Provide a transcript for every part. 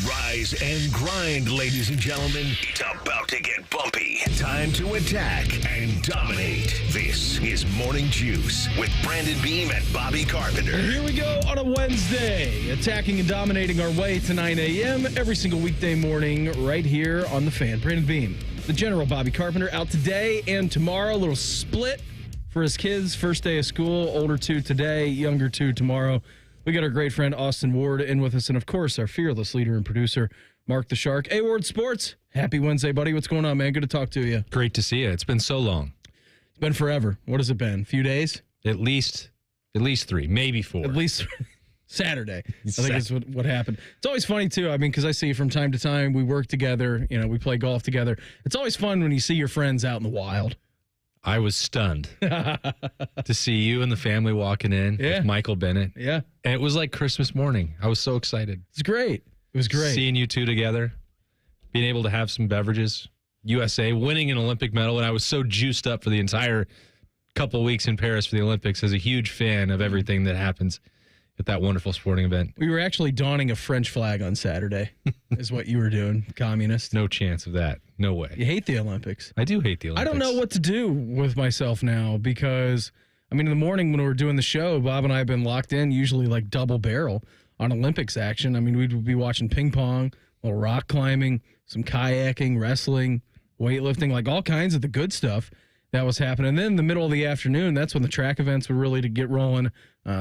Rise and grind, ladies and gentlemen. It's about to get bumpy. Time to attack and dominate. This is Morning Juice with Brandon Beam and Bobby Carpenter. And here we go on a Wednesday, attacking and dominating our way to 9 a.m. every single weekday morning right here on The Fan. Brandon Beam, the General Bobby Carpenter, out today and tomorrow. A little split for his kids. First day of school, older two today, younger two tomorrow. We got our great friend Austin Ward in with us, and of course, our fearless leader and producer, Mark the Shark. Hey, Ward Sports. Happy Wednesday, buddy. What's going on, man? Good to talk to you. Great to see you. It's been so long. It's been forever. What has it been? A few days? At least 3, maybe 4. At least Saturday. I think is what happened. It's always funny, too. I mean, because I see you from time to time. We work together. You know, we play golf together. It's always fun when you see your friends out in the wild. I was stunned to see you and the family walking in with Michael Bennett. Yeah. And it was like Christmas morning. I was so excited. It's great. It was great. Seeing you two together, being able to have some beverages, USA winning an Olympic medal, and I was so juiced up for the entire couple weeks in Paris for the Olympics as a huge fan of everything that happens at that wonderful sporting event. We were actually donning a French flag on Saturday, is what you were doing, communist. No chance of that. No way. You hate the Olympics. I do hate the Olympics. I don't know what to do with myself now because, I mean, in the morning when we were doing the show, Bob and I have been locked in, usually like double barrel on Olympics action. I mean, we'd be watching ping pong, a little rock climbing, some kayaking, wrestling, weightlifting, like all kinds of the good stuff that was happening. And then in the middle of the afternoon, that's when the track events were really to get rolling,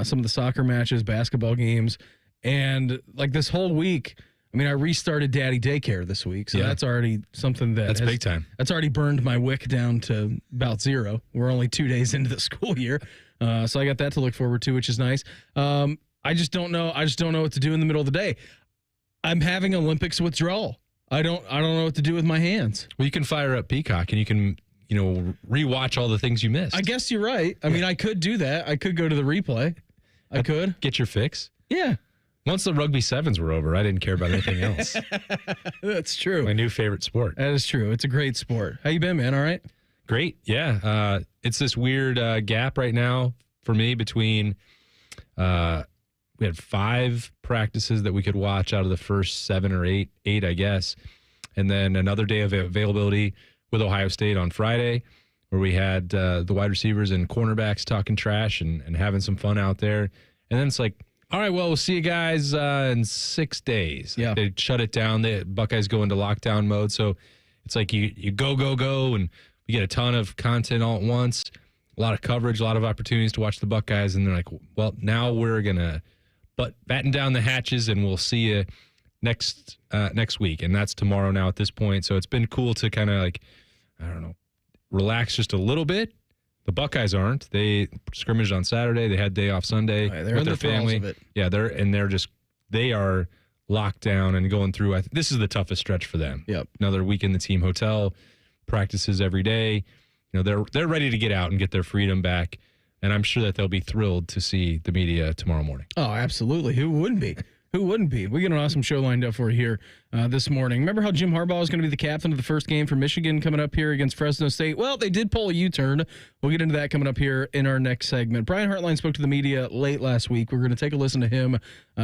some of the soccer matches, basketball games. And like this whole week, I mean, I restarted daddy daycare this week, so that's already something that's big time. That's already burned my wick down to about 0. We're only 2 days into the school year, so I got that to look forward to, which is nice. I just don't know. I just don't know what to do in the middle of the day. I'm having Olympics withdrawal. I don't know what to do with my hands. Well, you can fire up Peacock and you can, rewatch all the things you missed. I guess you're right. I mean, I could do that. I could go to the replay. I could get your fix. Yeah. Once the rugby sevens were over, I didn't care about anything else. That's true. My new favorite sport. That is true. It's a great sport. How you been, man? All right? Great. Yeah. It's this weird gap right now for me between we had 5 practices that we could watch out of the first 7 or 8, I guess. And then another day of availability with Ohio State on Friday where we had the wide receivers and cornerbacks talking trash and having some fun out there. And then it's like, all right, well, we'll see you guys in 6 days. Yeah. They shut it down. The Buckeyes go into lockdown mode. So it's like you go, and we get a ton of content all at once, a lot of coverage, a lot of opportunities to watch the Buckeyes. And they're like, well, now we're going to batten down the hatches and we'll see you next week. And that's tomorrow now at this point. So it's been cool to kind of like, I don't know, relax just a little bit. The Buckeyes aren't. They scrimmaged on Saturday. They had day off Sunday with their family. Yeah, they are locked down and going through. This is the toughest stretch for them. Yep. Another week in the team hotel, practices every day. They're ready to get out and get their freedom back. And I'm sure that they'll be thrilled to see the media tomorrow morning. Oh, absolutely. Who wouldn't be? Who wouldn't be? We got an awesome show lined up for you here this morning. Remember how Jim Harbaugh is going to be the captain of the first game for Michigan coming up here against Fresno State? Well, they did pull a U-turn. We'll get into that coming up here in our next segment. Brian Hartline spoke to the media late last week. We're going to take a listen to him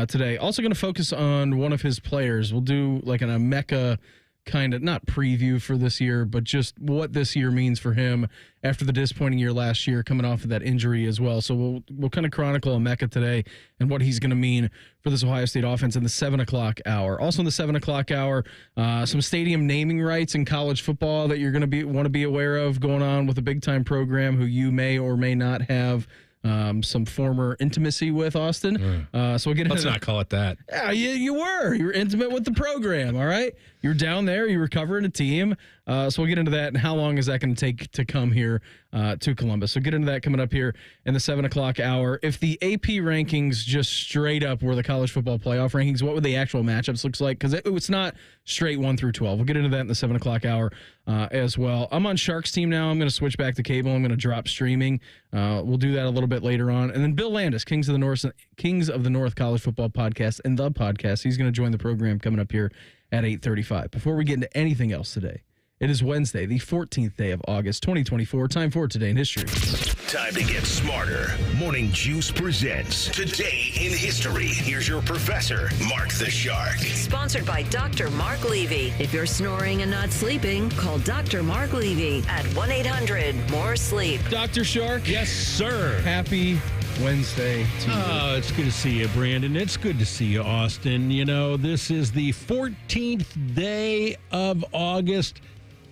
today. Also going to focus on one of his players. We'll do like a Mecca kind of, not preview for this year, but just what this year means for him after the disappointing year last year, coming off of that injury as well. So we'll kind of chronicle Emeka today and what he's going to mean for this Ohio State offense in the 7 o'clock hour. Also in the 7 o'clock hour, some stadium naming rights in college football that you're going to want to be aware of going on with a big-time program who you may or may not have some former intimacy with, Austin. So we'll get into Let's not call it that. Yeah, you were intimate with the program, all right? You were down there. You were covering a team. So we'll get into that and how long is that going to take to come here to Columbus. So get into that coming up here in the 7 o'clock hour. If the AP rankings just straight up were the college football playoff rankings, what would the actual matchups looks like? Because it's not straight 1 through 12. We'll get into that in the 7 o'clock hour as well. I'm on Sharks team now. I'm going to switch back to cable. I'm going to drop streaming. We'll do that a little bit later on. And then Bill Landis, Kings of the North College Football Podcast and the podcast. He's going to join the program coming up here at 8:35. Before we get into anything else today, It is Wednesday, the 14th day of August, 2024. Time for Today in History. Time to get smarter. Morning Juice presents Today in History. Here's your professor, Mark the Shark. Sponsored by Dr. Mark Levy. If you're snoring and not sleeping, call Dr. Mark Levy at 1-800-MORE-SLEEP. Dr. Shark. Yes, sir. Happy Wednesday to you. Oh, it's good to see you, Brandon. It's good to see you, Austin. You know, this is the 14th day of August,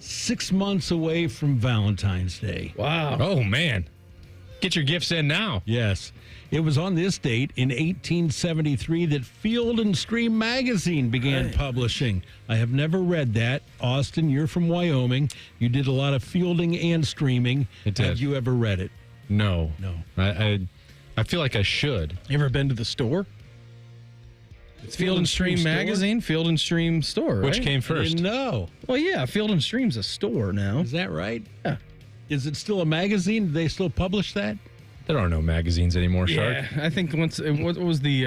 6 months away from Valentine's Day. Wow. Oh, man. Get your gifts in now. Yes. It was on this date in 1873 that Field and Stream magazine began publishing. I have never read that. Austin, you're from Wyoming. You did a lot of fielding and streaming. I did. Have you ever read it? No. No. I feel like I should. You ever been to the store? It's Field and Stream Store? magazine, Field and Stream store, right? Which came first? No. Well, yeah, Field and Stream's a store now. Is that right? Yeah. Is it still a magazine? Do they still publish that? There are no magazines anymore, Shark. Yeah, I think once, what was the,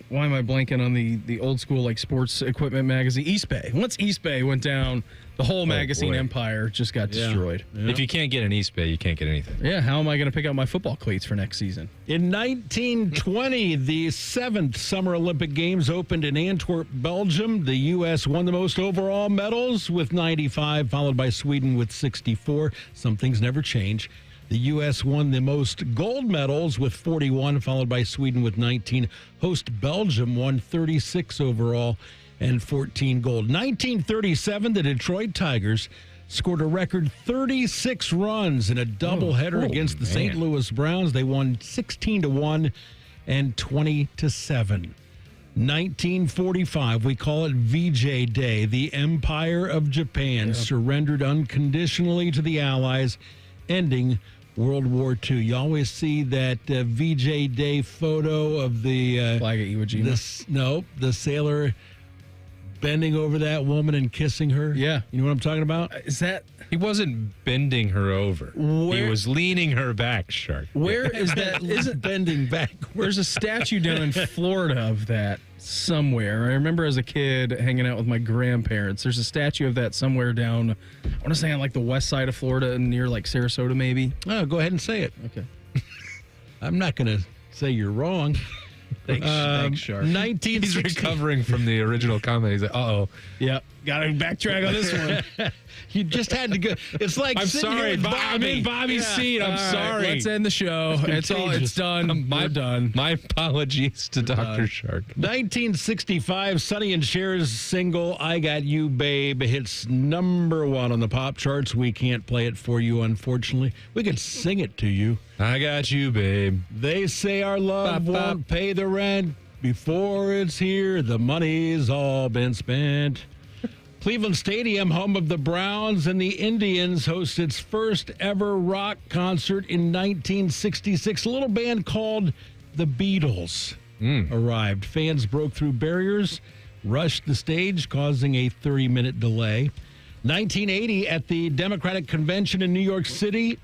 why am I blanking on the old school, like, sports equipment magazine? East Bay. Once East Bay went down, the whole magazine boy. empire just got destroyed. Yeah. If you can't get an East Bay, you can't get anything. Yeah, how am I going to pick out my football cleats for next season? In 1920, the 7th Summer Olympic Games opened in Antwerp, Belgium. The U.S. won the most overall medals with 95, followed by Sweden with 64. Some things never change. The U.S. won the most gold medals with 41, followed by Sweden with 19. Host Belgium won 36 overall and 14 gold. 1937, the Detroit Tigers scored a record 36 runs in a doubleheader against the St. Louis Browns. They won 16-1 and 20-7. 1945, we call it VJ Day. The Empire of Japan surrendered unconditionally to the Allies, ending World War II. You always see that VJ Day photo of the Flag at Iwo Jima. the sailor bending over that woman and kissing her. Yeah. You know what I'm talking about? Is that, He wasn't bending her over. He Where- was leaning her back, Shark. where is that? Isn't Bending back. There's a statue down in Florida of that somewhere. I remember as a kid hanging out with my grandparents. There's a statue of that somewhere down, I want to say on like the west side of Florida near like Sarasota maybe. Oh, go ahead and say it. Okay. I'm not going to say you're wrong. Thanks, Shark. 1960. He's recovering from the original comment. He's like, uh-oh. Yep. Got to backtrack on this one. You just had to go. It's like I'm sitting here sorry. with I'm in Bobby's seat. I'm All right, sorry. let's end the show. It's contagious. done. We're done. My apologies to Dr. Shark. 1965, Sonny and Cher's single "I Got You, Babe" hits #1 on the pop charts. We can't play it for you, unfortunately. We could sing it to you. I got you, babe. They say our love Bop, bop. won't pay the rent before it's here. The money's all been spent. Cleveland Stadium, home of the Browns and the Indians, hosts its first ever rock concert in 1966. A little band called the Beatles arrived. Fans broke through barriers, rushed the stage, causing a 30-minute delay. 1980, at the Democratic Convention in New York City,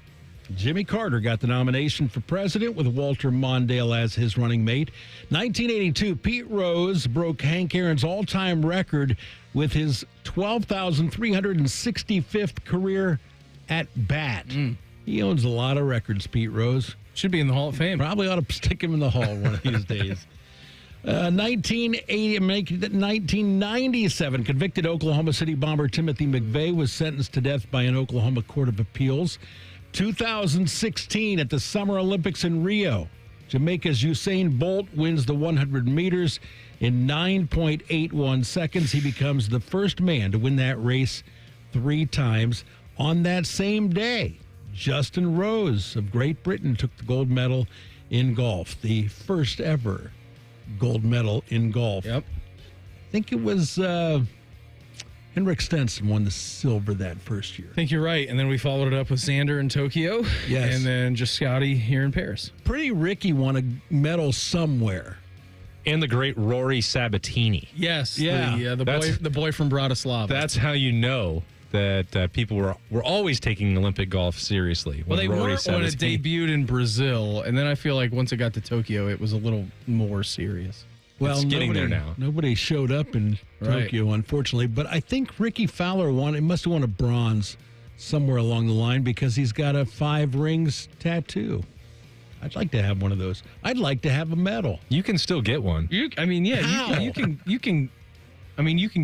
Jimmy Carter got the nomination for president with Walter Mondale as his running mate. 1982, Pete Rose broke Hank Aaron's all-time record with his 12,365th career at bat. He owns a lot of records, Pete Rose. Should be in the Hall of Fame. Probably ought to stick him in the hall one of these days. 1997, convicted Oklahoma City bomber Timothy McVeigh was sentenced to death by an Oklahoma Court of Appeals. 2016, at the Summer Olympics in Rio, Jamaica's Usain Bolt wins the 100 meters in 9.81 seconds. He becomes the first man to win that race 3 times. On that same day, Justin Rose of Great Britain took the gold medal in golf, the first ever gold medal in golf. Yep. I think it was Henrik Stenson won the silver that first year. I think you're right. And then we followed it up with Xander in Tokyo. Yes. And then just Scotty here in Paris. Pretty Ricky won a medal somewhere. And the great Rory Sabatini. Yes. Yeah. The boy from Bratislava. That's how you know that people were always taking Olympic golf seriously. Well, they Rory weren't when it Sabatini- debuted in Brazil. And then I feel like once it got to Tokyo, it was a little more serious. Well, it's getting there now. Nobody showed up in Tokyo, unfortunately. But I think Ricky Fowler must have won a bronze somewhere along the line because he's got a 5 rings tattoo. I'd like to have one of those. I'd like to have a medal. You can still get one. You can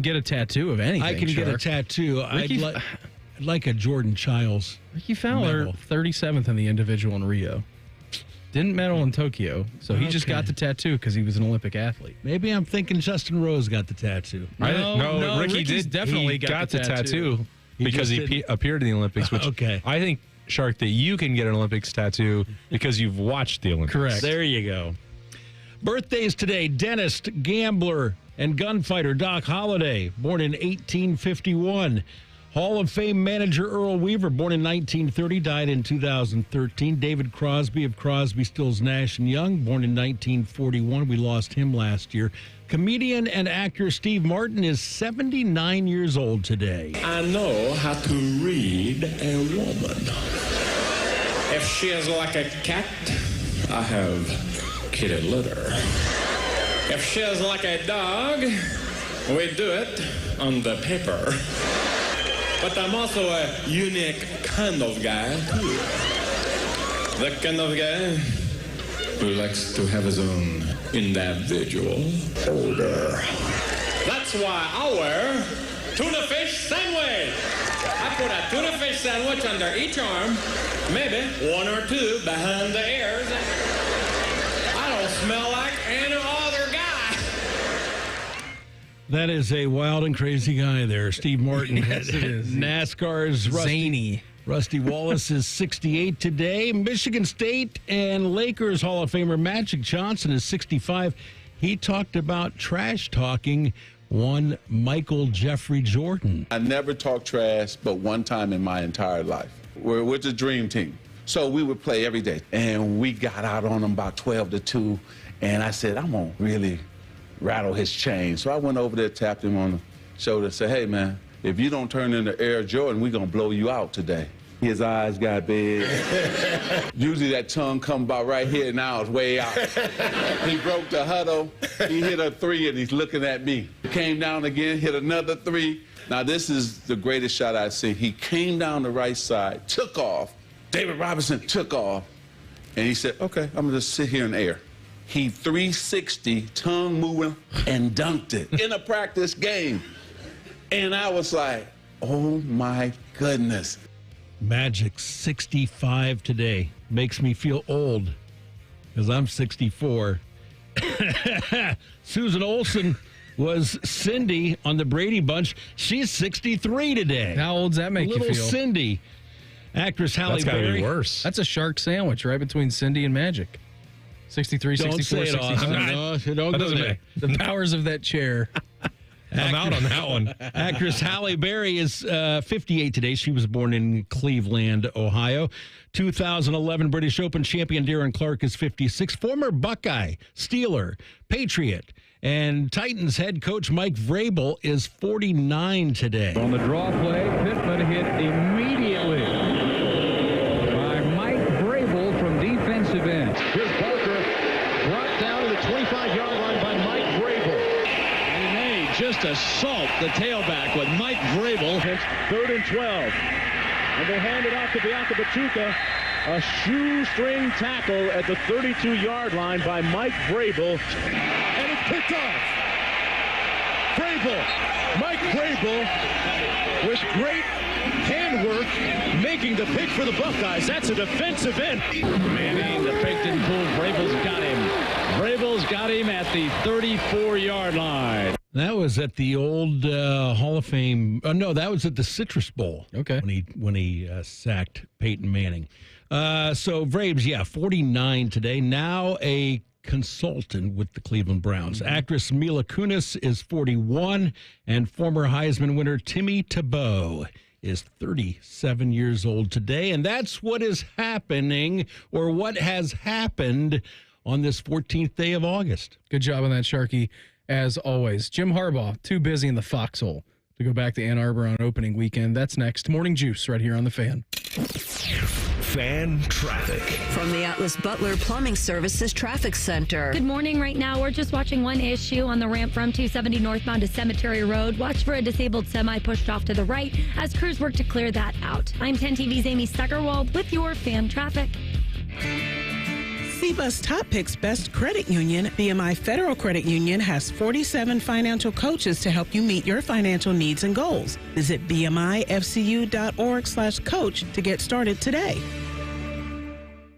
get a tattoo of anything. I can get a tattoo. I'd like a Jordan Childs. Ricky Fowler, medal. 37th in the individual in Rio. Didn't medal in Tokyo, so he just got the tattoo because he was an Olympic athlete. Maybe I'm thinking Justin Rose got the tattoo. No, Ricky Ricky's did. Definitely he got the tattoo because just he appeared in the Olympics. Which I think, Shark, that you can get an Olympics tattoo because you've watched the Olympics. Correct. There you go. Birthdays today: dentist, gambler, and gunfighter Doc Holliday, born in 1851. Hall of Fame manager Earl Weaver, born in 1930, died in 2013. David Crosby of Crosby, Stills, Nash & Young, born in 1941. We lost him last year. Comedian and actor Steve Martin is 79 years old today. I know how to read a woman. If she is like a cat, I have kitty litter. If she is like a dog, we do it on the paper. But I'm also a unique kind of guy, too. The kind of guy who likes to have his own individual odor. That's why I wear tuna fish sandwich. I put a tuna fish sandwich under each arm, maybe 1 or 2 behind the ears. I don't smell like any other guy. That is a wild and crazy guy there, Steve Martin. Yes, it is. NASCAR's Zany. Rusty Wallace is 68 today. Michigan State and Lakers Hall of Famer Magic Johnson is 65. He talked about trash talking one Michael Jeffrey Jordan. I never talked trash but one time in my entire life. We're the dream team. So we would play every day. And we got out on them about 12-2. And I said, I'm going to really rattle his chain. So I went over there, tapped him on the shoulder, and said, hey, man, if you don't turn into Air Jordan, we're going to blow you out today. His eyes got big. Usually that tongue come about right here, now it's way out. He broke the huddle. He hit a 3, and he's looking at me. Came down again, hit another 3. Now, this is the greatest shot I've seen. He came down the right side, took off. David Robinson took off, and he said, okay, I'm going to just sit here in the air. He 360, tongue moving, and dunked it in a practice game. And I was like, oh, my goodness. Magic 65 today. Makes me feel old because I'm 64. Susan Olsen was Cindy on the Brady Bunch. She's 63 today. How old does that make you feel? Little Cindy. Actress Halle That's got to Berry. be worse. That's a shark sandwich right between Cindy and Magic. 63, Don't 64, say it, 67. Austin. No, don't That go doesn't there. The powers of that chair. I'm out on that one. Actress Halle Berry is 58 today. She was born in Cleveland, Ohio. 2011 British Open champion Darren Clark is 56. Former Buckeye, Steeler, Patriot, and Titans head coach Mike Vrabel is 49 today. On the draw play, Pittman hit immediately by Mike Vrabel from defensive end. Here's Parker, brought down to the 25-yard line by Mike Vrabel. And he may just assault the tailback with Mike Vrabel. It's 3rd and 12. And they hand it off to Bianca Pachuca. A shoestring tackle at the 32-yard line by Mike Vrabel. And it's picked off. Mike Vrabel with great handwork making the pick for the Buckeyes. That's a defensive end. Manning, the fake didn't pull. Vrabel's got him. Vrabel's got him at the 34-yard line. That was at the old Hall of Fame. No, that was at the Citrus Bowl. Okay. When he sacked Peyton Manning. So Vrabes, 49 today. Now a consultant with the Cleveland Browns. Actress Mila Kunis is 41, and former Heisman winner Timmy Tebow is 37 years old today. And that's what is happening, or what has happened on this 14th day of August. Good job on that, Sharky, as always. Jim Harbaugh, too busy in the foxhole to go back to Ann Arbor on opening weekend. That's next. Morning Juice right here on The Fan. Fan Traffic. From the Atlas Butler Plumbing Services Traffic Center. Good morning. Right now, we're just watching one issue on the ramp from 270 northbound to Cemetery Road. Watch for a disabled semi pushed off to the right as crews work to clear that out. I'm 10 TV's Amy Steckerwald with your Fan Traffic. CBUS Top Picks Best Credit Union, BMI Federal Credit Union has 47 financial coaches to help you meet your financial needs and goals. Visit bmifcu.org/coach to get started today.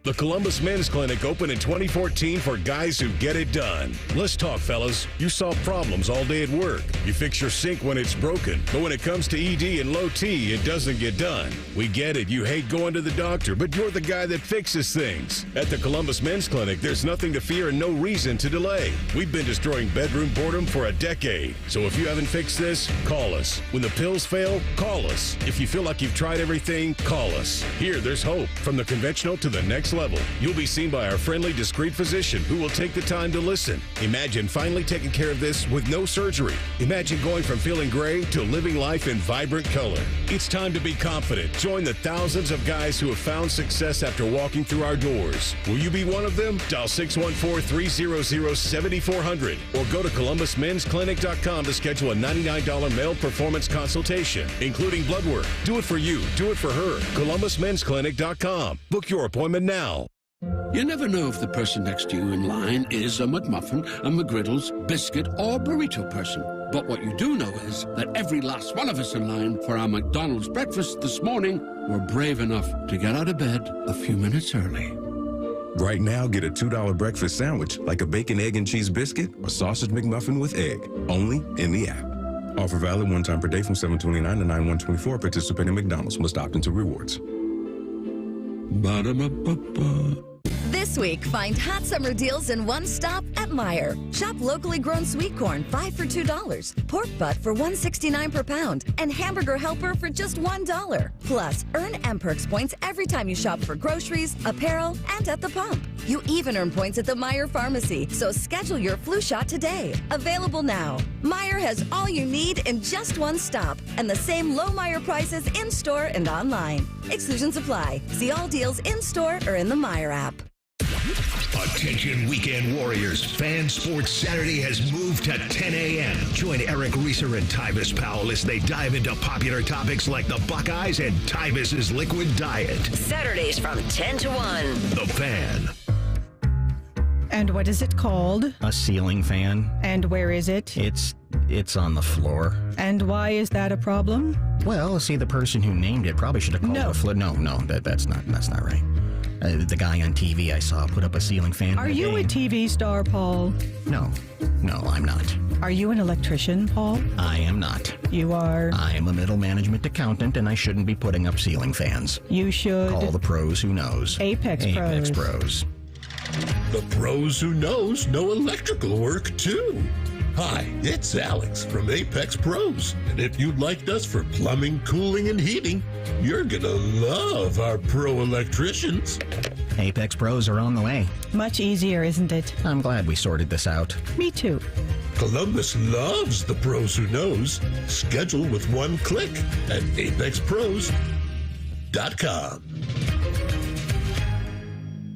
The Columbus Men's Clinic opened in 2014 for guys who get it done. Let's talk, fellas. You solve problems all day at work. You fix your sink when it's broken. But when it comes to ED and low T, it doesn't get done. We get it. You hate going to the doctor, but you're the guy that fixes things. At the Columbus Men's Clinic, there's nothing to fear and no reason to delay. We've been destroying bedroom boredom for a decade. So if you haven't fixed this, call us. When the pills fail, call us. If you feel like you've tried everything, call us. Here, there's hope. From the conventional to the next level. You'll be seen by our friendly, discreet physician who will take the time to listen. Imagine finally taking care of this with no surgery. Imagine going from feeling gray to living life in vibrant color. It's time to be confident. Join the thousands of guys who have found success after walking through our doors. Will you be one of them? Dial 614-300-7400 or go to columbusmensclinic.com to schedule a $99 male performance consultation, including blood work. Do it for you. Do it for her. columbusmensclinic.com. Book your appointment now. You never know if the person next to you in line is a McMuffin, a McGriddles, biscuit, or burrito person. But what you do know is that every last one of us in line for our McDonald's breakfast this morning were brave enough to get out of bed a few minutes early. Right now, get a $2 breakfast sandwich like a bacon, egg, and cheese biscuit or sausage McMuffin with egg, only in the app. Offer valid one time per day from 7/29 to 9/1/24. Participating McDonald's must opt into rewards. Ba-da-ba-ba-ba. This week, find hot summer deals in one stop at Meijer. Shop locally grown sweet corn, 5 for $2, pork butt for $1.69 per pound, and hamburger helper for just $1. Plus, earn M-Perks points every time you shop for groceries, apparel, and at the pump. You even earn points at the Meijer Pharmacy, so schedule your flu shot today. Available now. Meijer has all you need in just one stop, and the same low Meijer prices in-store and online. Exclusions apply. See all deals in-store or in the Meijer app. Attention weekend warriors. Fan Sports Saturday has moved to 10 a.m. Join Eric Reeser and Tyvis Powell as they dive into popular topics like the Buckeyes and Tyvis's liquid diet. Saturdays from 10 to 1. The Fan. And what is it called? A ceiling fan. And where is it? It's on the floor. And why is that a problem? Well, see, the person who named it probably should have called it a floor. No, that's not right. The guy on TV I saw put up a ceiling fan. Are you a TV star, Paul? No, I'm not. Are you an electrician, Paul? I am not. You are? I am a middle management accountant, and I shouldn't be putting up ceiling fans. You should. Call the pros who knows. Apex Pros. The pros who knows know electrical work, too. Hi, it's Alex from Apex Pros, and if you'd like us for plumbing, cooling, and heating, you're gonna love our pro electricians. Apex Pros are on the way. Much easier, isn't it? I'm glad we sorted this out. Me too. Columbus loves the pros who knows. Schedule with one click at apexpros.com.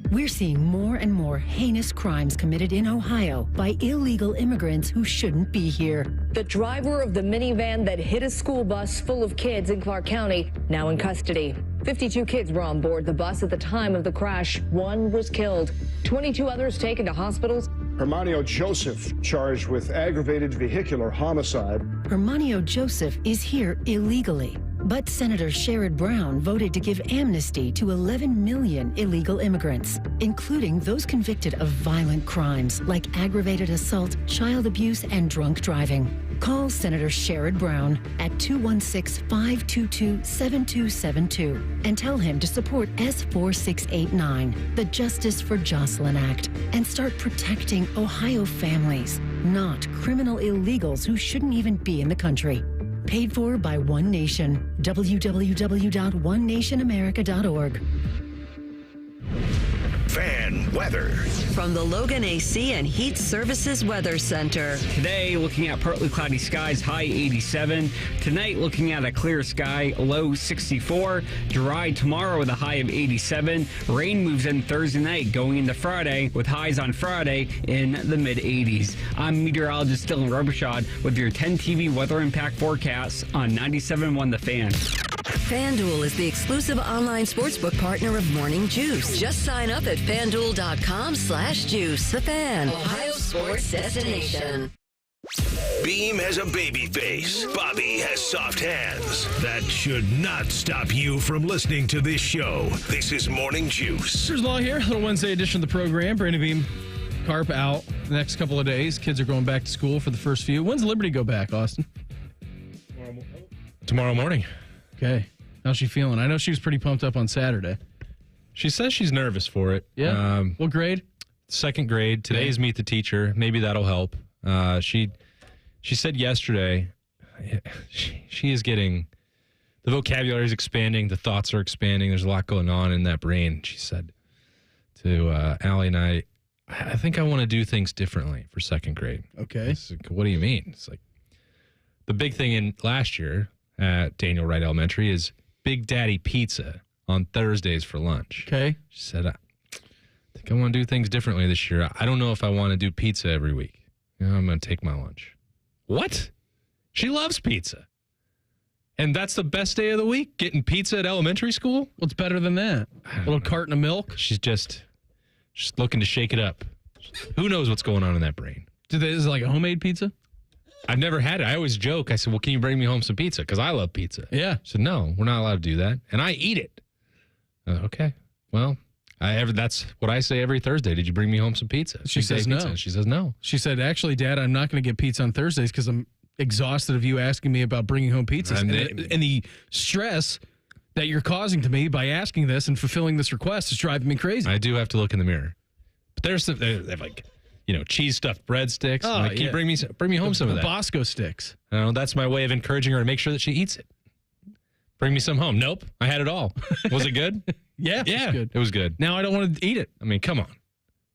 We're seeing more and more heinous crimes committed in Ohio by illegal immigrants who shouldn't be here. The driver of the minivan that hit a school bus full of kids in Clark County, now in custody. 52 kids were on board the bus at the time of the crash. One was killed. 22 others taken to hospitals. Hermanio Joseph charged with aggravated vehicular homicide. Hermanio Joseph is here illegally. But Senator Sherrod Brown voted to give amnesty to 11 million illegal immigrants, including those convicted of violent crimes like aggravated assault, child abuse, and drunk driving. Call Senator Sherrod Brown at 216-522-7272 and tell him to support S4689, the Justice for Jocelyn Act, and start protecting Ohio families, not criminal illegals who shouldn't even be in the country. Paid for by One Nation. www.onenationamerica.org. Fan Fan weather. From the Logan AC and Heat Services Weather Center. Today, looking at partly cloudy skies, high 87. Tonight, looking at a clear sky, low 64. Dry tomorrow with a high of 87. Rain moves in Thursday night, going into Friday, with highs on Friday in the mid-80s. I'm meteorologist Dylan Robichaud with your 10 TV weather impact forecasts on 97.1 The Fan. FanDuel is the exclusive online sportsbook partner of Morning Juice. Just sign up at FanDuel.com/juice. The Fan, Ohio sports destination. Beam has a baby face. Bobby has soft hands. That should not stop you from listening to this show. This is Morning Juice. There's Law here. Little Wednesday edition of the program. Brandon Beam, Carp out the next couple of days. Kids are going back to school for the first few. When's Liberty go back, Austin? Tomorrow morning. Okay. How's she feeling? I know she was pretty pumped up on Saturday. She says she's nervous for it. Yeah. What grade? Second grade. Today's Meet the Teacher. Maybe that'll help. She said yesterday she is getting, the vocabulary is expanding, the thoughts are expanding. There's a lot going on in that brain. She said to Allie and I think I want to do things differently for second grade. Okay. Like, what do you mean? It's like the big thing in last year at Daniel Wright Elementary is Big Daddy Pizza on Thursdays for lunch. Okay. She said, I think I want to do things differently this year. I don't know if I want to do pizza every week. I'm going to take my lunch. What? She loves pizza. And that's the best day of the week? Getting pizza at elementary school? What's better than that? A little carton of milk? She's just looking to shake it up. Who knows what's going on in that brain? Is it like a homemade pizza? I've never had it. I always joke. I said, well, can you bring me home some pizza? Because I love pizza. Yeah. She said, no, we're not allowed to do that. And I eat it. Okay. Well, that's what I say every Thursday. Did you bring me home some pizza? She says no. She says no. She said, actually, Dad, I'm not going to get pizza on Thursdays because I'm exhausted of you asking me about bringing home pizzas. And the stress that you're causing to me by asking this and fulfilling this request is driving me crazy. I do have to look in the mirror. But they have like, cheese stuffed breadsticks. Oh, like, can you bring me home some of that? Bosco sticks. That's my way of encouraging her to make sure that she eats it. Bring me some home. Nope. I had it all. Was it good? Yeah. It was good. Now I don't want to eat it. I mean, come on.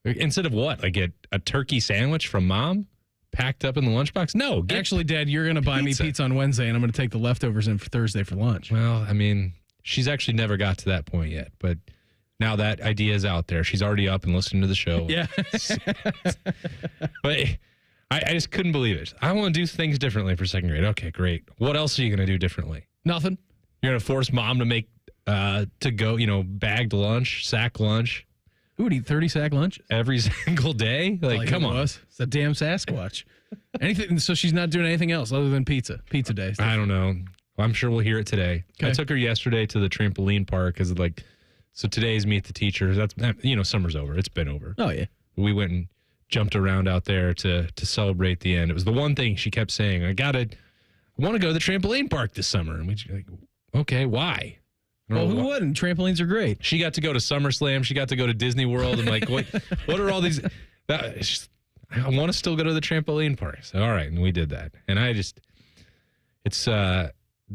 Instead of what? Like a turkey sandwich from mom packed up in the lunchbox? No. Actually, Dad, you're going to buy me pizza on Wednesday, and I'm going to take the leftovers in for Thursday for lunch. Well, I mean, she's actually never got to that point yet, but now that idea is out there. She's already up and listening to the show. Yeah. But I just couldn't believe it. I want to do things differently for second grade. Okay, great. What else are you going to do differently? Nothing. You're going to force mom to make to go, bagged lunch, sack lunch. Who would eat 30 sack lunch every single day? Like, come on. It's a damn Sasquatch. Anything. So she's not doing anything else other than pizza day. I don't know. I'm sure we'll hear it today. Okay. I took her yesterday to the trampoline park because so today's Meet the Teacher. That's, summer's over. It's been over. Oh, yeah. We went and jumped around out there to celebrate the end. It was the one thing she kept saying, I want to go to the trampoline park this summer. And we just like, okay, why? Well, who wouldn't? Trampolines are great. She got to go to SummerSlam. She got to go to Disney World. And like, what are all these? I want to still go to the trampoline park. So, all right. And we did that. And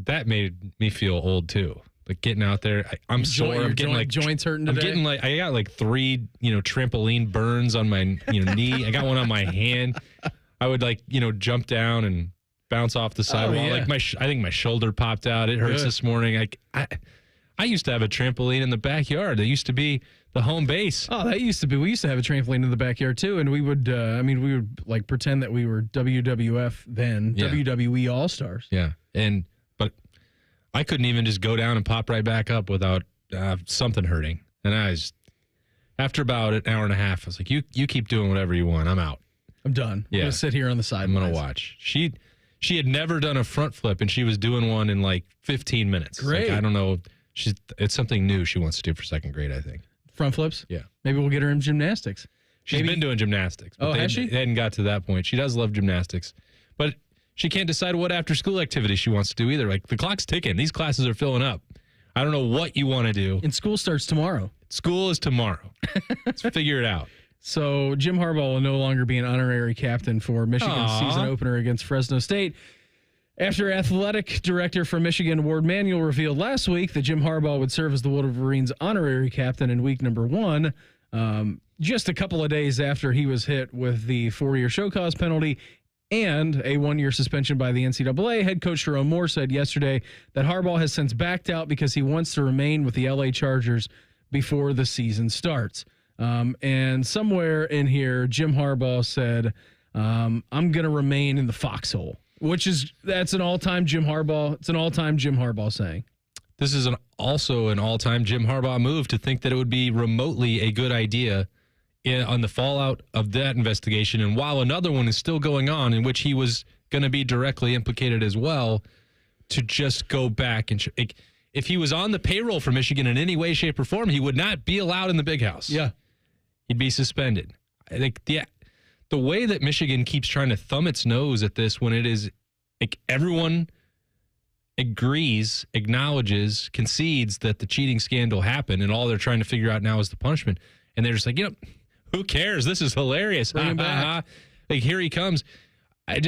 that made me feel old too. Like getting out there. I'm sore. I'm getting joints hurting today. I got 3, trampoline burns on my, knee. I got one on my hand. I would jump down and bounce off the sidewall. Yeah. I think my shoulder popped out. It hurts this morning. I used to have a trampoline in the backyard. That used to be the home base. Oh, that used to be. We used to have a trampoline in the backyard too, and we would. We would pretend that we were WWF then, WWE All Stars. Yeah, but I couldn't even just go down and pop right back up without something hurting. And after about an hour and a half, I was like, "You keep doing whatever you want. I'm out. I'm done. Yeah, I'm gonna sit here on the side. I'm gonna watch." She had never done a front flip, and she was doing one in 15 minutes. Great. I don't know. It's something new she wants to do for second grade, I think. Front flips? Yeah. Maybe we'll get her in gymnastics. She's been doing gymnastics. But has she? They hadn't got to that point. She does love gymnastics. But she can't decide what after-school activity she wants to do either. The clock's ticking. These classes are filling up. I don't know what you want to do. And school starts tomorrow. School is tomorrow. Let's figure it out. So Jim Harbaugh will no longer be an honorary captain for Michigan's season opener against Fresno State. After athletic director for Michigan, Ward Manuel, revealed last week that Jim Harbaugh would serve as the Wolverines' honorary captain in week number 1. just a couple of days after he was hit with the 4-year show cause penalty and a 1-year suspension by the NCAA, head coach Jerome Moore said yesterday that Harbaugh has since backed out because he wants to remain with the LA Chargers before the season starts. And somewhere in here, Jim Harbaugh said, I'm going to remain in the foxhole, that's an all-time Jim Harbaugh. It's an all-time Jim Harbaugh saying. This is also an all-time Jim Harbaugh move to think that it would be remotely a good idea on the fallout of that investigation. And while another one is still going on in which he was going to be directly implicated as well, to just go back and if he was on the payroll for Michigan in any way, shape, or form, he would not be allowed in the big house. Yeah. He'd be suspended. I think the way that Michigan keeps trying to thumb its nose at this when it is like everyone agrees, acknowledges, concedes that the cheating scandal happened and all they're trying to figure out now is the punishment. And they're just like, who cares? This is hilarious. Bring him back. Like, here he comes. I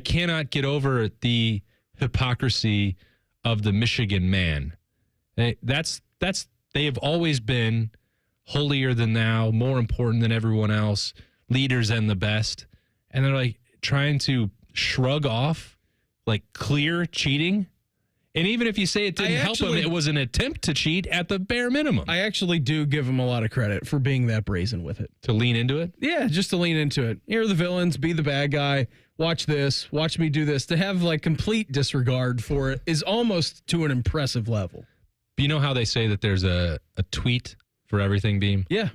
cannot get over the hypocrisy of the Michigan man. They have always been holier than thou, more important than everyone else, leaders and the best. And they're like trying to shrug off like clear cheating. And even if you say it didn't help him, it was an attempt to cheat at the bare minimum. I actually do give him a lot of credit for being that brazen with it. To lean into it? Yeah, just to lean into it. Here are the villains, be the bad guy, watch this, watch me do this. To have like complete disregard for it is almost to an impressive level. You know how they say that there's a tweet for everything, Beam? Yeah.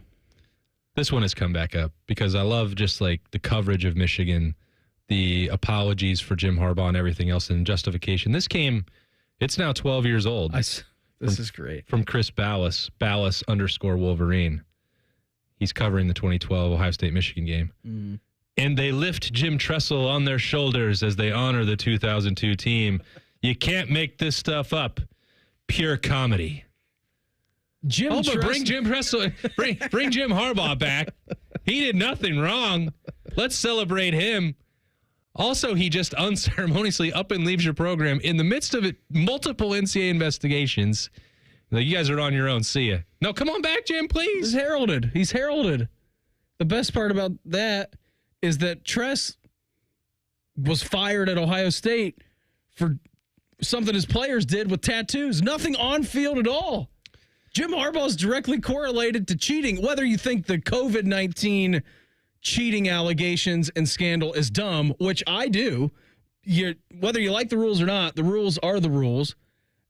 This one has come back up because I love just like the coverage of Michigan, the apologies for Jim Harbaugh and everything else and justification. It's now 12 years old. This is great. From Chris Ballas _Wolverine. He's covering the 2012 Ohio State-Michigan game. Mm. And they lift Jim Tressel on their shoulders as they honor the 2002 team. You can't make this stuff up. Pure comedy. But bring Jim Tressel, bring Jim Harbaugh back. He did nothing wrong. Let's celebrate him. Also, he just unceremoniously up and leaves your program in the midst of it, multiple NCAA investigations. Like, you guys are on your own. See ya. No, come on back, Jim, please. He's heralded. The best part about that is that Tress was fired at Ohio State for something his players did with tattoos. Nothing on field at all. Jim Harbaugh is directly correlated to cheating. Whether you think the COVID-19 cheating allegations and scandal is dumb, which I do, whether you like the rules or not, the rules are the rules.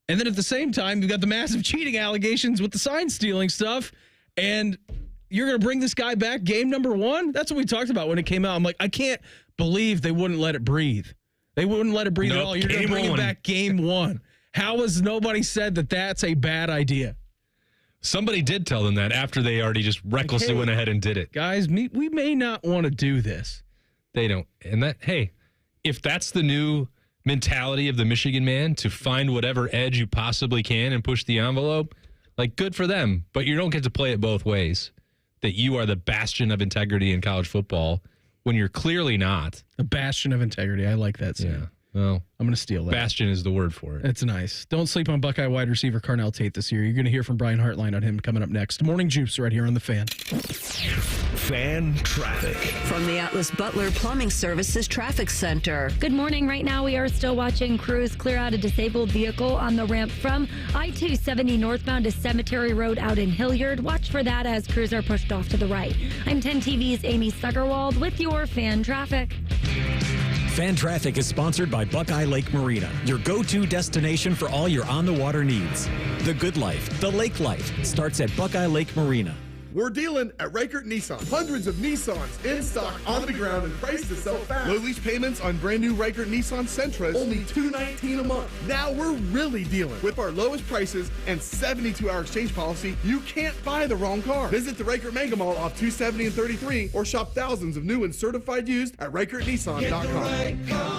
And then at the same time, you've got the massive cheating allegations with the sign stealing stuff. And you're going to bring this guy back game number 1? That's what we talked about when it came out. I'm like, I can't believe they wouldn't let it breathe. They wouldn't let it breathe at all. You're going to bring him back game 1. How has nobody said that that's a bad idea? Somebody did tell them that after they already just recklessly went ahead and did it. Guys, we may not want to do this. They don't. And if that's the new mentality of the Michigan man, to find whatever edge you possibly can and push the envelope, like, good for them. But you don't get to play it both ways. That you are the bastion of integrity in college football when you're clearly not. A bastion of integrity. I like that saying. Yeah. Well, I'm going to steal that. Bastion is the word for it. It's nice. Don't sleep on Buckeye wide receiver Carnell Tate this year. You're going to hear from Brian Hartline on him coming up next. Morning Juice right here on The Fan. Fan traffic. From the Atlas Butler Plumbing Services Traffic Center. Good morning. Right now, we are still watching crews clear out a disabled vehicle on the ramp from I-270 northbound to Cemetery Road out in Hilliard. Watch for that as crews are pushed off to the right. I'm 10 TV's Amy Stuggerwald with your Fan Traffic. Fan Traffic is sponsored by Buckeye Lake Marina, your go-to destination for all your on-the-water needs. The good life, the lake life, starts at Buckeye Lake Marina. We're dealing at Reichert Nissan. Hundreds of Nissans in stock, on the ground, and priced to sell fast. Low lease payments on brand new Reichert Nissan Sentras, only $219 a month. Now we're really dealing. With our lowest prices and 72-hour exchange policy, you can't buy the wrong car. Visit the Reichert Mega Mall off 270 and 33, or shop thousands of new and certified used at ReichertNissan.com.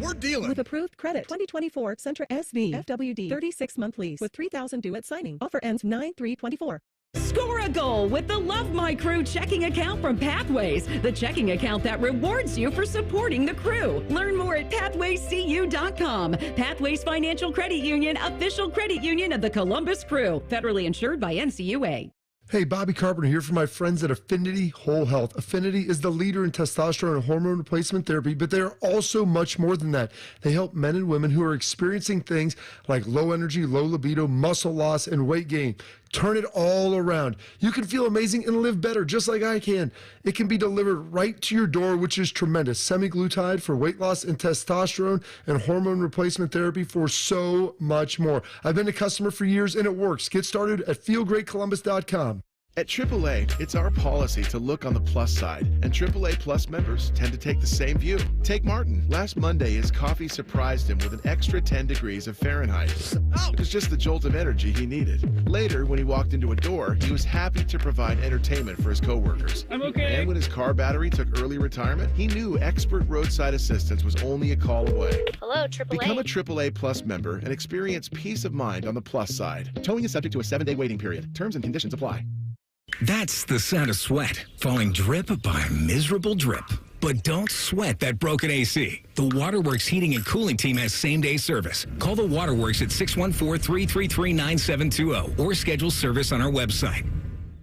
We're dealing. With approved credit. 2024 Sentra SV FWD 36-month lease with $3,000 due at signing. Offer ends 9/3/24. Score a goal with the Love My Crew checking account from Pathways, the checking account that rewards you for supporting the crew. Learn more at pathwayscu.com. Pathways Financial Credit Union, official credit union of the Columbus Crew. Federally insured by NCUA. Hey, Bobby Carpenter here for my friends at Affinity Whole Health. Affinity is the leader in testosterone and hormone replacement therapy, but they are also much more than that. They help men and women who are experiencing things like low energy, low libido, muscle loss, and weight gain. Turn it all around. You can feel amazing and live better, just like I can. It can be delivered right to your door, which is tremendous. Semaglutide for weight loss and testosterone and hormone replacement therapy for so much more. I've been a customer for years, and it works. Get started at feelgreatcolumbus.com. At AAA, it's our policy to look on the plus side, and AAA Plus members tend to take the same view. Take Martin. Last Monday, his coffee surprised him with an extra 10 degrees of Fahrenheit. It was just the jolt of energy he needed. Later, when he walked into a door, he was happy to provide entertainment for his coworkers. I'm okay. And when his car battery took early retirement, he knew expert roadside assistance was only a call away. Hello, AAA. Become a AAA Plus member and experience peace of mind on the plus side. Towing is subject to a 7-day waiting period. Terms and conditions apply. That's the sound of sweat falling drip by miserable drip. But don't sweat that broken AC. The Waterworks Heating and Cooling Team has same-day service. Call the Waterworks at 614-333-9720 or schedule service on our website.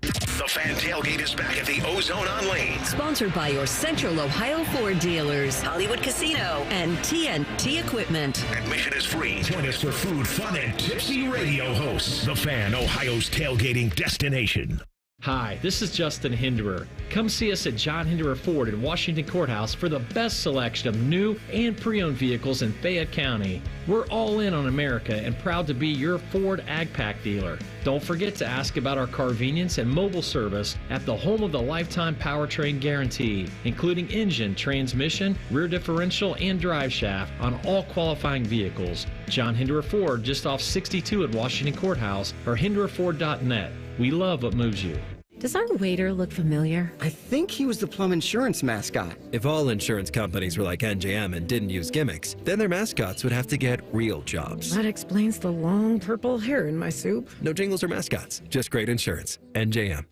The Fan Tailgate is back at the Ozone on Lane. Sponsored by your Central Ohio Ford dealers, Hollywood Casino, and TNT Equipment. Admission is free. Join us for food, fun, and tipsy radio hosts. The Fan, Ohio's tailgating destination. Hi, this is Justin Hinderer. Come see us at John Hinderer Ford in Washington Courthouse for the best selection of new and pre-owned vehicles in Fayette County. We're all in on America and proud to be your Ford AgPack dealer. Don't forget to ask about our carvenience and mobile service at the home of the lifetime powertrain guarantee, including engine, transmission, rear differential, and drive shaft on all qualifying vehicles. John Hinderer Ford, just off 62 at Washington Courthouse, or hindererford.net. We love what moves you. Does our waiter look familiar? I think he was the Plum Insurance mascot. If all insurance companies were like NJM and didn't use gimmicks, then their mascots would have to get real jobs. That explains the long purple hair in my soup. No jingles or mascots, just great insurance. NJM.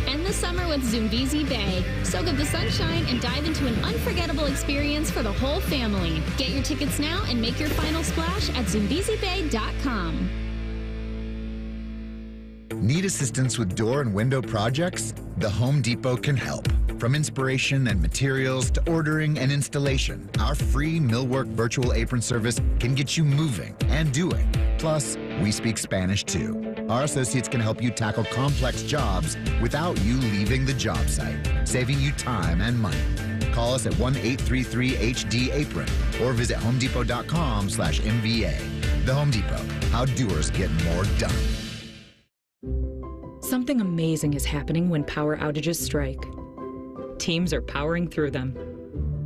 End the summer with Zoombezi Bay. Soak up the sunshine and dive into an unforgettable experience for the whole family. Get your tickets now and make your final splash at ZoombeziBay.com. Need assistance with door and window projects? The Home Depot can help. From inspiration and materials to ordering and installation, our free millwork virtual apron service can get you moving and doing. Plus, we speak Spanish too. Our associates can help you tackle complex jobs without you leaving the job site, saving you time and money. Call us at 1-833-HD-APRON or visit homedepot.com/MVA. The Home Depot, how doers get more done. Something amazing is happening when power outages strike. Teams are powering through them.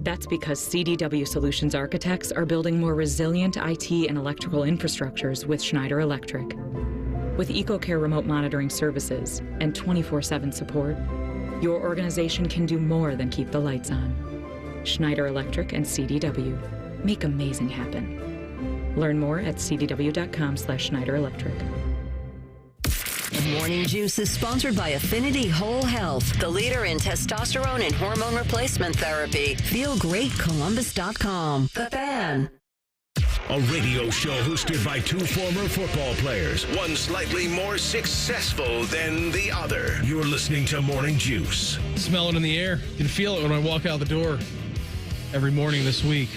That's because CDW Solutions architects are building more resilient IT and electrical infrastructures with Schneider Electric. With EcoCare remote monitoring services and 24/7 support, your organization can do more than keep the lights on. Schneider Electric and CDW make amazing happen. Learn more at cdw.com/Schneider Electric. Morning Juice is sponsored by Affinity Whole Health, the leader in testosterone and hormone replacement therapy. FeelGreatColumbus.com. The Fan. A radio show hosted by two former football players, one slightly more successful than the other. You're listening to Morning Juice. Smell it in the air. You can feel it when I walk out the door every morning this week.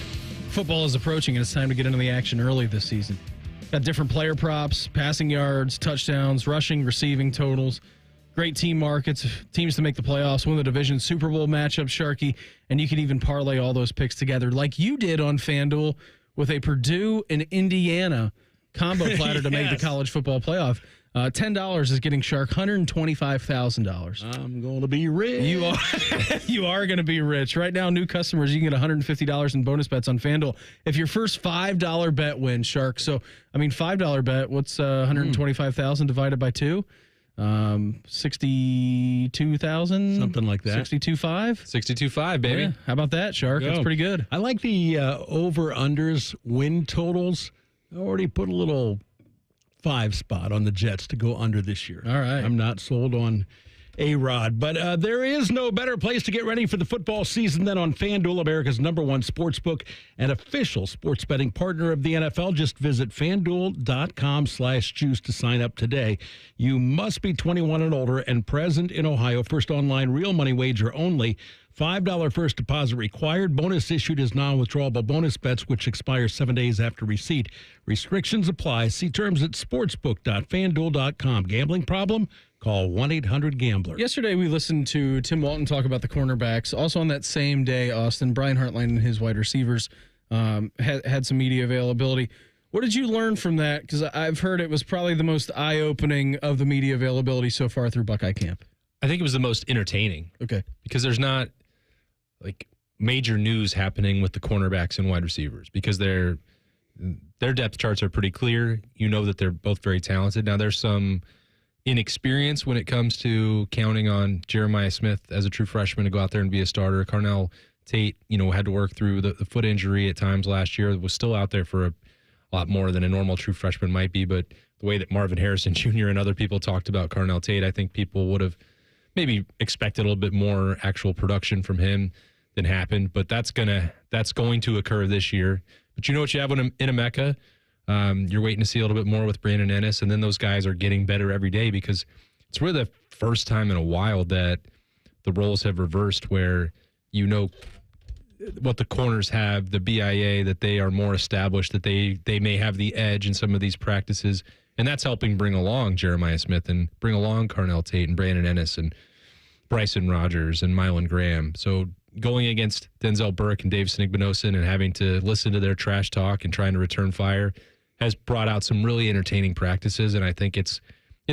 Football is approaching, and it's time to get into the action early this season. Got different player props, passing yards, touchdowns, rushing, receiving totals. Great team markets, teams to make the playoffs, win the division, Super Bowl matchup, Sharky, and you can even parlay all those picks together like you did on FanDuel with a Purdue and Indiana combo platter to make the college football playoff. $10 is getting Shark $125,000. I'm going to be rich. You are going to be rich. Right now, new customers, you can get $150 in bonus bets on FanDuel. If your first $5 bet wins, Shark. So, I mean, $5 bet, what's 125,000 divided by 2? 62,000? Something like that. 62.5? 62.5, baby. Yeah. How about that, Shark? That's pretty good. I like the over-unders win totals. I already put a little 5 spot on the Jets to go under this year. All right. I'm not sold on A-Rod. But there is no better place to get ready for the football season than on FanDuel, America's #1 sportsbook and official sports betting partner of the NFL. Just visit FanDuel.com/juice to sign up today. You must be 21 and older and present in Ohio. First online real money wager only. $5 first deposit required. Bonus issued as non-withdrawable bonus bets, which expire 7 days after receipt. Restrictions apply. See terms at sportsbook.fanduel.com. Gambling problem? Call 1-800-GAMBLER. Yesterday, we listened to Tim Walton talk about the cornerbacks. Also on that same day, Austin, Brian Hartline and his wide receivers had some media availability. What did you learn from that? Because I've heard it was probably the most eye-opening of the media availability so far through Buckeye camp. I think it was the most entertaining. Okay. Because there's not major news happening with the cornerbacks and wide receivers because their depth charts are pretty clear. You know that they're both very talented. Now there's some inexperience when it comes to counting on Jeremiah Smith as a true freshman to go out there and be a starter. Carnell Tate, had to work through the foot injury at times last year. Was still out there for a lot more than a normal true freshman might be. But the way that Marvin Harrison Jr. and other people talked about Carnell Tate, I think people would have maybe expected a little bit more actual production from him than happened, but that's going to occur this year. But you know what you have in Emeka? You're waiting to see a little bit more with Brandon Ennis, and then those guys are getting better every day because it's really the first time in a while that the roles have reversed where what the corners have, the BIA, that they are more established, that they may have the edge in some of these practices, and that's helping bring along Jeremiah Smith and bring along Carnell Tate and Brandon Ennis and Bryson Rogers and Mylan Graham. So going against Denzel Burke and Davison Igbinosun and having to listen to their trash talk and trying to return fire has brought out some really entertaining practices, and I think it's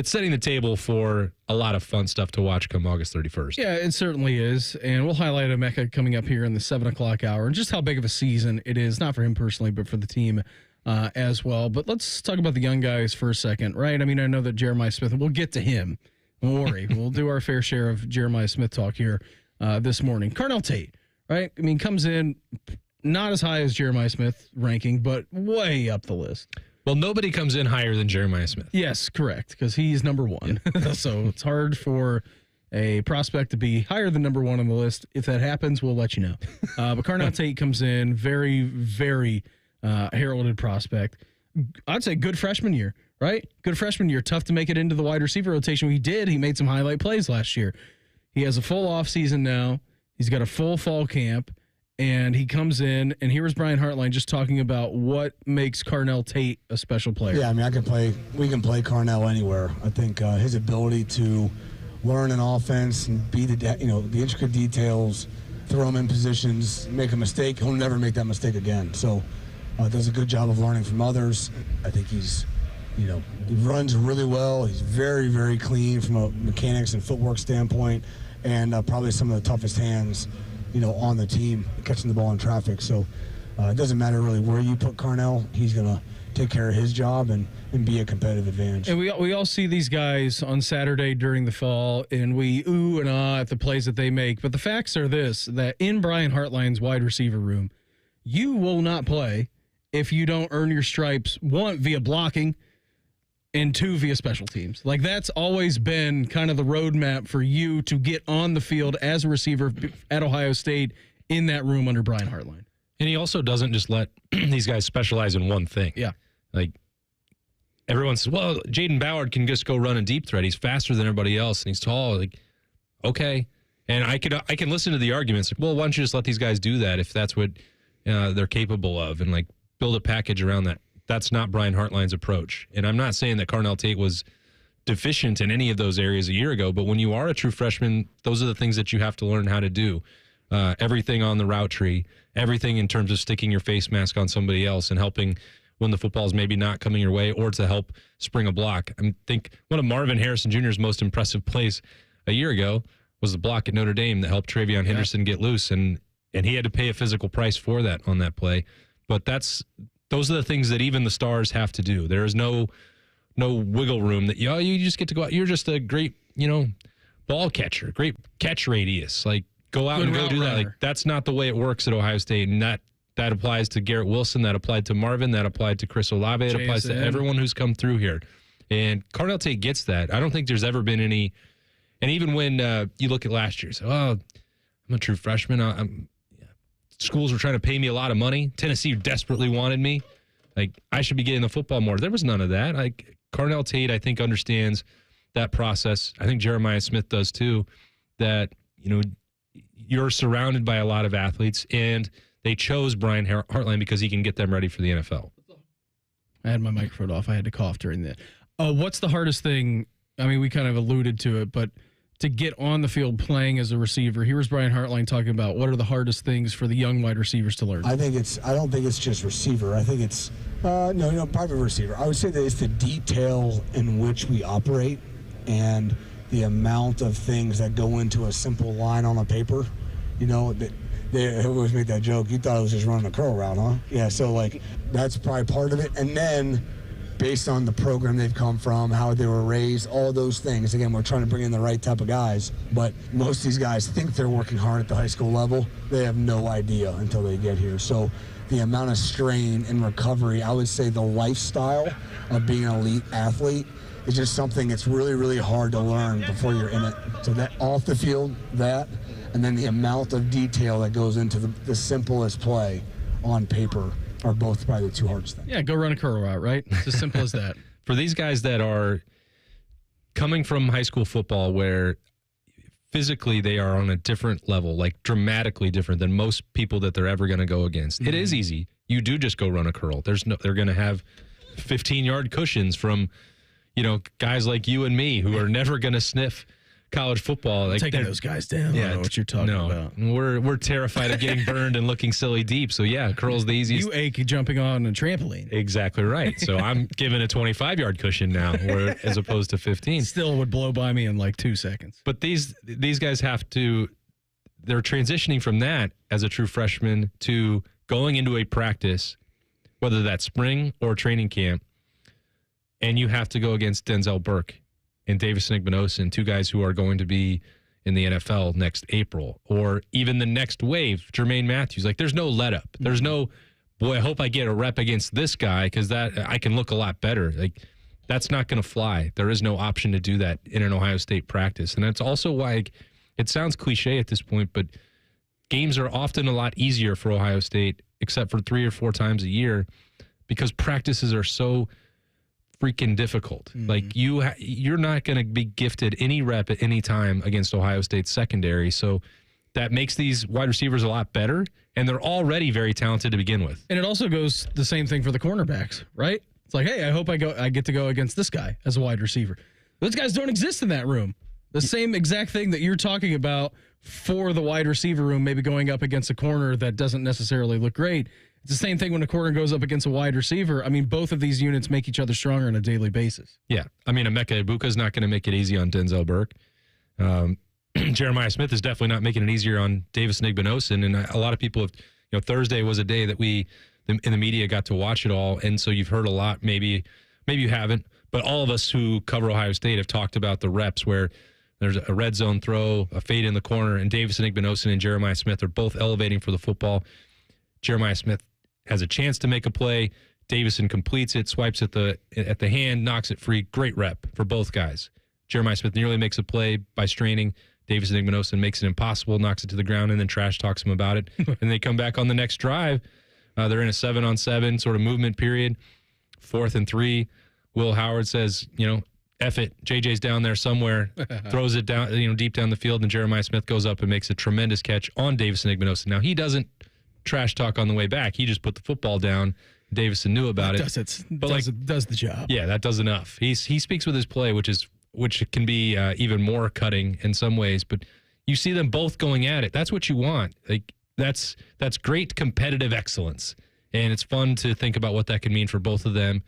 setting the table for a lot of fun stuff to watch come August 31st. Yeah, it certainly is, and we'll highlight Emeka coming up here in the 7 o'clock hour and just how big of a season it is, not for him personally, but for the team as well. But let's talk about the young guys for a second, right? I mean, I know that Jeremiah Smith, and we'll get to him. Don't worry. We'll do our fair share of Jeremiah Smith talk here this morning. Carnell Tate, right? I mean, comes in not as high as Jeremiah Smith ranking, but way up the list. Well, nobody comes in higher than Jeremiah Smith. Yes, correct, because he's number one. Yeah. So it's hard for a prospect to be higher than number one on the list. If that happens, we'll let you know. But Carnell Tate comes in very, very heralded prospect. I'd say good freshman year, right? Good freshman year. Tough to make it into the wide receiver rotation. He did. He made some highlight plays last year. He has a full offseason now. He's got a full fall camp, and he comes in, and here's Brian Hartline just talking about what makes Carnell Tate a special player. Yeah, I mean, we can play Carnell anywhere. I think his ability to learn an offense and be the intricate details, throw him in positions, make a mistake, he'll never make that mistake again. So does a good job of learning from others. I think he runs really well. He's very, very clean from a mechanics and footwork standpoint, and probably some of the toughest hands, on the team, catching the ball in traffic. So it doesn't matter really where you put Carnell. He's going to take care of his job and be a competitive advantage. And we all see these guys on Saturday during the fall, and we ooh and ah at the plays that they make. But the facts are that in Brian Hartline's wide receiver room, you will not play if you don't earn your stripes, 1, via blocking, and 2, via special teams. Like, that's always been kind of the roadmap for you to get on the field as a receiver at Ohio State in that room under Brian Hartline. And he also doesn't just let these guys specialize in one thing. Yeah. Like, everyone says, well, Jaden Ballard can just go run a deep threat. He's faster than everybody else, and he's tall. Like, okay. And I can listen to the arguments. Well, why don't you just let these guys do that if that's what they're capable of, and, build a package around that. That's not Brian Hartline's approach. And I'm not saying that Carnell Tate was deficient in any of those areas a year ago, but when you are a true freshman, those are the things that you have to learn how to do. Everything on the route tree, everything in terms of sticking your face mask on somebody else and helping when the football's maybe not coming your way, or to help spring a block. I think one of Marvin Harrison Jr.'s most impressive plays a year ago was the block at Notre Dame that helped Travion Henderson get loose, and he had to pay a physical price for that on that play. But those are the things that even the stars have to do. There is no wiggle room that you just get to go out. You're just a great, ball catcher, great catch radius. Go out and go do that. That's not the way it works at Ohio State. And that applies to Garrett Wilson, that applied to Marvin, that applied to Chris Olave, it applies to everyone who's come through here. And Carnell Tate gets that. I don't think there's ever been any And even when you look at last year, so, I'm a true freshman. Schools were trying to pay me a lot of money. Tennessee desperately wanted me. Like, I should be getting the football more. There was none of that. Like, Carnell Tate, I think, understands that process. I think Jeremiah Smith does too, that, you're surrounded by a lot of athletes, and they chose Brian Hartline because he can get them ready for the NFL. I had my microphone off. I had to cough during that. What's the hardest thing? I mean, we kind of alluded to it, but to get on the field playing as a receiver, here's Brian Hartline talking about what are the hardest things for the young wide receivers to learn. I don't think it's just receiver. I think it's private receiver. I would say that it's the detail in which we operate and the amount of things that go into a simple line on a paper. They always make that joke. You thought it was just running a curl route, huh? Yeah, so that's probably part of it. And then based on the program they've come from, how they were raised, all those things. Again, we're trying to bring in the right type of guys, but most of these guys think they're working hard at the high school level. They have no idea until they get here. So the amount of strain and recovery, I would say the lifestyle of being an elite athlete is just something that's really, really hard to learn before you're in it. So that off the field, and then the amount of detail that goes into the simplest play on paper are both probably the two hardest things. Yeah, go run a curl route, right? It's as simple as that. For these guys that are coming from high school football where physically they are on a different level, like dramatically different than most people that they're ever going to go against. Mm-hmm. It is easy. You do just go run a curl. They're going to have 15-yard cushions from, guys like you and me who are never going to sniff college football. Like taking those guys down. Yeah, I don't know what you're talking about. We're terrified of getting burned and looking silly deep. So yeah, curl's the easiest. You ache jumping on a trampoline. Exactly right. So I'm given a 25-yard cushion now, as opposed to 15. Still would blow by me in like 2 seconds. But these guys they're transitioning from that as a true freshman to going into a practice, whether that's spring or training camp, and you have to go against Denzel Burke and Davison Igbinosun, two guys who are going to be in the NFL next April, or even the next wave, Jermaine Matthews. Like, there's no let up. There's no, boy, I hope I get a rep against this guy because that I can look a lot better. Like, that's not going to fly. There is no option to do that in an Ohio State practice. And that's also why it sounds cliche at this point, but games are often a lot easier for Ohio State, except for 3 or 4 times a year, because practices are so freaking difficult. Mm-hmm. Like, you're not going to be gifted any rep at any time against Ohio State's secondary. So that makes these wide receivers a lot better, and they're already very talented to begin with. And it also goes the same thing for the cornerbacks, right? It's like, hey, I hope I get to go against this guy as a wide receiver. Those guys don't exist in that room. The same exact thing that you're talking about for the wide receiver room, maybe going up against a corner that doesn't necessarily look great. It's the same thing when a corner goes up against a wide receiver. I mean, both of these units make each other stronger on a daily basis. Yeah. I mean, Emeka Egbuka's not going to make it easy on Denzel Burke. Jeremiah Smith is definitely not making it easier on Davison Igbinosun. And a lot of people have, Thursday was a day that we in the media got to watch it all. And so you've heard a lot. Maybe you haven't. But all of us who cover Ohio State have talked about the reps where there's a red zone throw, a fade in the corner, and Davison Igbinosun and Jeremiah Smith are both elevating for the football. Jeremiah Smith has a chance to make a play. Davison completes it, swipes at the hand, knocks it free. Great rep for both guys. Jeremiah Smith nearly makes a play by straining. Davison Igbinosun makes it impossible, knocks it to the ground, and then trash talks him about it. And they come back on the next drive. They're in a 7-on-7 sort of movement period. 4th and 3. Will Howard says, F it. JJ's down there somewhere, throws it down, deep down the field, and Jeremiah Smith goes up and makes a tremendous catch on Davison Igbinosun. Now, he doesn't trash talk on the way back. He just put the football down. Davison knew about it. Does the job. Yeah, that does enough. He speaks with his play, which can be even more cutting in some ways. But you see them both going at it. That's what you want. Like, that's great competitive excellence, and it's fun to think about what that can mean for both of them.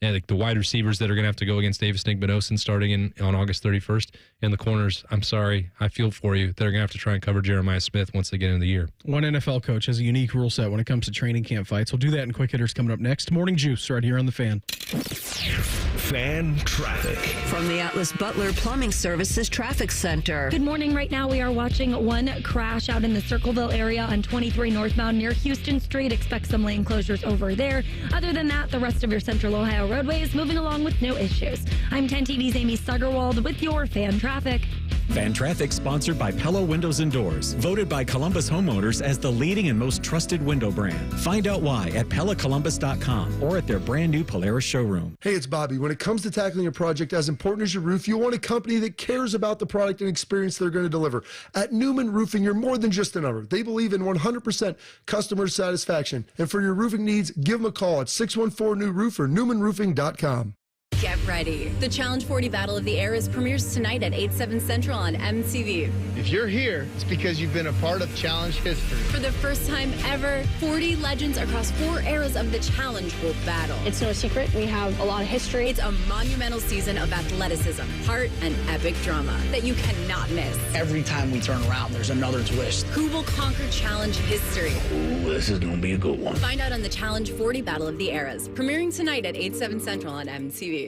And like the wide receivers that are going to have to go against Davison Igbinosun starting on August 31st. And the corners, I'm sorry, I feel for you. They're going to have to try and cover Jeremiah Smith once they get into the year. One NFL coach has a unique rule set when it comes to training camp fights. We'll do that in Quick Hitters coming up next. Morning Juice right here on The Fan. Fan traffic. From the Atlas Butler Plumbing Services Traffic Center. Good morning. Right now we are watching one crash out in the Circleville area on 23 northbound near Houston Street. Expect some lane closures over there. Other than that, the rest of your Central Ohio roadway is moving along with no issues. I'm 10 TV's Amy Steigerwald with your Fan traffic. Fan Traffic sponsored by Pella Windows and Doors. Voted by Columbus homeowners as the leading and most trusted window brand. Find out why at PellaColumbus.com or at their brand new Polaris showroom. Hey, it's Bobby. When it comes to tackling a project as important as your roof, you want a company that cares about the product and experience they're going to deliver. At Newman Roofing, you're more than just a number. They believe in 100% customer satisfaction. And for your roofing needs, give them a call at 614-NEW-ROOF or NewmanRoofing.com. Get ready. The Challenge 40 Battle of the Eras premieres tonight at 8/7 Central on MTV. If you're here, it's because you've been a part of Challenge history. For the first time ever, 40 legends across 4 eras of the Challenge will battle. It's no secret, we have a lot of history. It's a monumental season of athleticism, heart, and epic drama that you cannot miss. Every time we turn around, there's another twist. Who will conquer Challenge history? Ooh, this is going to be a good one. Find out on the Challenge 40 Battle of the Eras, premiering tonight at 8/7 Central on MTV.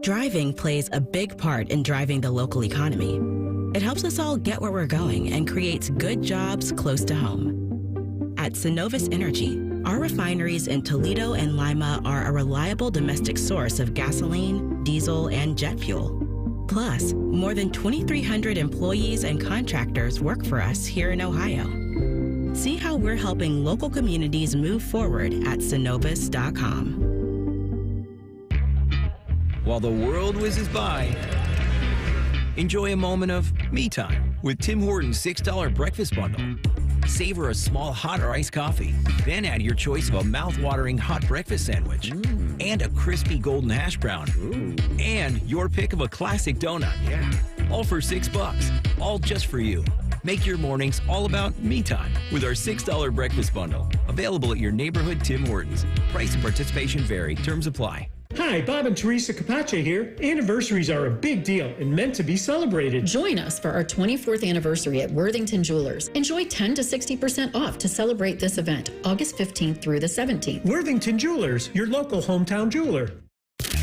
Driving plays a big part in driving the local economy. It helps us all get where we're going and creates good jobs close to home. At Synovus Energy, our refineries in Toledo and Lima are a reliable domestic source of gasoline, diesel, and jet fuel. Plus, more than 2,300 employees and contractors work for us here in Ohio. See how we're helping local communities move forward at Synovus.com. While the world whizzes by, enjoy a moment of me time with Tim Hortons $6 breakfast bundle. Savor a small hot or iced coffee, then add your choice of a mouth-watering hot breakfast sandwich and a crispy golden hash brown and your pick of a classic donut. All for $6, all just for you. Make your mornings all about me time with our $6 breakfast bundle. Available at your neighborhood Tim Hortons. Price and participation vary. Terms apply. Hi, Bob and Teresa Capace here. Anniversaries are a big deal and meant to be celebrated. Join us for our 24th anniversary at Worthington Jewelers. Enjoy 10 to 60% off to celebrate this event, August 15th through the 17th. Worthington Jewelers, your local hometown jeweler.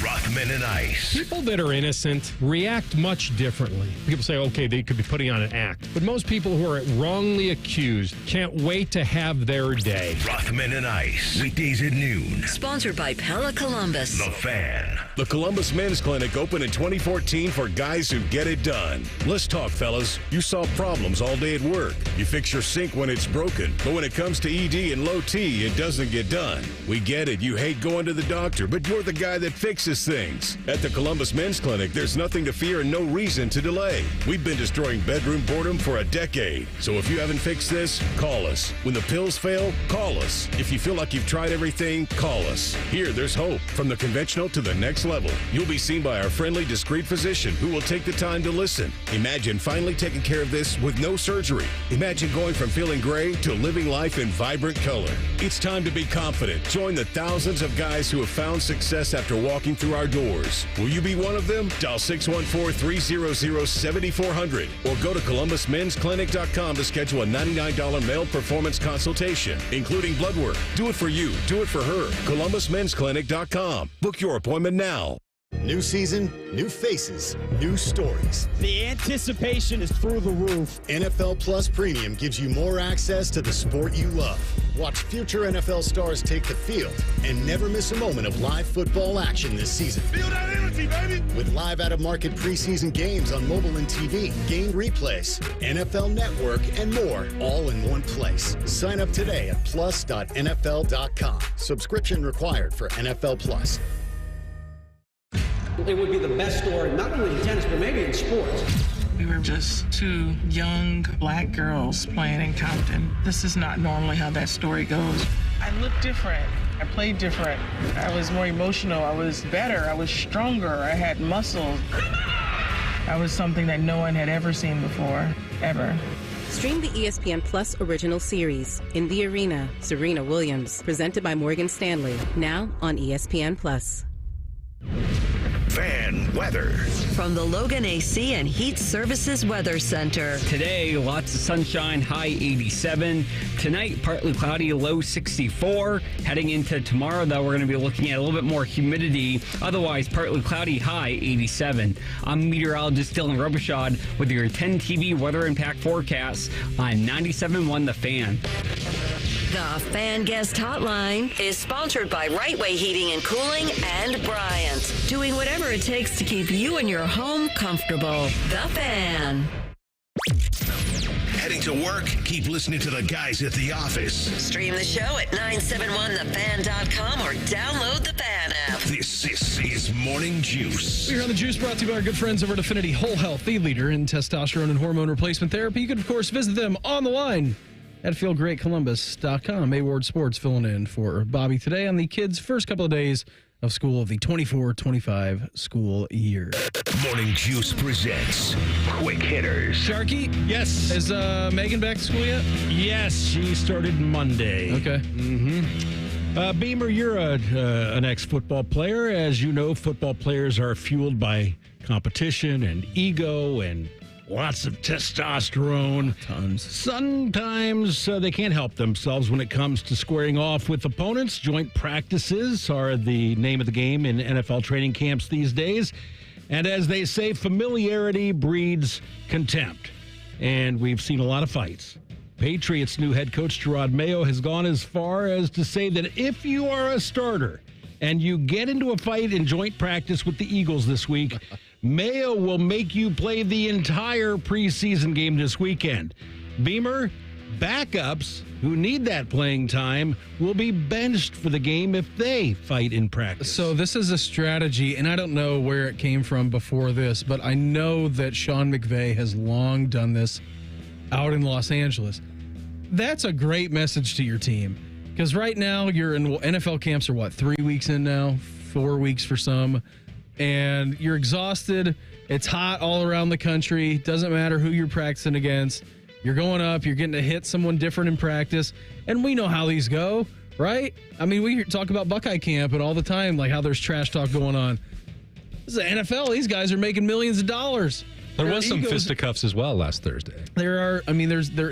Rothman and Ice. People that are innocent react much differently. People say, okay, they could be putting on an act. But most people who are wrongly accused can't wait to have their day. Rothman and Ice. Weekdays at noon. Sponsored by Pella Columbus. The Fan. The Columbus Men's Clinic opened in 2014 for guys who get it done. Let's talk, fellas. You solve problems all day at work. You fix your sink when it's broken. But when it comes to ED and low T, it doesn't get done. We get it. You hate going to the doctor, but you're the guy that fixes things. At the Columbus Men's Clinic, there's nothing to fear and no reason to delay. We've been destroying bedroom boredom for a decade. So if you haven't fixed this, call us. When the pills fail, call us. If you feel like you've tried everything, call us. Here, there's hope. From the conventional to the next level. You'll be seen by our friendly, discreet physician who will take the time to listen. Imagine finally taking care of this with no surgery. Imagine going from feeling gray to living life in vibrant color. It's time to be confident. Join the thousands of guys who have found success after walking through our doors. Will you be one of them? Dial 614-300-7400 or go to ColumbusMen'sClinic.com to schedule a $99 male performance consultation, including blood work. Do it for you. Do it for her. ColumbusMen'sClinic.com. Book your appointment now. New season, new faces, new stories. The anticipation is through the roof. NFL Plus Premium gives you more access to the sport you love. Watch future NFL stars take the field and never miss a moment of live football action this season. Feel that energy, baby! With live out-of-market preseason games on mobile and TV, game replays, NFL Network, and more, all in one place. Sign up today at plus.nfl.com. Subscription required for NFL Plus. It would be the best story, not only in tennis, but maybe in sports. We were just two young black girls playing in Compton. This is not normally how that story goes. I looked different. I played different. I was more emotional. I was better. I was stronger. I had muscles. I was something that no one had ever seen before, ever. Stream the ESPN Plus original series, In the Arena, Serena Williams, presented by Morgan Stanley, now on ESPN Plus. Fan weather. From the Logan AC and Heat Services Weather Center. Today, lots of sunshine, high 87. Tonight, partly cloudy, low 64. Heading into tomorrow, though, we're going to be looking at a little bit more humidity. Otherwise, partly cloudy, high 87. I'm meteorologist Dylan Robichaud with your 10 TV weather impact forecast on 97.1 The Fan. The Fan Guest Hotline is sponsored by Right Way Heating and Cooling and Bryant, doing whatever it takes to keep you and your home comfortable. The Fan. Heading to work? Keep listening to the guys at the office. Stream the show at 971thefan.com or download the Fan app. This is Morning Juice. We're on the Juice, brought to you by our good friends over at Affinity Whole Health, the leader in testosterone and hormone replacement therapy. You can, of course, visit them on the line at feelgreatcolumbus.com. A Ward Sports filling in for Bobby today on the kids' first couple of days of school of the 24-25 school year. Morning Juice presents Quick Hitters. Sharky? Yes. Is Megan back to school yet? Yes, she started Monday. Okay. Mm-hmm. Beamer, you're an ex-football player. As you know, football players are fueled by competition and ego and lots of testosterone. Tons. Sometimes they can't help themselves when it comes to squaring off with opponents. Joint practices are the name of the game in NFL training camps these days. And as they say, familiarity breeds contempt. And we've seen a lot of fights. Patriots' new head coach, Jerod Mayo, has gone as far as to say that if you are a starter and you get into a fight in joint practice with the Eagles this week, Mayo will make you play the entire preseason game this weekend. Beamer, backups who need that playing time will be benched for the game if they fight in practice. So this is a strategy, and I don't know where it came from before this, but I know that Sean McVay has long done this out in Los Angeles. That's a great message to your team, because right now you're in NFL camps are 3 weeks in now, 4 weeks for some, and you're exhausted. It's hot all around the country. Doesn't matter who you're practicing against. You're going up. You're getting to hit someone different in practice. And we know how these go, right? I mean, we talk about Buckeye camp and all the time, like how there's trash talk going on. This is the NFL. These guys are making millions of dollars. There was some fisticuffs as well last Thursday. Their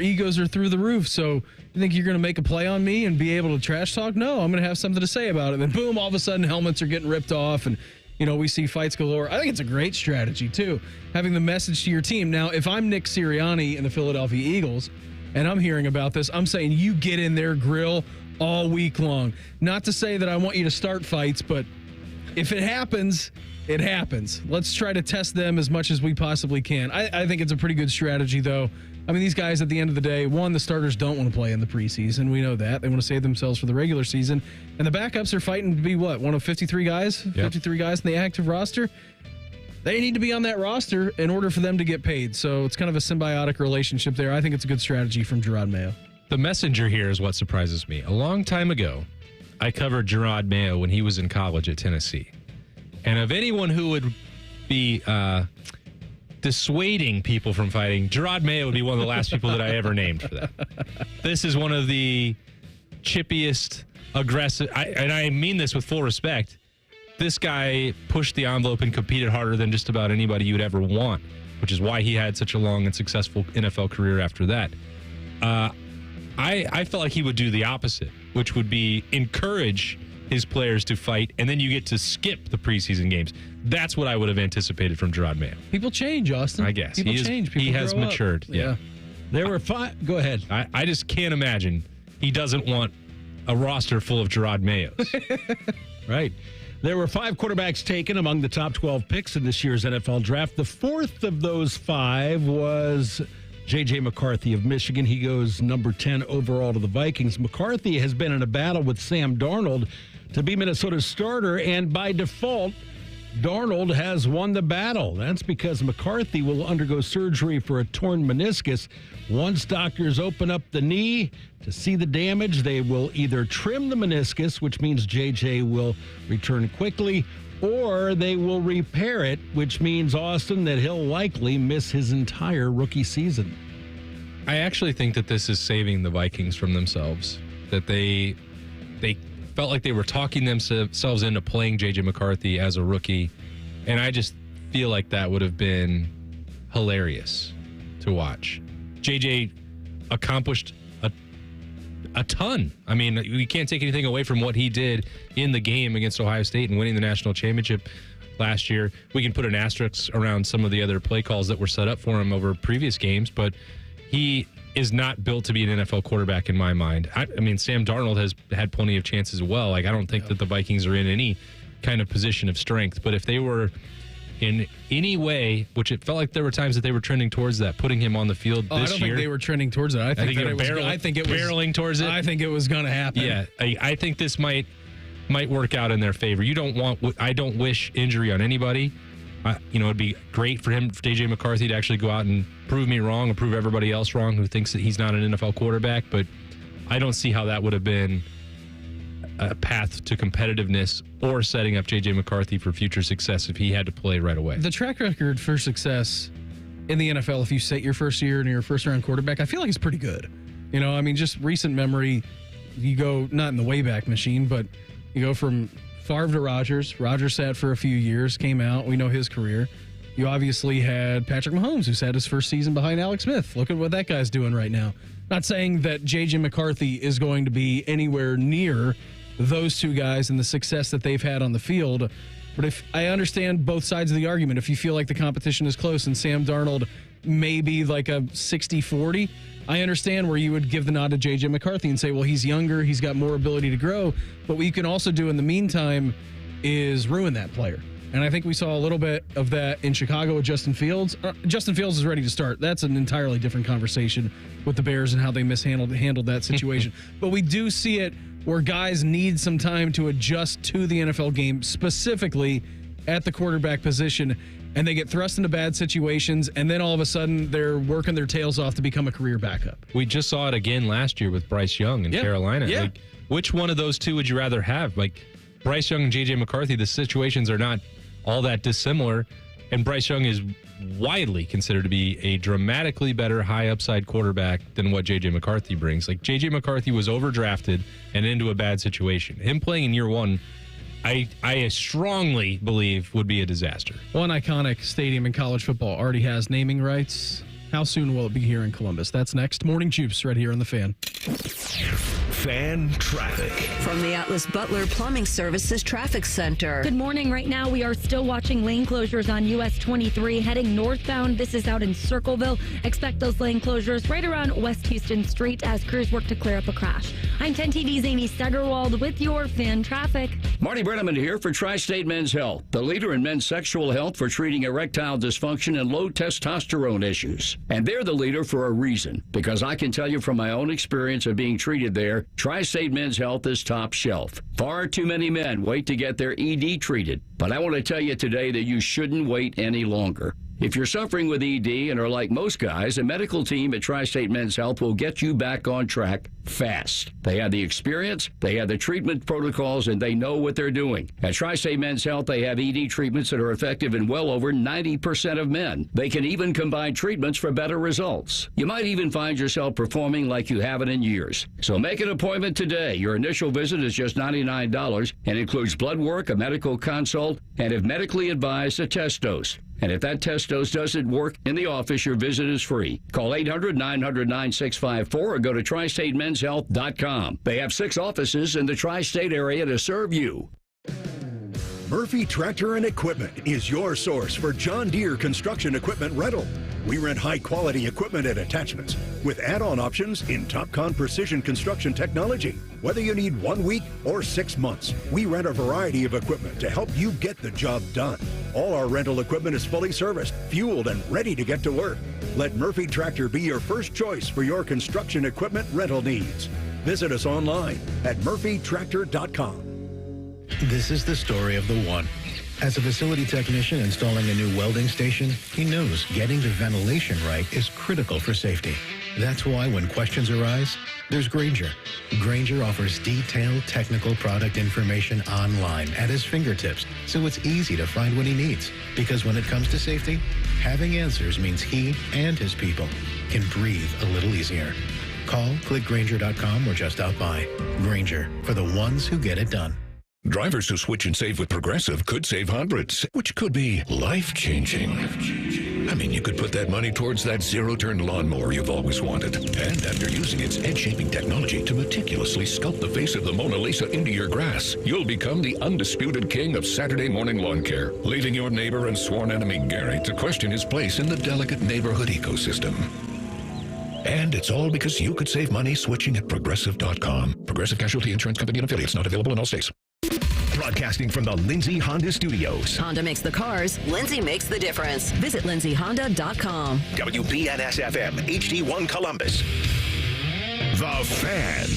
egos are through the roof. So you think you're going to make a play on me and be able to trash talk? No, I'm going to have something to say about it. Then boom, all of a sudden helmets are getting ripped off and we see fights galore. I think it's a great strategy, too, having the message to your team. Now, if I'm Nick Sirianni in the Philadelphia Eagles and I'm hearing about this, I'm saying you get in their grill all week long. Not to say that I want you to start fights, but if it happens, it happens. Let's try to test them as much as we possibly can. I think it's a pretty good strategy, though. I mean, these guys, at the end of the day, the starters don't want to play in the preseason. We know that. They want to save themselves for the regular season. And the backups are fighting to be one of 53 guys? Yep. 53 guys in the active roster? They need to be on that roster in order for them to get paid. So it's kind of a symbiotic relationship there. I think it's a good strategy from Jerod Mayo. The messenger here is what surprises me. A long time ago, I covered Jerod Mayo when he was in college at Tennessee. And of anyone who would be dissuading people from fighting, Jerod Mayo would be one of the last people that I ever named for that. This is one of the chippiest, aggressive, and I mean this with full respect. This guy pushed the envelope and competed harder than just about anybody you'd ever want, which is why he had such a long and successful NFL career after that. I felt like he would do the opposite, which would be encourage his players to fight, and then you get to skip the preseason games. That's what I would have anticipated from Jerod Mayo. People change, Austin. I guess. People change. People he has matured. Yeah. There were 5. Go ahead. I just can't imagine he doesn't want a roster full of Jerod Mayos. Right. There were 5 quarterbacks taken among the top 12 picks in this year's NFL draft. The fourth of those 5 was JJ McCarthy of Michigan. He goes number 10 overall to the Vikings. McCarthy has been in a battle with Sam Darnold to be Minnesota's starter, and by default, Darnold has won the battle. That's because McCarthy will undergo surgery for a torn meniscus. Once doctors open up the knee to see the damage, they will either trim the meniscus, which means JJ will return quickly, or they will repair it, which means, Austin, that he'll likely miss his entire rookie season. I actually think that this is saving the Vikings from themselves, that they felt like they were talking themselves into playing J.J. McCarthy as a rookie, and I just feel like that would have been hilarious to watch. J.J. accomplished a ton. I mean, we can't take anything away from what he did in the game against Ohio State and winning the national championship last year. We can put an asterisk around some of the other play calls that were set up for him over previous games, but he is not built to be an NFL quarterback in my mind. I mean, Sam Darnold has had plenty of chances as well. Like, I don't think that the Vikings are in any kind of position of strength. But if they were in any way, which it felt like there were times that they were trending towards that, putting him on the field this year. I don't think they were trending towards it. I think it was barreling towards it. I think it was going to happen. Yeah, I think this might work out in their favor. I don't wish injury on anybody. It'd be great for JJ McCarthy to actually go out and prove me wrong and prove everybody else wrong who thinks that he's not an NFL quarterback. But I don't see how that would have been a path to competitiveness or setting up JJ McCarthy for future success if he had to play right away. The track record for success in the NFL, if you set your first year and you're a first-round quarterback, I feel like it's pretty good. Just recent memory, you go, not in the Wayback Machine, but you go from Favre to Rodgers. Rodgers sat for a few years, came out. We know his career. You obviously had Patrick Mahomes, who sat his first season behind Alex Smith. Look at what that guy's doing right now. Not saying that JJ McCarthy is going to be anywhere near those two guys and the success that they've had on the field. But if I understand both sides of the argument, if you feel like the competition is close and Sam Darnold may be like a 60-40, I understand where you would give the nod to JJ McCarthy and say, well, he's younger, he's got more ability to grow. But what you can also do in the meantime is ruin that player. And I think we saw a little bit of that in Chicago with Justin Fields. Justin Fields is ready to start. That's an entirely different conversation with the Bears and how they handled that situation. But we do see it where guys need some time to adjust to the NFL game, specifically at the quarterback position, and they get thrust into bad situations, and then all of a sudden they're working their tails off to become a career backup. We just saw it again last year with Bryce Young in Carolina. Yeah. Like, which one of those two would you rather have? Like, Bryce Young and JJ McCarthy, the situations are not all that dissimilar, and Bryce Young is widely considered to be a dramatically better high upside quarterback than what JJ McCarthy brings. Like, JJ McCarthy was overdrafted and into a bad situation. Him playing in year one, I strongly believe would be a disaster. One iconic stadium in college football already has naming rights. How soon will it be here in Columbus? That's next. Morning Juice right here on The Fan. Fan traffic. From the Atlas Butler Plumbing Services Traffic Center. Good morning. Right now, we are still watching lane closures on US 23 heading northbound. This is out in Circleville. Expect those lane closures right around West Houston Street as crews work to clear up a crash. I'm 10 TV's Amy Steigerwald with your Fan traffic. Marty Brenneman here for Tri-State Men's Health, the leader in men's sexual health for treating erectile dysfunction and low testosterone issues. And they're the leader for a reason, because I can tell you from my own experience of being treated there, Tri-State Men's Health is top shelf. Far too many men wait to get their ED treated, but I want to tell you today that you shouldn't wait any longer. If you're suffering with ED and are like most guys, a medical team at Tri-State Men's Health will get you back on track fast. They have the experience, they have the treatment protocols, and they know what they're doing. At Tri-State Men's Health, they have ED treatments that are effective in well over 90% of men. They can even combine treatments for better results. You might even find yourself performing like you haven't in years. So make an appointment today. Your initial visit is just $99 and includes blood work, a medical consult, and if medically advised, a test dose. And if that test dose doesn't work in the office, your visit is free. Call 800-900-9654 or go to tristatemenshealth.com. They have 6 offices in the tri-state area to serve you. Murphy Tractor and Equipment is your source for John Deere construction equipment rental. We rent high-quality equipment and attachments with add-on options in TopCon precision construction technology. Whether you need 1 week or 6 months, we rent a variety of equipment to help you get the job done. All our rental equipment is fully serviced, fueled, and ready to get to work. Let Murphy Tractor be your first choice for your construction equipment rental needs. Visit us online at murphytractor.com. This is the story of the one. As a facility technician installing a new welding station, he knows getting the ventilation right is critical for safety. That's why when questions arise, there's Grainger. Grainger offers detailed technical product information online at his fingertips, so it's easy to find what he needs. Because when it comes to safety, having answers means he and his people can breathe a little easier. Call, click Grainger.com, or just out by. Grainger, for the ones who get it done. Drivers who switch and save with Progressive could save hundreds, which could be life-changing. I mean, you could put that money towards that zero-turn lawnmower you've always wanted. And after using its edge-shaping technology to meticulously sculpt the face of the Mona Lisa into your grass, you'll become the undisputed king of Saturday morning lawn care, leaving your neighbor and sworn enemy Gary to question his place in the delicate neighborhood ecosystem. And it's all because you could save money switching at Progressive.com. Progressive Casualty Insurance Company and affiliates, not available in all states. Broadcasting from the Lindsay Honda Studios. Honda makes the cars. Lindsay makes the difference. Visit lindsayhonda.com. WBNS-FM, HD1 Columbus. The Fan.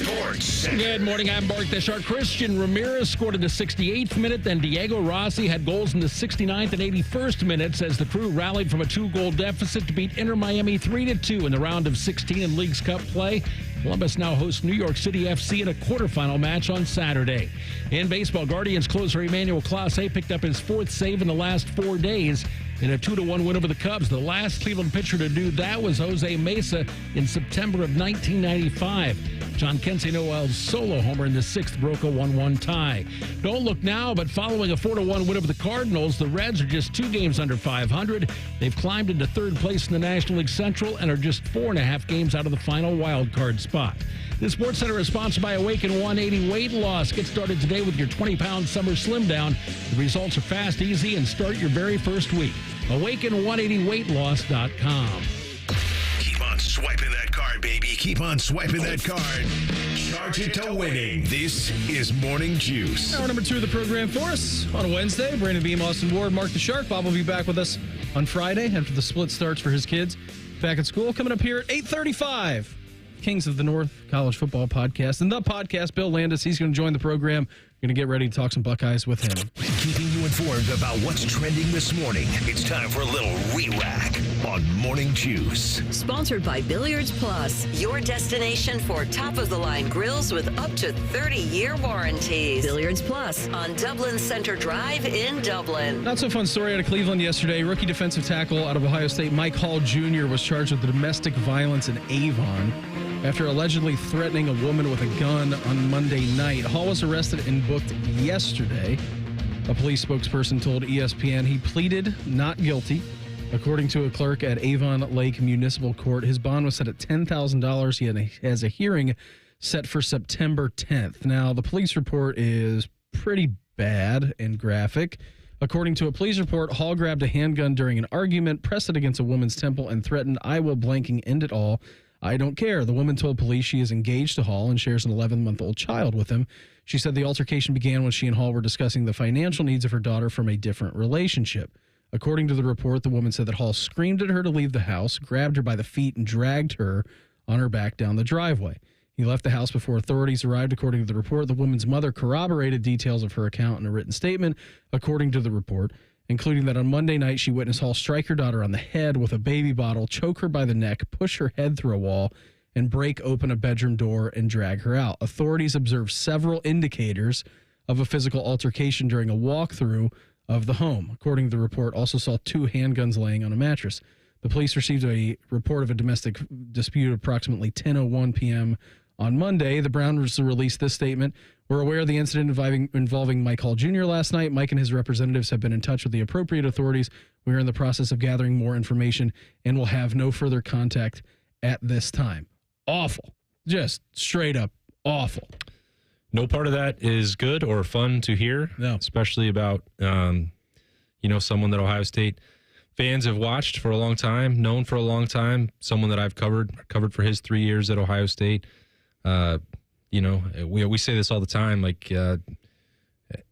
Sports Center. Good morning, I'm Mark the Shark. Christian Ramirez scored in the 68th minute, then Diego Rossi had goals in the 69th and 81st minutes as the Crew rallied from a 2-goal deficit to beat Inter Miami 3-2 in the round of 16 in Leagues Cup play. Columbus now hosts New York City FC in a quarterfinal match on Saturday. In baseball, Guardians closer Emmanuel Clase picked up his 4th save in the last 4 days in a 2-1 win over the Cubs. The last Cleveland pitcher to do that was Jose Mesa in September of 1995. John Kensey Noel's solo homer in the 6th broke a 1-1 tie. Don't look now, but following a 4-1 win over the Cardinals, the Reds are just 2 games under 500. They've climbed into 3rd place in the National League Central and are just 4.5 games out of the final wild card spot. The Sports Center is sponsored by Awaken 180 Weight Loss. Get started today with your 20-pound summer slim down. The results are fast, easy, and start your very first week. Awaken180weightloss.com. Keep on swiping that card, baby. Keep on swiping that card. Charge it to winning. This is Morning Juice. Hour number 2 of the program for us on a Wednesday. Brandon Beam, Austin Ward, Mark the Shark. Bob will be back with us on Friday after the split starts for his kids back at school. Coming up here at 8:35. Kings of the North College Football Podcast. And the podcast, Bill Landis, he's going to join the program. Going to get ready to talk some Buckeyes with him. Keeping you informed about what's trending this morning. It's time for a little re-rack on Morning Juice. Sponsored by Billiards Plus, your destination for top-of-the-line grills with up to 30-year warranties. Billiards Plus on Dublin Center Drive in Dublin. Not so fun story out of Cleveland yesterday. Rookie defensive tackle out of Ohio State, Mike Hall Jr., was charged with domestic violence in Avon after allegedly threatening a woman with a gun on Monday night. Hall was arrested and booked yesterday. A police spokesperson told ESPN he pleaded not guilty. According to a clerk at Avon Lake Municipal Court, his bond was set at $10,000. He has a hearing set for September 10th. Now, the police report is pretty bad and graphic. According to a police report, Hall grabbed a handgun during an argument, pressed it against a woman's temple, and threatened, "I will blanking end it all. I don't care." The woman told police she is engaged to Hall and shares an 11-month-old child with him. She said the altercation began when she and Hall were discussing the financial needs of her daughter from a different relationship. According to the report, the woman said that Hall screamed at her to leave the house, grabbed her by the feet, and dragged her on her back down the driveway. He left the house before authorities arrived. According to the report, the woman's mother corroborated details of her account in a written statement. According to the report, including that on Monday night, she witnessed Hall strike her daughter on the head with a baby bottle, choke her by the neck, push her head through a wall, and break open a bedroom door and drag her out. Authorities observed several indicators of a physical altercation during a walkthrough of the home. According to the report, also saw 2 handguns laying on a mattress. The police received a report of a domestic dispute approximately 10:01 p.m. on Monday. The Browns released this statement. "We're aware of the incident involving Mike Hall Jr. last night. Mike and his representatives have been in touch with the appropriate authorities. We are in the process of gathering more information and will have no further contact at this time." Awful. Just straight up awful. No part of that is good or fun to hear, no. Especially about, someone that Ohio State fans have watched for a long time, known for a long time, someone that I've covered for his 3 years at Ohio State. We say this all the time,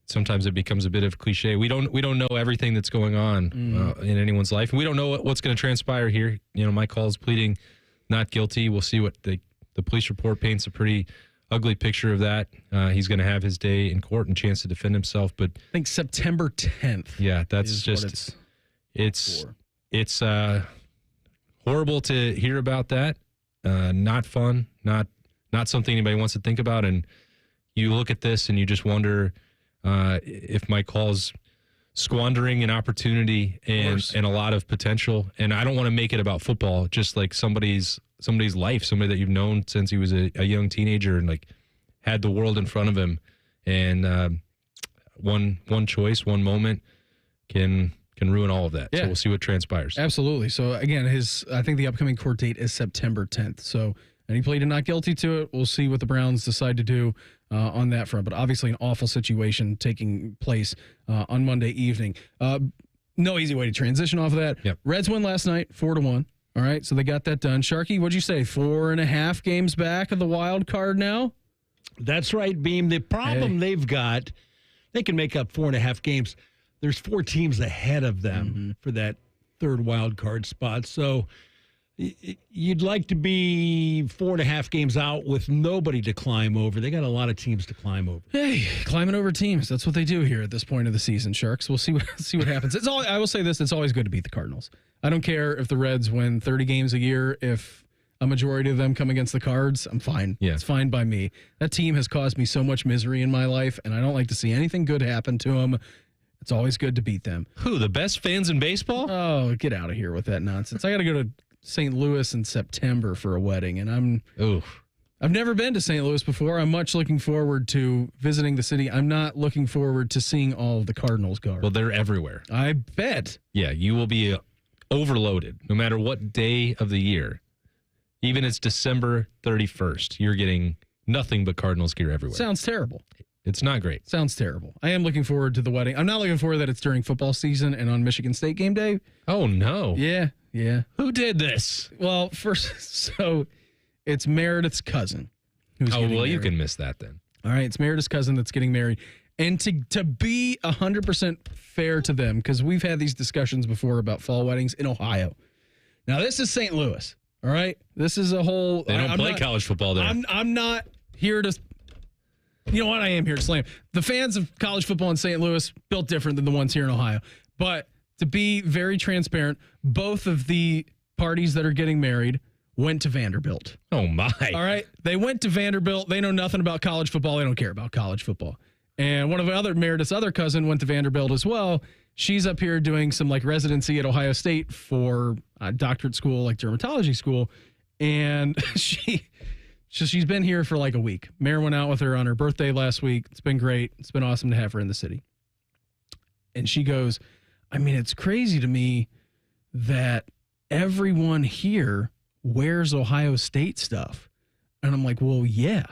sometimes it becomes a bit of cliche. We don't know everything that's going on in anyone's life, and we don't know what's going to transpire here. Mike Hall's pleading not guilty. We'll see what the police report paints a pretty ugly picture of that. He's going to have his day in court and chance to defend himself. But I think September 10th. Yeah, that's just it's horrible to hear about that. Not fun. Not something anybody wants to think about. And you look at this and you just wonder if Mike Hall's squandering an opportunity and a lot of potential. And I don't want to make it about football, just like somebody's life, somebody that you've known since he was a young teenager and had the world in front of him. And one choice, one moment can ruin all of that. Yeah. So we'll see what transpires. Absolutely. So again, I think the upcoming court date is September 10th. So, and he pleaded not guilty to it. We'll see what the Browns decide to do on that front. But obviously an awful situation taking place on Monday evening. No easy way to transition off of that. Yep. Reds win last night, 4-1. All right, so they got that done. Sharky, what'd you say? 4.5 games back of the wild card now? That's right, Beam. The problem they've got, they can make up 4.5 games. There's 4 teams ahead of them for that third wild card spot. So you'd like to be 4.5 games out with nobody to climb over. They got a lot of teams to climb over. Hey, climbing over teams. That's what they do here at this point of the season, Sharks. We'll see what happens. I will say this, it's always good to beat the Cardinals. I don't care if the Reds win 30 games a year. If a majority of them come against the Cards, I'm fine. Yeah. It's fine by me. That team has caused me so much misery in my life, and I don't like to see anything good happen to them. It's always good to beat them. Who, the best fans in baseball? Oh, get out of here with that nonsense. I got to go to St. Louis in September for a wedding, and I've never been to St. Louis before. I'm much looking forward to visiting the city. I'm not looking forward to seeing all of the Cardinals guard. Well, they're everywhere. I bet. Yeah, you will be overloaded no matter what day of the year. Even it's December 31st, you're getting nothing but Cardinals gear everywhere. Sounds terrible. It's not great. Sounds terrible. I am looking forward to the wedding. I'm not looking forward that it's during football season and on Michigan State game day. Oh, no. Yeah. Who did this? Well, so it's Meredith's cousin. You can miss that then. All right, it's Meredith's cousin that's getting married. And to be 100% fair to them, because we've had these discussions before about fall weddings in Ohio. Now, this is St. Louis, all right? This is a whole... They don't play college football there. I'm not here to... You know what? I am here to slam. The fans of college football in St. Louis built different than the ones here in Ohio. But to be very transparent, both of the parties that are getting married went to Vanderbilt. Oh, my. All right? They went to Vanderbilt. They know nothing about college football. They don't care about college football. And one of Meredith's other cousin went to Vanderbilt as well. She's up here doing some like residency at Ohio State for doctorate school, like dermatology school. And she's been here for like a week. Mayor went out with her on her birthday last week. It's been great. It's been awesome to have her in the city. And she goes, I mean, it's crazy to me that everyone here wears Ohio State stuff. And I'm like, well, yeah.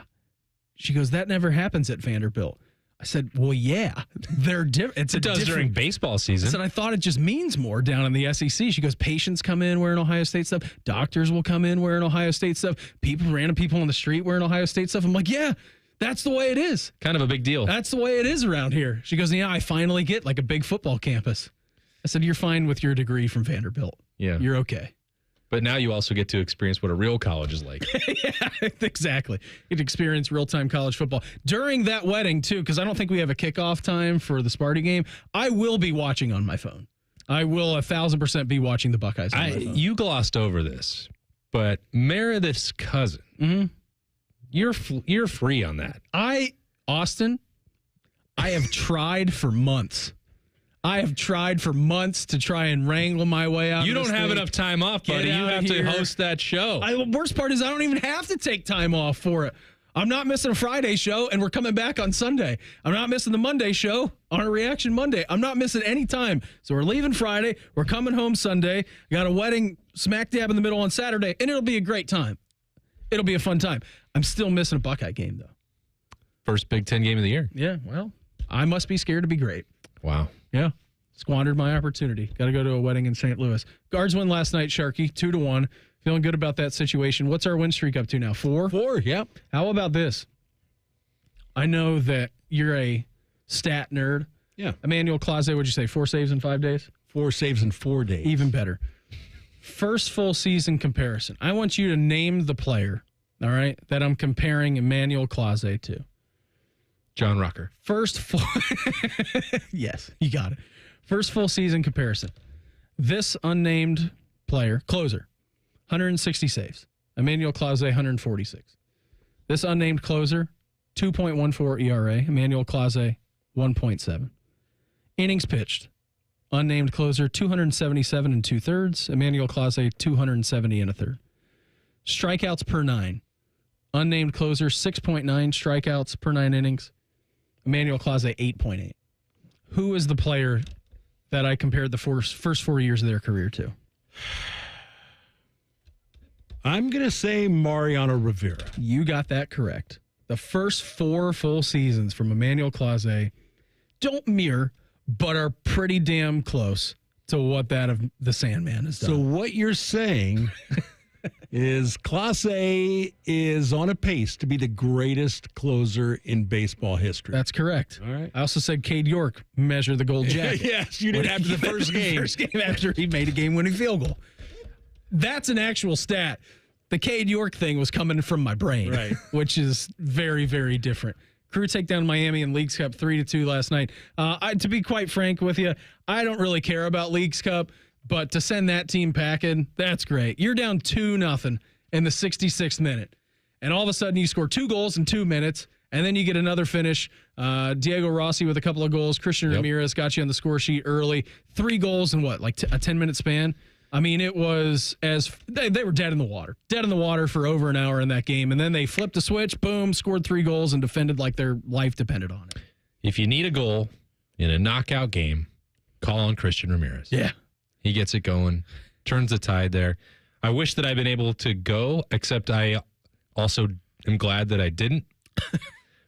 She goes, that never happens at Vanderbilt. I said, well, yeah, they're different. It does during baseball season. I said, I thought it just means more down in the SEC. She goes, patients come in wearing Ohio State stuff. Doctors will come in wearing Ohio State stuff. Random people on the street wearing Ohio State stuff. I'm like, yeah, that's the way it is. Kind of a big deal. That's the way it is around here. She goes, yeah, I finally get like a big football campus. I said, you're fine with your degree from Vanderbilt. Yeah. You're okay. But now you also get to experience what a real college is like. Yeah, exactly. You get to experience real-time college football. During that wedding, too, because I don't think we have a kickoff time for the Sparty game, I will be watching on my phone. I will 1,000% be watching the Buckeyes on my phone. You glossed over this, but Meredith's cousin, you're free on that. Austin, I have tried for months. to try and wrangle my way out. You don't have enough time off, buddy. You have to host that show. The worst part is I don't even have to take time off for it. I'm not missing a Friday show, and we're coming back on Sunday. I'm not missing the Monday show on a Reaction Monday. I'm not missing any time. So we're leaving Friday. We're coming home Sunday. Got a wedding smack dab in the middle on Saturday, and it'll be a great time. It'll be a fun time. I'm still missing a Buckeye game, though. First Big Ten game of the year. Yeah, well, I must be scared to be great. Wow. Yeah. Squandered my opportunity. Got to go to a wedding in St. Louis. Guards win last night, Sharky, 2-1. Feeling good about that situation. What's our win streak up to now? 4? 4, yep. How about this? I know that you're a stat nerd. Yeah. Emmanuel Clase, what'd you say, 4 saves in 5 days? 4 saves in 4 days. Even better. First full season comparison. I want you to name the player, all right, that I'm comparing Emmanuel Clase to. John Rucker. First full... Yes, you got it. First full season comparison. This unnamed player, closer, 160 saves. Emmanuel Clase, 146. This unnamed closer, 2.14 ERA. Emmanuel Clase, 1.7. Innings pitched. Unnamed closer, 277 2/3. Emmanuel Clase, 270 1/3. Strikeouts per 9. Unnamed closer, 6.9 strikeouts per 9 innings. Emmanuel Clase, 8.8. Who is the player that I compared the first 4 years of their career to? I'm going to say Mariano Rivera. You got that correct. The first 4 full seasons from Emmanuel Clase don't mirror, but are pretty damn close to what that of the Sandman has done. So what you're saying is Class A is on a pace to be the greatest closer in baseball history. That's correct. All right. I also said Cade York measure the gold jacket. Yes, you did after the first game. First game after he made a game-winning field goal. That's an actual stat. The Cade York thing was coming from my brain, right? Which is very, very different. Crew take down Miami in Leagues Cup 3-2 last night. To be quite frank with you, I don't really care about Leagues Cup, but to send that team packing, that's great. You're down 2-0 in the 66th minute, and all of a sudden you score 2 goals in 2 minutes, and then you get another finish. Diego Rossi with a couple of goals. Christian Ramirez got you on the score sheet early. 3 goals in what, like a 10-minute span? I mean, it was they were dead in the water for over an hour in that game. And then they flipped the switch, boom, scored 3 goals and defended like their life depended on it. If you need a goal in a knockout game, call on Christian Ramirez. Yeah. He gets it going, turns the tide there. I wish that I'd been able to go, except I also am glad that I didn't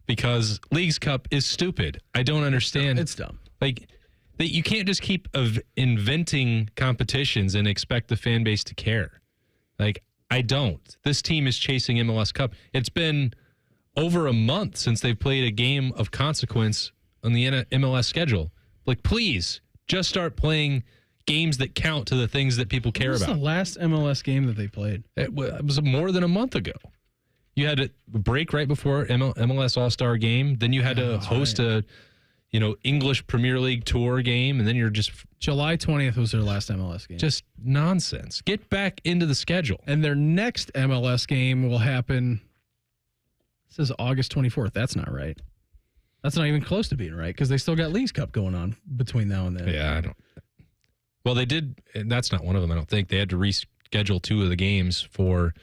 because Leagues Cup is stupid. I don't understand. It's dumb. Like, that you can't just keep inventing competitions and expect the fan base to care. Like, I don't. This team is chasing MLS Cup. It's been over a month since they've played a game of consequence on the MLS schedule. Like, please, just start playing games that count to the things that people care about. What was the last MLS game that they played? It was more than a month ago. You had a break right before MLS All-Star game. Then you had to host a English Premier League tour game, and then you're just... July 20th was their last MLS game. Just nonsense. Get back into the schedule. And their next MLS game will happen... It says August 24th. That's not right. That's not even close to being right, because they still got Leagues Cup going on between now and then. Yeah, I don't... Well, they did... And that's not one of them, I don't think. They had to reschedule 2 of the games for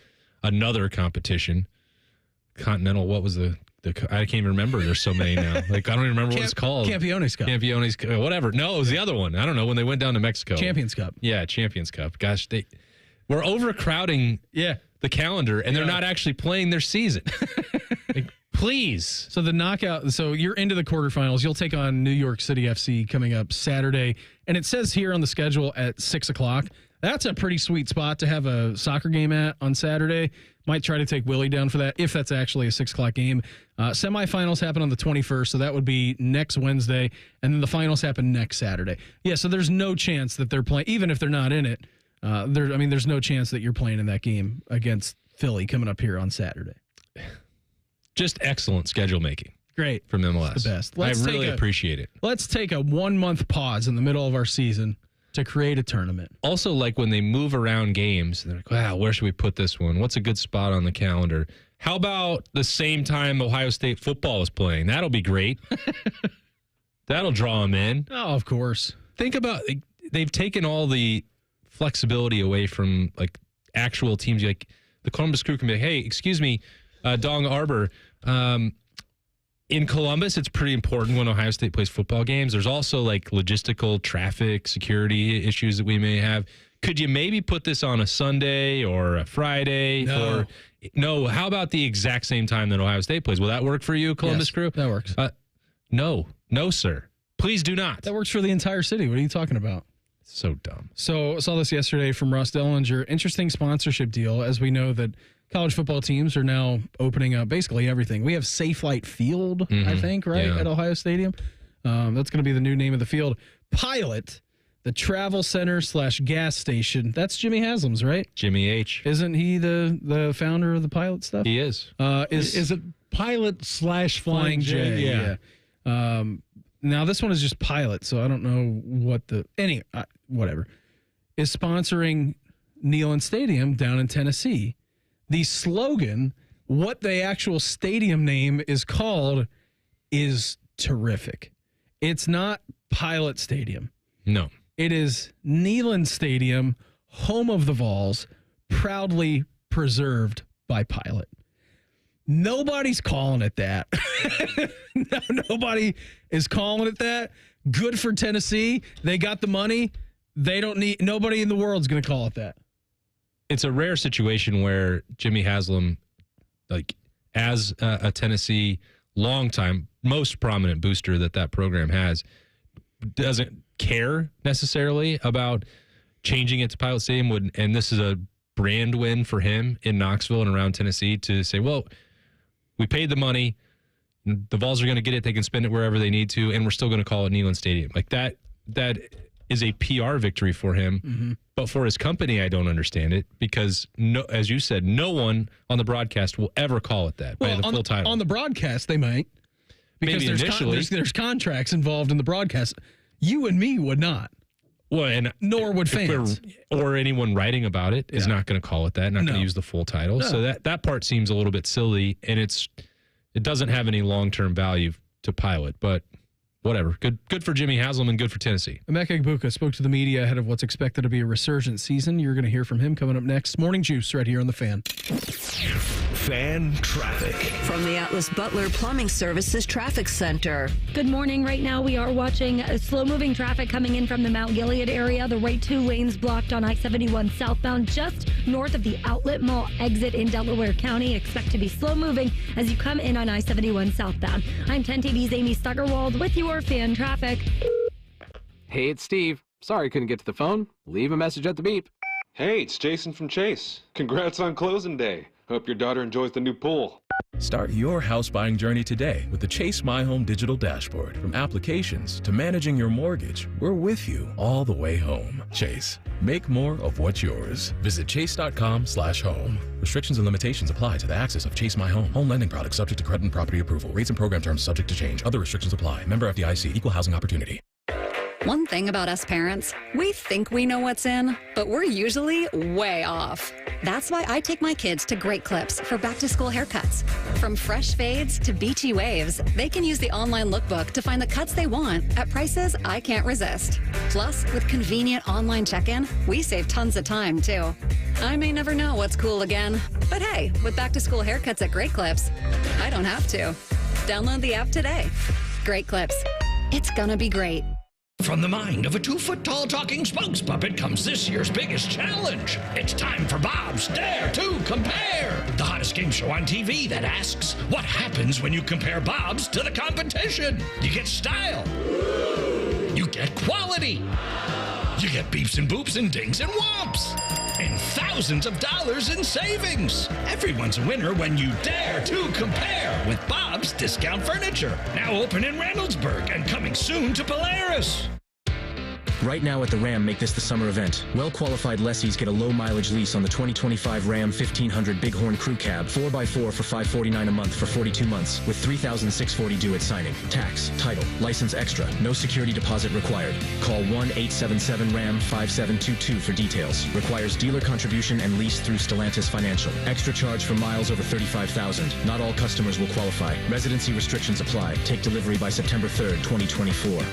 another competition. Continental, what was the I can't even remember. There's so many now. Like, I don't even remember what it's called. Campeones Cup. Campeones Cup. Whatever. No, it was the other one. I don't know, when they went down to Mexico. Champions Cup. Yeah, Champions Cup. Gosh, we're overcrowding the calendar, and they're not actually playing their season. Like, please. So the knockout, so you're into the quarterfinals. You'll take on New York City FC coming up Saturday. And it says here on the schedule at 6 o'clock. That's a pretty sweet spot to have a soccer game at on Saturday. Might try to take Willie down for that if that's actually a 6 o'clock game. Semifinals happen on the 21st, so that would be next Wednesday. And then the finals happen next Saturday. Yeah, so there's no chance that they're playing, even if they're not in it. There's no chance that you're playing in that game against Philly coming up here on Saturday. Just excellent schedule making. Great. From MLS. It's the best. I really appreciate it. Let's take a 1-month pause in the middle of our season to create a tournament. Also, like when they move around games, they're like, wow, where should we put this one? What's a good spot on the calendar? How about the same time Ohio State football is playing? That'll be great. That'll draw them in. Oh, of course. Think about, they've taken all the flexibility away from like actual teams. Like the Columbus Crew can be like, hey, excuse me, Dong Arbor, in Columbus, it's pretty important when Ohio State plays football games. There's also like logistical, traffic, security issues that we may have. Could you maybe put this on a Sunday or a Friday? No. How about the exact same time that Ohio State plays? Will that work for you, Columbus Crew? That works. No, sir. Please do not. That works for the entire city. What are you talking about? So dumb. So I saw this yesterday from Russ Dellinger. Interesting sponsorship deal, as we know that college football teams are now opening up basically everything. We have Safe Light Field, I think, right, at Ohio Stadium. That's going to be the new name of the field. Pilot, the travel center / gas station. That's Jimmy Haslam's, right? Jimmy H. Isn't he the founder of the Pilot stuff? He is. Is it Pilot / Flying J? Yeah. Now, this one is just Pilot, so I don't know what whatever, is sponsoring Neyland Stadium down in Tennessee. The slogan, what the actual stadium name is called, is terrific. It's not Pilot Stadium. No. It is Neyland Stadium, home of the Vols, proudly preserved by Pilot. Nobody's calling it that. No, nobody is calling it that. Good for Tennessee. They got the money. They don't need, nobody in the world's going to call it that. It's a rare situation where Jimmy Haslam, like as a Tennessee longtime, most prominent booster that program has, doesn't care necessarily about changing it to Pilot Stadium, and this is a brand win for him in Knoxville and around Tennessee to say, well, we paid the money. The Vols are going to get it. They can spend it wherever they need to, and we're still going to call it Neyland Stadium. Like that is a PR victory for him. Mm-hmm. But for his company, I don't understand it because, as you said, no one on the broadcast will ever call it that by the full title. On the broadcast, they might. Because maybe there's contracts involved in the broadcast. You and me would not. Well, and nor would fans. Or anyone writing about it is not going to call it that, not going to use the full title. No. So that part seems a little bit silly, and it doesn't have any long-term value to Pilot, but whatever. Good for Jimmy Haslam and good for Tennessee. Emeka Egbuka spoke to the media ahead of what's expected to be a resurgent season. You're going to hear from him coming up next. Morning Juice right here on The Fan. Fan traffic. From the Atlas Butler Plumbing Services Traffic Center. Good morning. Right now we are watching slow-moving traffic coming in from the Mount Gilead area. The right 2 lanes blocked on I-71 southbound just north of the Outlet Mall exit in Delaware County. Expect to be slow-moving as you come in on I-71 southbound. I'm 10 TV's Amy Stuggerwald with your fan traffic. Hey, it's Steve. Sorry couldn't get to the phone. Leave a message at the beep. Hey, it's Jason from Chase. Congrats on closing day. Hope your daughter enjoys the new pool. Start your house buying journey today with the Chase My Home digital dashboard. From applications to managing your mortgage, we're with you all the way home. Chase, make more of what's yours. Visit chase.com/home. Restrictions and limitations apply to the access of Chase My Home. Home lending products subject to credit and property approval. Rates and program terms subject to change. Other restrictions apply. Member FDIC. Equal housing opportunity. One thing about us parents, we think we know what's in, but we're usually way off. That's why I take my kids to Great Clips for back-to-school haircuts. From fresh fades to beachy waves, they can use the online lookbook to find the cuts they want at prices I can't resist. Plus, with convenient online check-in, we save tons of time, too. I may never know what's cool again, but hey, with back-to-school haircuts at Great Clips, I don't have to. Download the app today. Great Clips. It's gonna be great. From the mind of a 2-foot-tall talking spokes puppet comes this year's biggest challenge. It's time for Bob's Dare to Compare, the hottest game show on TV that asks, what happens when you compare Bob's to the competition? You get style. You get quality. You get beeps and boops and dings and whomps. And thousands of dollars in savings. Everyone's a winner when you dare to compare with Bob's Discount Furniture. Now open in Reynoldsburg and coming soon to Polaris. Right now at the Ram, make this the summer event. Well-qualified lessees get a low-mileage lease on the 2025 Ram 1500 Bighorn Crew Cab, 4x4 for $549 a month for 42 months, with $3,640 due at signing. Tax, title, license extra, no security deposit required. Call 1-877-RAM-5722 for details. Requires dealer contribution and lease through Stellantis Financial. Extra charge for miles over 35,000. Not all customers will qualify. Residency restrictions apply. Take delivery by September 3rd, 2024.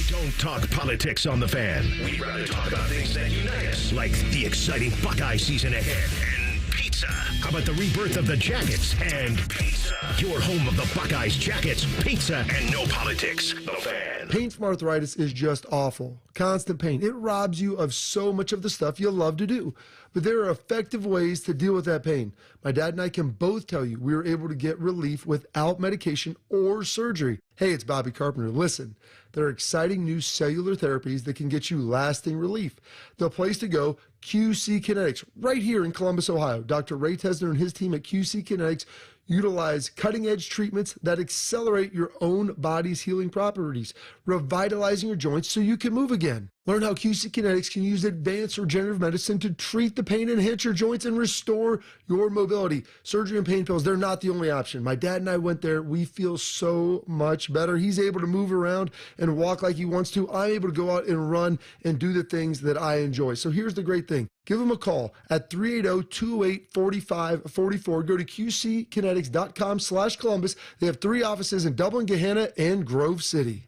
Don't talk politics on The Fan. We'd rather talk about things that unite us, like the exciting Buckeye season ahead and pizza. How about the rebirth of the Jackets and pizza? Your home of the Buckeyes, Jackets, pizza, and no politics. The Fan. Pain from arthritis is just awful. Constant pain. It robs you of so much of the stuff you love to do. But there are effective ways to deal with that pain. My dad and I can both tell you we were able to get relief without medication or surgery. Hey, it's Bobby Carpenter. Listen, there are exciting new cellular therapies that can get you lasting relief. The place to go, QC Kinetics, right here in Columbus, Ohio. Dr. Ray Tesner and his team at QC Kinetics utilize cutting-edge treatments that accelerate your own body's healing properties, revitalizing your joints so you can move again. Learn how QC Kinetics can use advanced regenerative medicine to treat the pain, enhance your joints, and restore your mobility. Surgery and pain pills, they're not the only option. My dad and I went there. We feel so much better. He's able to move around and walk like he wants to. I'm able to go out and run and do the things that I enjoy. So here's the great thing. Give them a call at 380-208-4544. Go to qckinetics.com/Columbus. They have 3 offices in Dublin, Gahanna, and Grove City.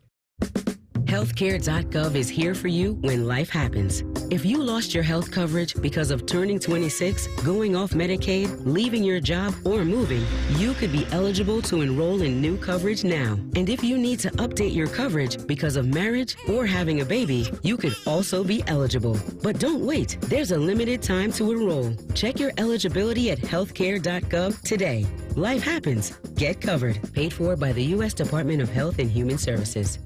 Healthcare.gov is here for you when life happens. If you lost your health coverage because of turning 26, going off Medicaid, leaving your job, or moving, you could be eligible to enroll in new coverage now. And if you need to update your coverage because of marriage or having a baby, you could also be eligible. But don't wait. There's a limited time to enroll. Check your eligibility at healthcare.gov today. Life happens. Get covered. Paid for by the U.S. Department of Health and Human Services.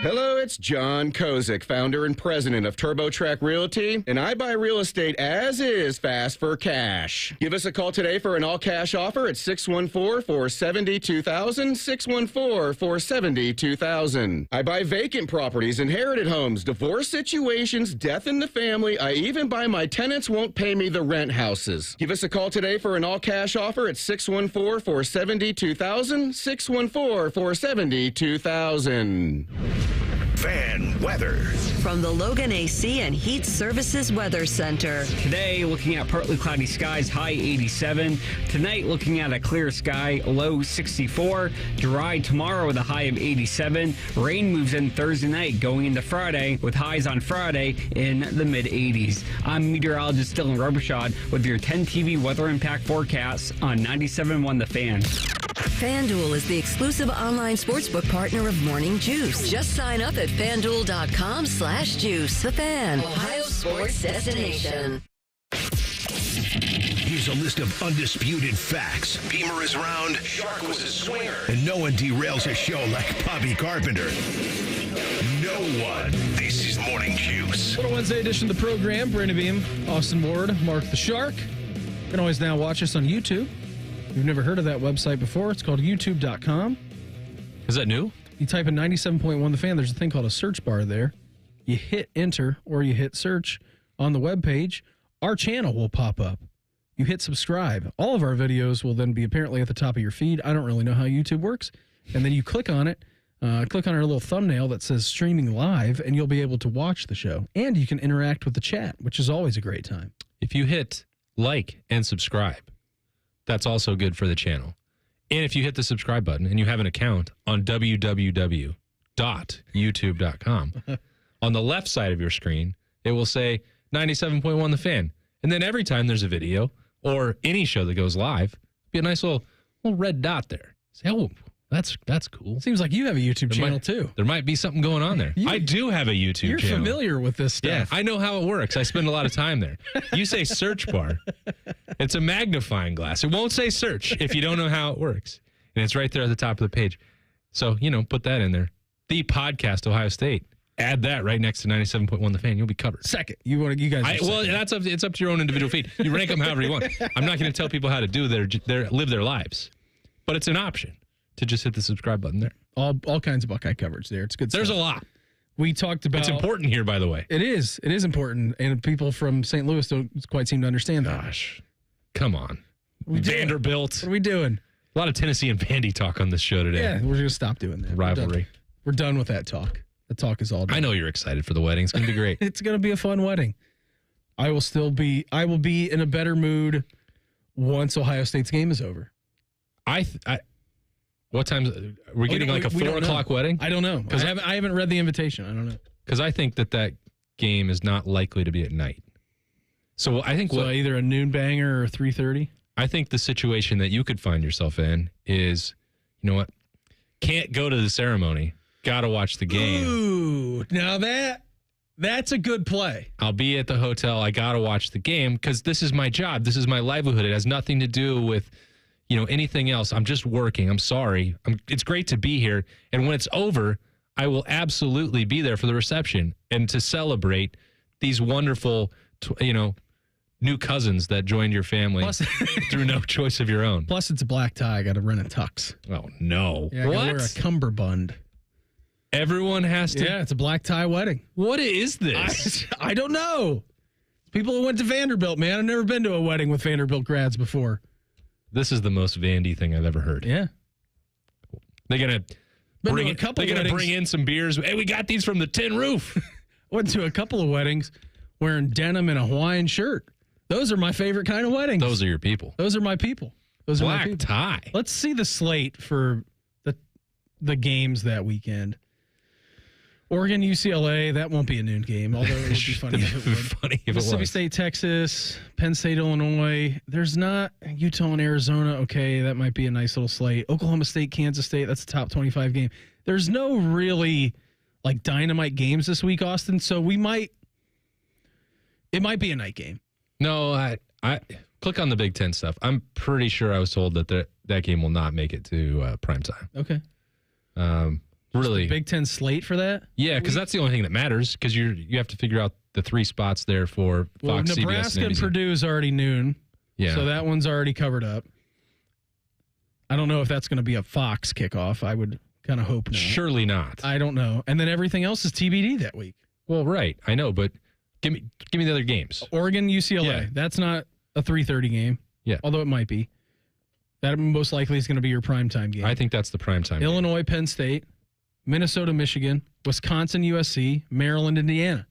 Hello, it's John Kozik, founder and president of TurboTrack Realty, and I buy real estate as is fast for cash. Give us a call today for an all-cash offer at 614-470-2000, 614-470-2000. I buy vacant properties, inherited homes, divorce situations, death in the family. I even buy my tenants won't pay me the rent houses. Give us a call today for an all-cash offer at 614-470-2000, 614-470-2000. Fan weather. From the Logan AC and Heat Services Weather Center. Today, looking at partly cloudy skies, high 87. Tonight, looking at a clear sky, low 64. Dry tomorrow with a high of 87. Rain moves in Thursday night, going into Friday, with highs on Friday in the mid-80s. I'm meteorologist Dylan Robichaud with your 10 TV weather impact forecasts on 97.1 The Fan. FanDuel is the exclusive online sportsbook partner of Morning Juice. Just sign up at FanDuel.com/juice. The Fan, Ohio sports destination. Here's a list of undisputed facts. Beamer is round, Shark was a swinger, and no one derails a show like Bobby Carpenter. No one. This is Morning Juice. What a Wednesday edition of the program. Brandon Beam, Austin Ward, Mark the Shark. You can always now watch us on YouTube. If you've never heard of that website before, it's called youtube.com. Is that new? You type in 97.1 The Fan. There's a thing called a search bar there. You hit enter or you hit search on the webpage. Our channel will pop up. You hit subscribe. All of our videos will then be apparently at the top of your feed. I don't really know how YouTube works. And then you click on it, click on our little thumbnail that says streaming live, and you'll be able to watch the show. And you can interact with the chat, which is always a great time. If you hit like and subscribe, that's also good for the channel. And if you hit the subscribe button and you have an account on www.youtube.com, on the left side of your screen, it will say 97.1 The Fan. And then every time there's a video or any show that goes live, be a nice little red dot there. Say, oh, that's cool. Seems like you have a YouTube channel too. There might be something going on there. I do have a YouTube channel. You're familiar with this stuff. Yeah, I know how it works. I spend a lot of time there. You say search bar. It's a magnifying glass. It won't say search if you don't know how it works. And it's right there at the top of the page. So, put that in there. The Podcast Ohio State. Add that right next to 97.1 The Fan. You'll be covered. Second. You guys. It's up to your own individual feed. You rank them however you want. I'm not going to tell people how to do live their lives. But it's an option to just hit the subscribe button there. All kinds of Buckeye coverage there. It's good stuff. There's a lot. We talked about... It's important here, by the way. It is. It is important. And people from St. Louis don't quite seem to understand that. Gosh. Come on. Vanderbilt. What are we doing? A lot of Tennessee and Vandy talk on this show today. Yeah, we're going to stop doing that. Rivalry. We're done with that talk. The talk is all done. I know you're excited for the wedding. It's going to be great. It's going to be a fun wedding. I will be in a better mood once Ohio State's game is over. What time? We're getting like a 4 o'clock wedding? I don't know. I haven't read the invitation. I don't know. Because I think that game is not likely to be at night. So I think either a noon banger or 3:30. I think the situation that you could find yourself in is, you know what? Can't go to the ceremony. Got to watch the game. Ooh, now that's a good play. I'll be at the hotel. I got to watch the game because this is my job. This is my livelihood. It has nothing to do with, anything else. I'm just working. I'm sorry. It's great to be here. And when it's over, I will absolutely be there for the reception and to celebrate these wonderful, new cousins that joined your family through no choice of your own. Plus, it's a black tie. I got to rent a tux. Oh, no. Yeah, I gotta wear a cummerbund. Everyone has to. Yeah, it's a black tie wedding. What is this? I don't know. People who went to Vanderbilt, man. I've never been to a wedding with Vanderbilt grads before. This is the most Vandy thing I've ever heard. Yeah. They're going to bring in some beers. Hey, we got these from the tin roof. Went to a couple of weddings wearing denim and a Hawaiian shirt. Those are my favorite kind of weddings. Those are your people. Those are my people. Black tie. Let's see the slate for the games that weekend. Oregon, UCLA, that won't be a noon game, although it would be funny if it would. Mississippi State, Texas, Penn State, Illinois. There's not Utah and Arizona. Okay, that might be a nice little slate. Oklahoma State, Kansas State, that's a top 25 game. There's no really like dynamite games this week, Austin, so it might be a night game. No, I click on the Big Ten stuff. I'm pretty sure I was told that that game will not make it to primetime. Okay. Really, Big Ten slate for that? Yeah, because that's the only thing that matters. Because you have to figure out the 3 spots there for Fox, Nebraska CBS, and Purdue is already noon. Yeah, so that one's already covered up. I don't know if that's going to be a Fox kickoff. I would kind of hope not. Surely not. I don't know. And then everything else is TBD that week. Well, right, I know, but give me the other games. Oregon, UCLA. Yeah. That's not a 3:30 game. Yeah, although it might be. That most likely is going to be your primetime game. I think that's the primetime. Illinois, Penn State. Minnesota, Michigan, Wisconsin, USC, Maryland, Indiana.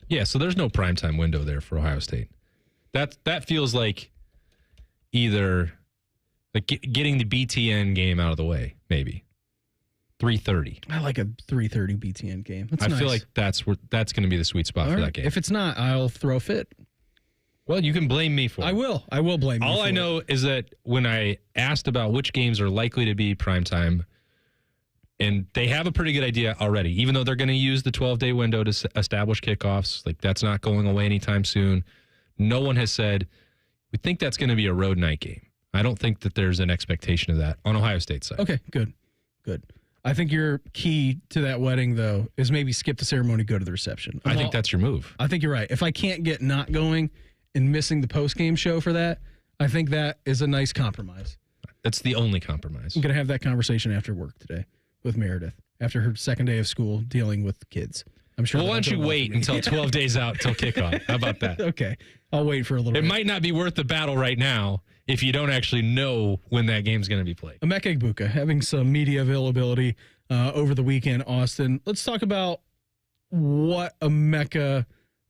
Yeah, so there's no primetime window there for Ohio State. That feels like either like getting the BTN game out of the way, maybe 3:30. I like a 3:30 BTN game. That's nice. Feel like that's going to be the sweet spot for that game. If it's not, I'll throw a fit. Well, you can blame me for it. I will blame you. All I know is that when I asked about which games are likely to be primetime, and they have a pretty good idea already, even though they're going to use the 12-day window to establish kickoffs. Like, that's not going away anytime soon. No one has said, we think that's going to be a road night game. I don't think that there's an expectation of that on Ohio State's side. Okay, good. I think your key to that wedding, though, is maybe skip the ceremony, go to the reception. I think that's your move. I think you're right. If I can't get not going and missing the post-game show for that, I think that is a nice compromise. That's the only compromise. I'm going to have that conversation after work today with Meredith after her second day of school dealing with kids. I'm sure. Well, why don't you wait until 12 days out till kickoff? How about that? Okay. I'll wait for a little bit. It might not be worth the battle right now if you don't actually know when that game's going to be played. Emeka Egbuka having some media availability over the weekend, Austin. Let's talk about what Emeka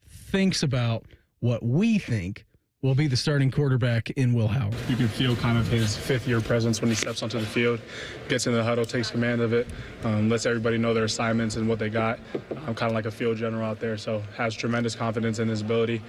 thinks about what we think will be the starting quarterback in Will Howard. You can feel kind of his fifth-year presence when he steps onto the field, gets in the huddle, takes command of it, lets everybody know their assignments and what they got. Kind of like a field general out there, so has tremendous confidence in his ability.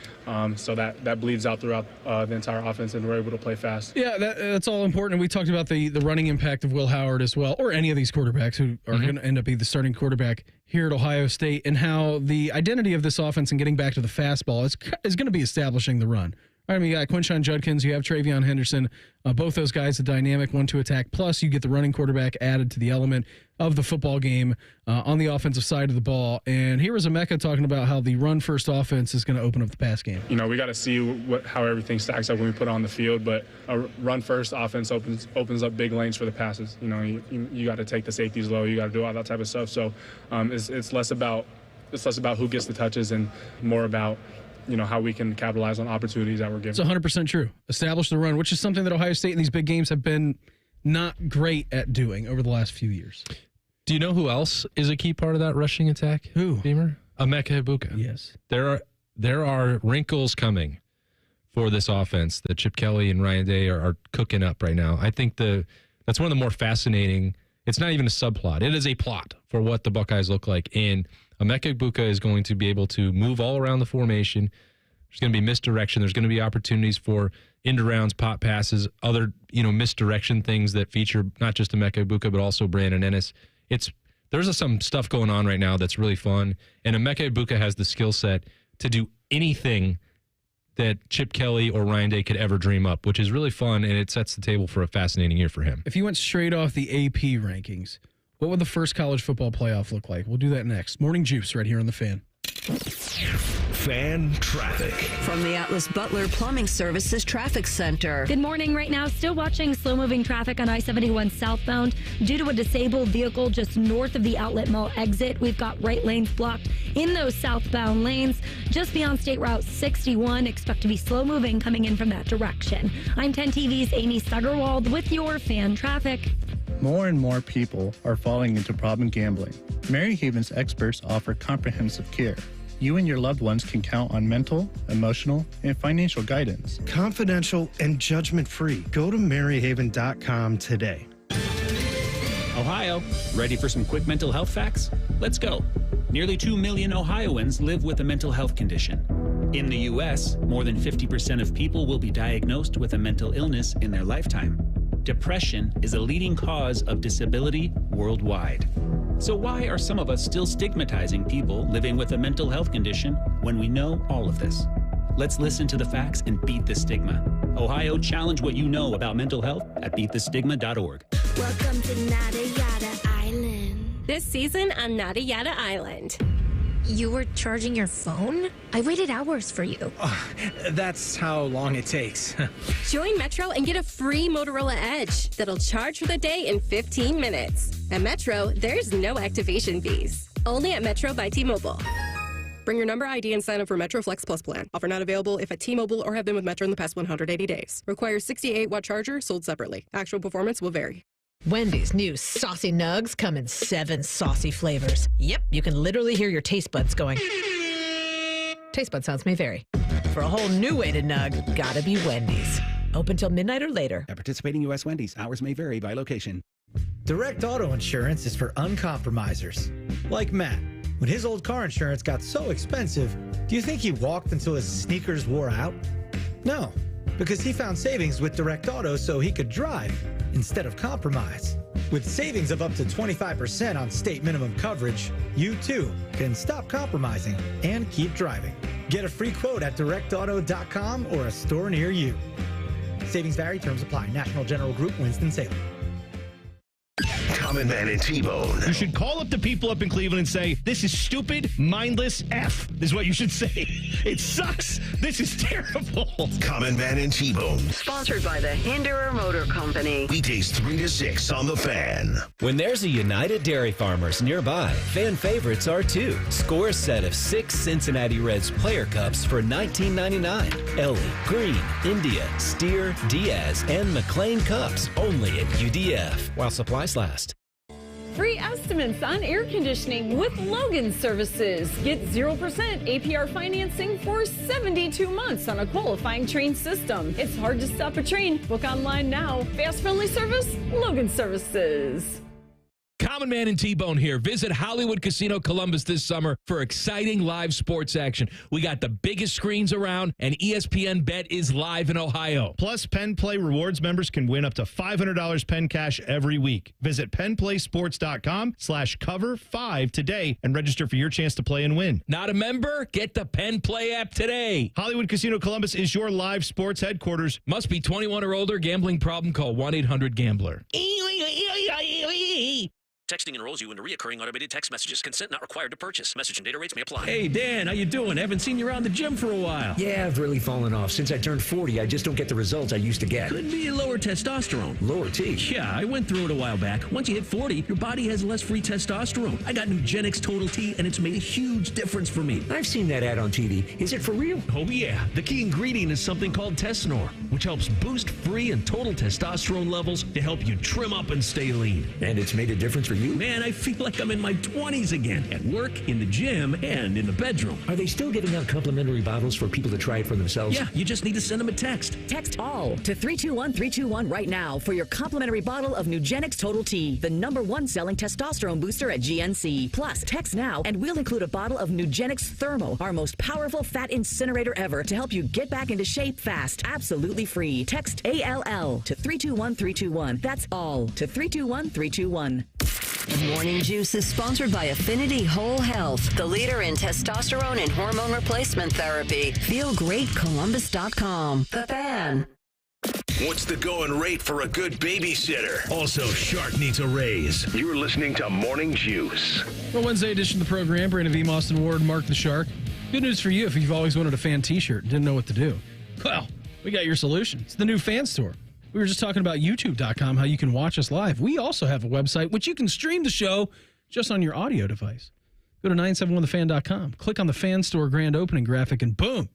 So that bleeds out throughout the entire offense, and we're able to play fast. Yeah, that's all important. We talked about the running impact of Will Howard as well, or any of these quarterbacks who are going to end up being the starting quarterback here at Ohio State, and how the identity of this offense and getting back to the fastball is going to be establishing the run. All right, you got Quinshon Judkins, you have Travion Henderson, both those guys, a dynamic 1-2 attack, plus you get the running quarterback added to the element of the football game on the offensive side of the ball. And here was Emeka talking about how the run-first offense is going to open up the pass game. You know, we got to see how everything stacks up when we put it on the field, but a run-first offense opens up big lanes for the passes. You know, you got to take the safeties low, you got to do all that type of stuff. So it's less about who gets the touches and more about how we can capitalize on opportunities that we're given. It's 100% true. Establish the run, which is something that Ohio State in these big games have been not great at doing over the last few years. Do you know who else is a key part of that rushing attack? Who? Emeka Egbuka. Yes. There are wrinkles coming for this offense that Chip Kelly and Ryan Day are cooking up right now. I think that's one of the more fascinating. It's not even a subplot. It is a plot for what the Buckeyes look like. And Emeka Egbuka is going to be able to move all around the formation. There's going to be misdirection. There's going to be opportunities for end arounds, pop passes, other misdirection things that feature not just Emeka Egbuka but also Brandon Ennis. There's some stuff going on right now that's really fun, and Emeka Egbuka has the skill set to do anything that Chip Kelly or Ryan Day could ever dream up, which is really fun, and it sets the table for a fascinating year for him. If you went straight off the AP rankings, what would the first college football playoff look like? We'll do that next. Morning Juice right here on The Fan. Fan traffic. From the Atlas Butler Plumbing Services Traffic Center. Good morning. Right now, still watching slow-moving traffic on I-71 southbound due to a disabled vehicle just north of the Outlet Mall exit. We've got right lanes blocked in those southbound lanes. Just beyond State Route 61, expect to be slow-moving coming in from that direction. I'm 10 TV's Amy Stuggerwald with your fan traffic. More and more people are falling into problem gambling. Mary Haven's experts offer comprehensive care. You and your loved ones can count on mental, emotional, and financial guidance. Confidential and judgment-free. Go to maryhaven.com today. Ohio, ready for some quick mental health facts? Let's go. Nearly 2 million Ohioans live with a mental health condition. In the U.S., more than 50% of people will be diagnosed with a mental illness in their lifetime. Depression is a leading cause of disability worldwide. So why are some of us still stigmatizing people living with a mental health condition when we know all of this? Let's listen to the facts and beat the stigma. Ohio, challenge what you know about mental health at beatthestigma.org. Welcome to Nada Yada Island. This season on Nada Yada Island. You were charging your phone? I waited hours for you. That's how long it takes. Join Metro and get a free Motorola Edge that'll charge for the day in 15 minutes. At Metro, there's no activation fees. Only at Metro by T-Mobile. Bring your number ID and sign up for Metro Flex Plus plan. Offer not available if at T-Mobile or have been with Metro in the past 180 days. Requires 68-watt charger sold separately. Actual performance will vary. Wendy's new Saucy Nugs come in 7 saucy flavors. Yep, you can literally hear your taste buds going. Taste bud sounds may vary. For a whole new way to nug, gotta be Wendy's. Open till midnight or later. At participating U.S. Wendy's, hours may vary by location. Direct auto insurance is for uncompromisers. Like Matt. When his old car insurance got so expensive, do you think he walked until his sneakers wore out? No, because he found savings with Direct Auto so he could drive instead of compromise. With savings of up to 25% on state minimum coverage, you too can stop compromising and keep driving. Get a free quote at directauto.com or a store near you. Savings vary, terms apply. National General Group, Winston-Salem. Common Man and T-Bone. You should call up the people up in Cleveland and say, this is stupid, mindless F, is what you should say. It sucks. This is terrible. Common Man and T-Bone. Sponsored by the Hinderer Motor Company. Weekdays 3 to 6 on The Fan. When there's a United Dairy Farmers nearby, fan favorites are too. Score a set of 6 Cincinnati Reds player cups for $19.99. Ellie, Green, India, Steer, Diaz, and McLean cups only at UDF. While supplies last. Free estimates on air conditioning with Logan Services. Get 0% APR financing for 72 months on a qualifying train system. It's hard to stop a train. Book online now. Fast, friendly service, Logan Services. Common Man and T-Bone here. Visit Hollywood Casino Columbus this summer for exciting live sports action. We got the biggest screens around, and ESPN Bet is live in Ohio. Plus, Penn Play Rewards members can win up to $500 Penn Cash every week. Visit PennPlaySports.com/cover5 today and register for your chance to play and win. Not a member? Get the Penn Play app today. Hollywood Casino Columbus is your live sports headquarters. Must be 21 or older. Gambling problem? Call 1-800-GAMBLER. Texting enrolls you into recurring automated text messages. Consent not required to purchase. Message and data rates may apply. Hey, Dan, how you doing? Haven't seen you around the gym for a while. Yeah, I've really fallen off. Since I turned 40, I just don't get the results I used to get. Could be lower testosterone. Lower T? Yeah, I went through it a while back. Once you hit 40, your body has less free testosterone. I got Nugenix Total T, and it's made a huge difference for me. I've seen that ad on TV. Is it for real? Oh, yeah. The key ingredient is something called Tesnor, which helps boost free and total testosterone levels to help you trim up and stay lean. And it's made a difference for you? Man, I feel like I'm in my 20s again, at work, in the gym, and in the bedroom. Are they still giving out complimentary bottles for people to try it for themselves? Yeah, you just need to send them a text. Text ALL to 321-321 right now for your complimentary bottle of Nugenix Total T, the #1 selling testosterone booster at GNC. Plus, text now and we'll include a bottle of Nugenix Thermo, our most powerful fat incinerator ever, to help you get back into shape fast. Absolutely free. Text ALL to 321-321. That's all to 321-321. Morning Juice is sponsored by Affinity Whole Health, the leader in testosterone and hormone replacement therapy. FeelGreatColumbus.com. The Fan. What's the going rate for a good babysitter? Also, Shark needs a raise. You're listening to Morning Juice. Well, Wednesday edition of the program, Brandon V. Austin Ward, Mark the Shark. Good news for you if you've always wanted a Fan t-shirt and didn't know what to do. Well, we got your solution. It's the new Fan Store. We were just talking about YouTube.com, how you can watch us live. We also have a website which you can stream the show just on your audio device. Go to 971thefan.com. Click on the Fan Store grand opening graphic, and boom,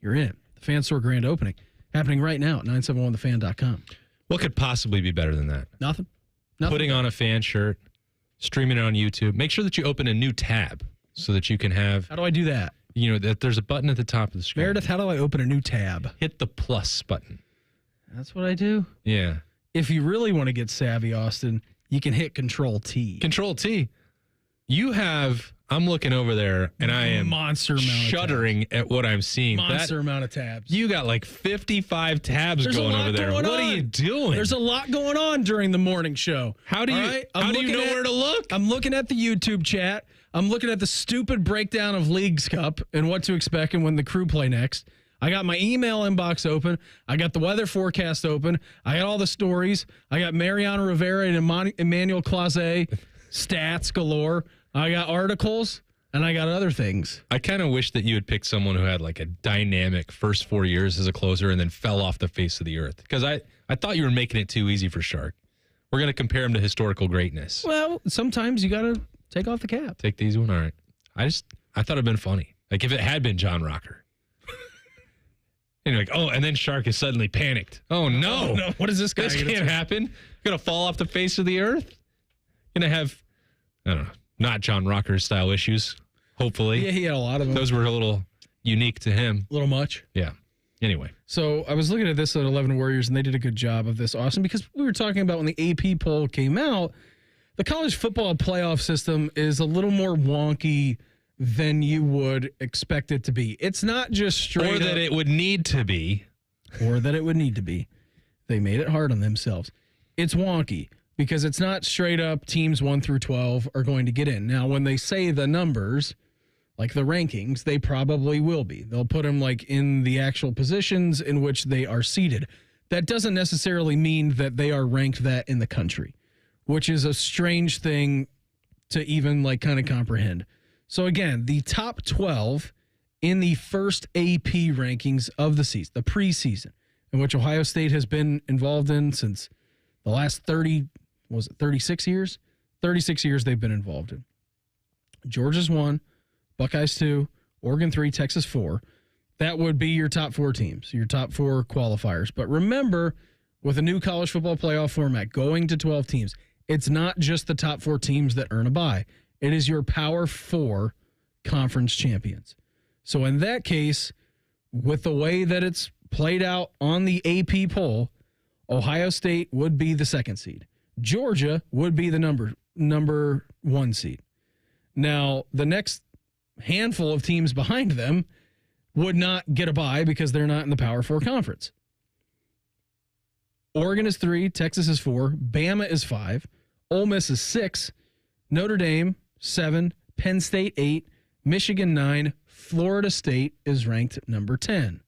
you're in. The Fan Store grand opening happening right now at 971thefan.com. What could possibly be better than that? Nothing. Putting on a fan shirt, streaming it on YouTube. Make sure that you open a new tab so that you can have... How do I do that? You know, that there's a button at the top of the screen. Meredith, how do I open a new tab? Hit the plus button. That's what I do? Yeah. If you really want to get savvy, Austin, you can hit Control T. Control T. You have, I'm looking over there, and I am monster amount shuddering at what I'm seeing. Monster amount of tabs. You got like 55 tabs going over there. What are you doing? There's a lot going on during the morning show. How do you know where to look? I'm looking at the YouTube chat. I'm looking at the stupid breakdown of Leagues Cup and what to expect and when the Crew play next. I got my email inbox open. I got the weather forecast open. I got all the stories. I got Mariano Rivera and Emmanuel Clase stats galore. I got articles, and I got other things. I kind of wish that you had picked someone who had like a dynamic first 4 years as a closer and then fell off the face of the earth. Because I thought you were making it too easy for Shark. We're going to compare him to historical greatness. Well, sometimes you got to take off the cap. Take the easy one? All right. I thought it'd been funny. Like if it had been John Rocker. And you're like, oh, and then Shark is suddenly panicked. Oh, no. Oh, no. What is this guy? This can't happen. Going to fall off the face of the earth? Going to have, I don't know, not John Rocker style issues, hopefully. Yeah, he had a lot of them. Those were a little unique to him. A little much. Yeah. Anyway. So I was looking at this at 11 Warriors, and they did a good job of this, Austin, because we were talking about when the AP poll came out, the college football playoff system is a little more wonky than you would expect it to be. It's not just straight Or that it would need to be. Or that it would need to be. They made it hard on themselves. It's wonky because it's not straight up teams 1 through 12 are going to get in. Now, when they say the numbers, like the rankings, they probably will be. They'll put them like in the actual positions in which they are seated. That doesn't necessarily mean that they are ranked that in the country, which is a strange thing to even like kind of comprehend. So again, the top 12 in the first AP rankings of the season, the preseason, in which Ohio State has been involved in since the last 36 years? 36 years they've been involved in. Georgia's 1, Buckeyes 2, Oregon 3, Texas 4. That would be your top 4 teams, your top 4 qualifiers. But remember, with a new college football playoff format going to 12 teams, it's not just the top 4 teams that earn a bye. It is your Power 4 conference champions. So in that case, with the way that it's played out on the AP poll, Ohio State would be the 2nd seed. Georgia would be the number 1 seed. Now, the next handful of teams behind them would not get a bye because they're not in the Power 4 conference. Oregon is 3, Texas is 4, Bama is 5, Ole Miss is 6, Notre Dame 7, Penn State 8, Michigan 9, Florida State is ranked number 10.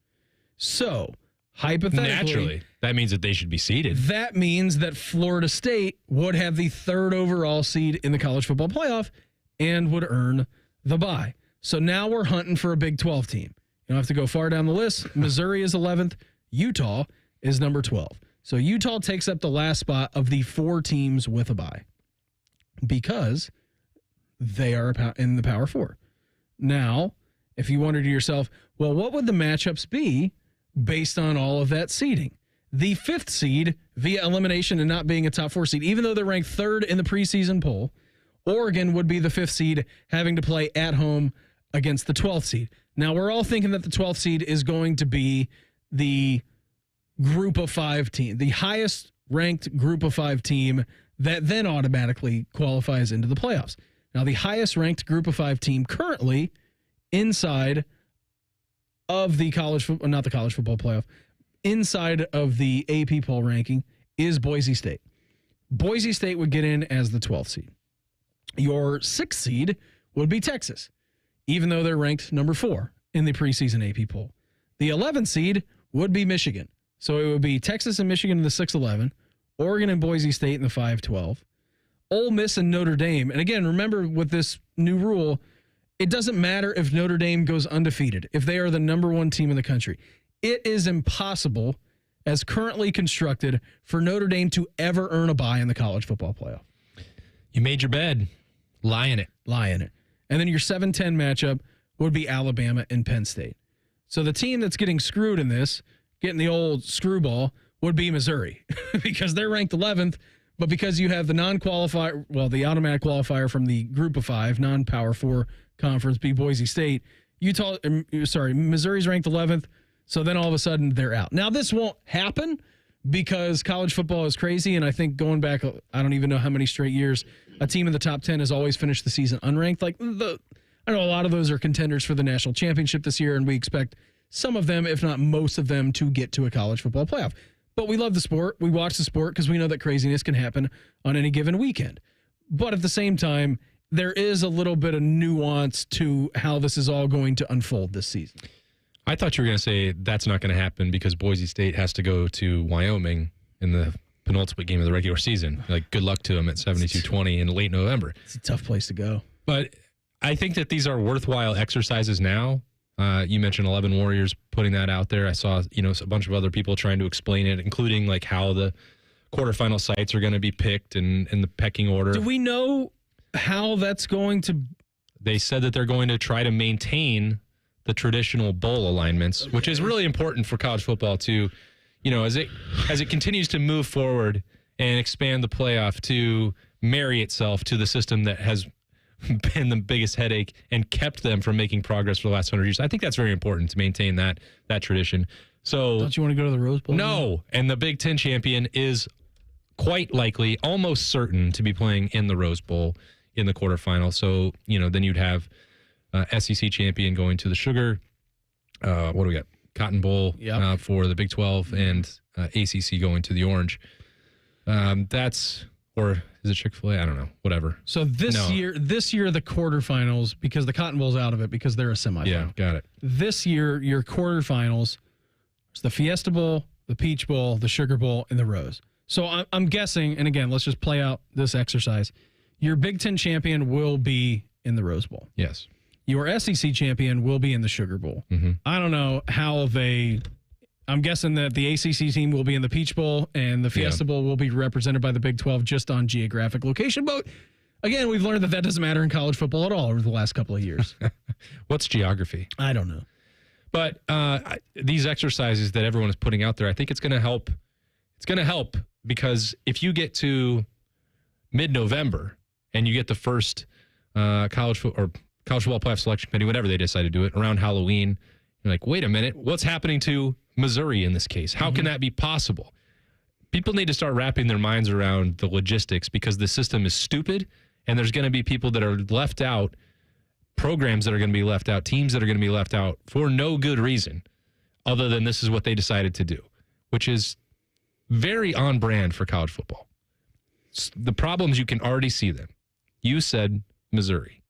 So, hypothetically, naturally, that means that they should be seeded. That means that Florida State would have the 3rd overall seed in the college football playoff and would earn the bye. So now we're hunting for a Big 12 team. You don't have to go far down the list. Missouri is 11th. Utah is number 12. So Utah takes up the last spot of the 4 teams with a bye because they are in the Power 4. Now, if you wonder to yourself, well, what would the matchups be based on all of that seeding? The 5th seed, via elimination and not being a top 4 seed, even though they're ranked 3rd in the preseason poll, Oregon would be the 5th seed having to play at home against the 12th seed. Now, we're all thinking that the 12th seed is going to be the group of 5 team, the highest ranked group of 5 team that then automatically qualifies into the playoffs. Now, the highest ranked group of 5 team currently inside of the not the college football playoff, inside of the AP poll ranking is Boise State. Boise State would get in as the 12th seed. Your 6th seed would be Texas, even though they're ranked number 4 in the preseason AP poll. The 11th seed would be Michigan. So it would be Texas and Michigan in the 6-11, Oregon and Boise State in the 5-12, Ole Miss and Notre Dame. And again, remember with this new rule, it doesn't matter if Notre Dame goes undefeated, if they are the number 1 team in the country. It is impossible, as currently constructed, for Notre Dame to ever earn a bye in the college football playoff. You made your bed. Lie in it. Lie in it. And then your 7-10 matchup would be Alabama and Penn State. So the team that's getting screwed in this, getting the old screwball, would be Missouri because they're ranked 11th, but because you have the the automatic qualifier from the group of 5, non-Power 4 conference, be Boise State, Missouri's ranked 11th, so then all of a sudden they're out. Now, this won't happen because college football is crazy. And I think going back, I don't even know how many straight years, a team in the top 10 has always finished the season unranked. Like I know a lot of those are contenders for the national championship this year, and we expect some of them, if not most of them, to get to a college football playoff. But we love the sport. We watch the sport because we know that craziness can happen on any given weekend. But at the same time, there is a little bit of nuance to how this is all going to unfold this season. I thought you were going to say that's not going to happen because Boise State has to go to Wyoming in the penultimate game of the regular season. Like, good luck to them at 72-20 in late November. It's a tough place to go. But I think that these are worthwhile exercises now. You mentioned 11 Warriors putting that out there. I saw, a bunch of other people trying to explain it, including like how the quarterfinal sites are going to be picked and the pecking order. Do we know how that's going to? They said that they're going to try to maintain the traditional bowl alignments, which is really important for college football to, as it continues to move forward and expand the playoff to marry itself to the system that has been the biggest headache and kept them from making progress for the last 100 years. I think that's very important to maintain that tradition. So, don't you want to go to the Rose Bowl? No, and the Big Ten champion is quite likely, almost certain, to be playing in the Rose Bowl in the quarterfinal. So, then you'd have SEC champion going to the Sugar. What do we got? Cotton Bowl for the Big 12 and ACC going to the Orange. Or is it Chick-fil-A? I don't know. Whatever. So this year, the quarterfinals, because the Cotton Bowl's out of it because they're a semifinal. Yeah, got it. This year, your quarterfinals is the Fiesta Bowl, the Peach Bowl, the Sugar Bowl, and the Rose. So I'm guessing, and again, let's just play out this exercise. Your Big Ten champion will be in the Rose Bowl. Yes. Your SEC champion will be in the Sugar Bowl. Mm-hmm. I don't know how I'm guessing that the ACC team will be in the Peach Bowl and the Fiesta Bowl will be represented by the Big 12 just on geographic location. But again, we've learned that doesn't matter in college football at all over the last couple of years. What's geography? I don't know. But these exercises that everyone is putting out there, I think it's going to help. It's going to help because if you get to mid-November and you get the first college football playoff selection committee, whenever they decide to do it, around Halloween, you're like, wait a minute, what's happening to Missouri in this case? How can that be possible? People need to start wrapping their minds around the logistics because the system is stupid and there's going to be people that are left out, programs that are going to be left out, teams that are going to be left out for no good reason other than this is what they decided to do, which is very on brand for college football. The problems, you can already see them. You said Missouri.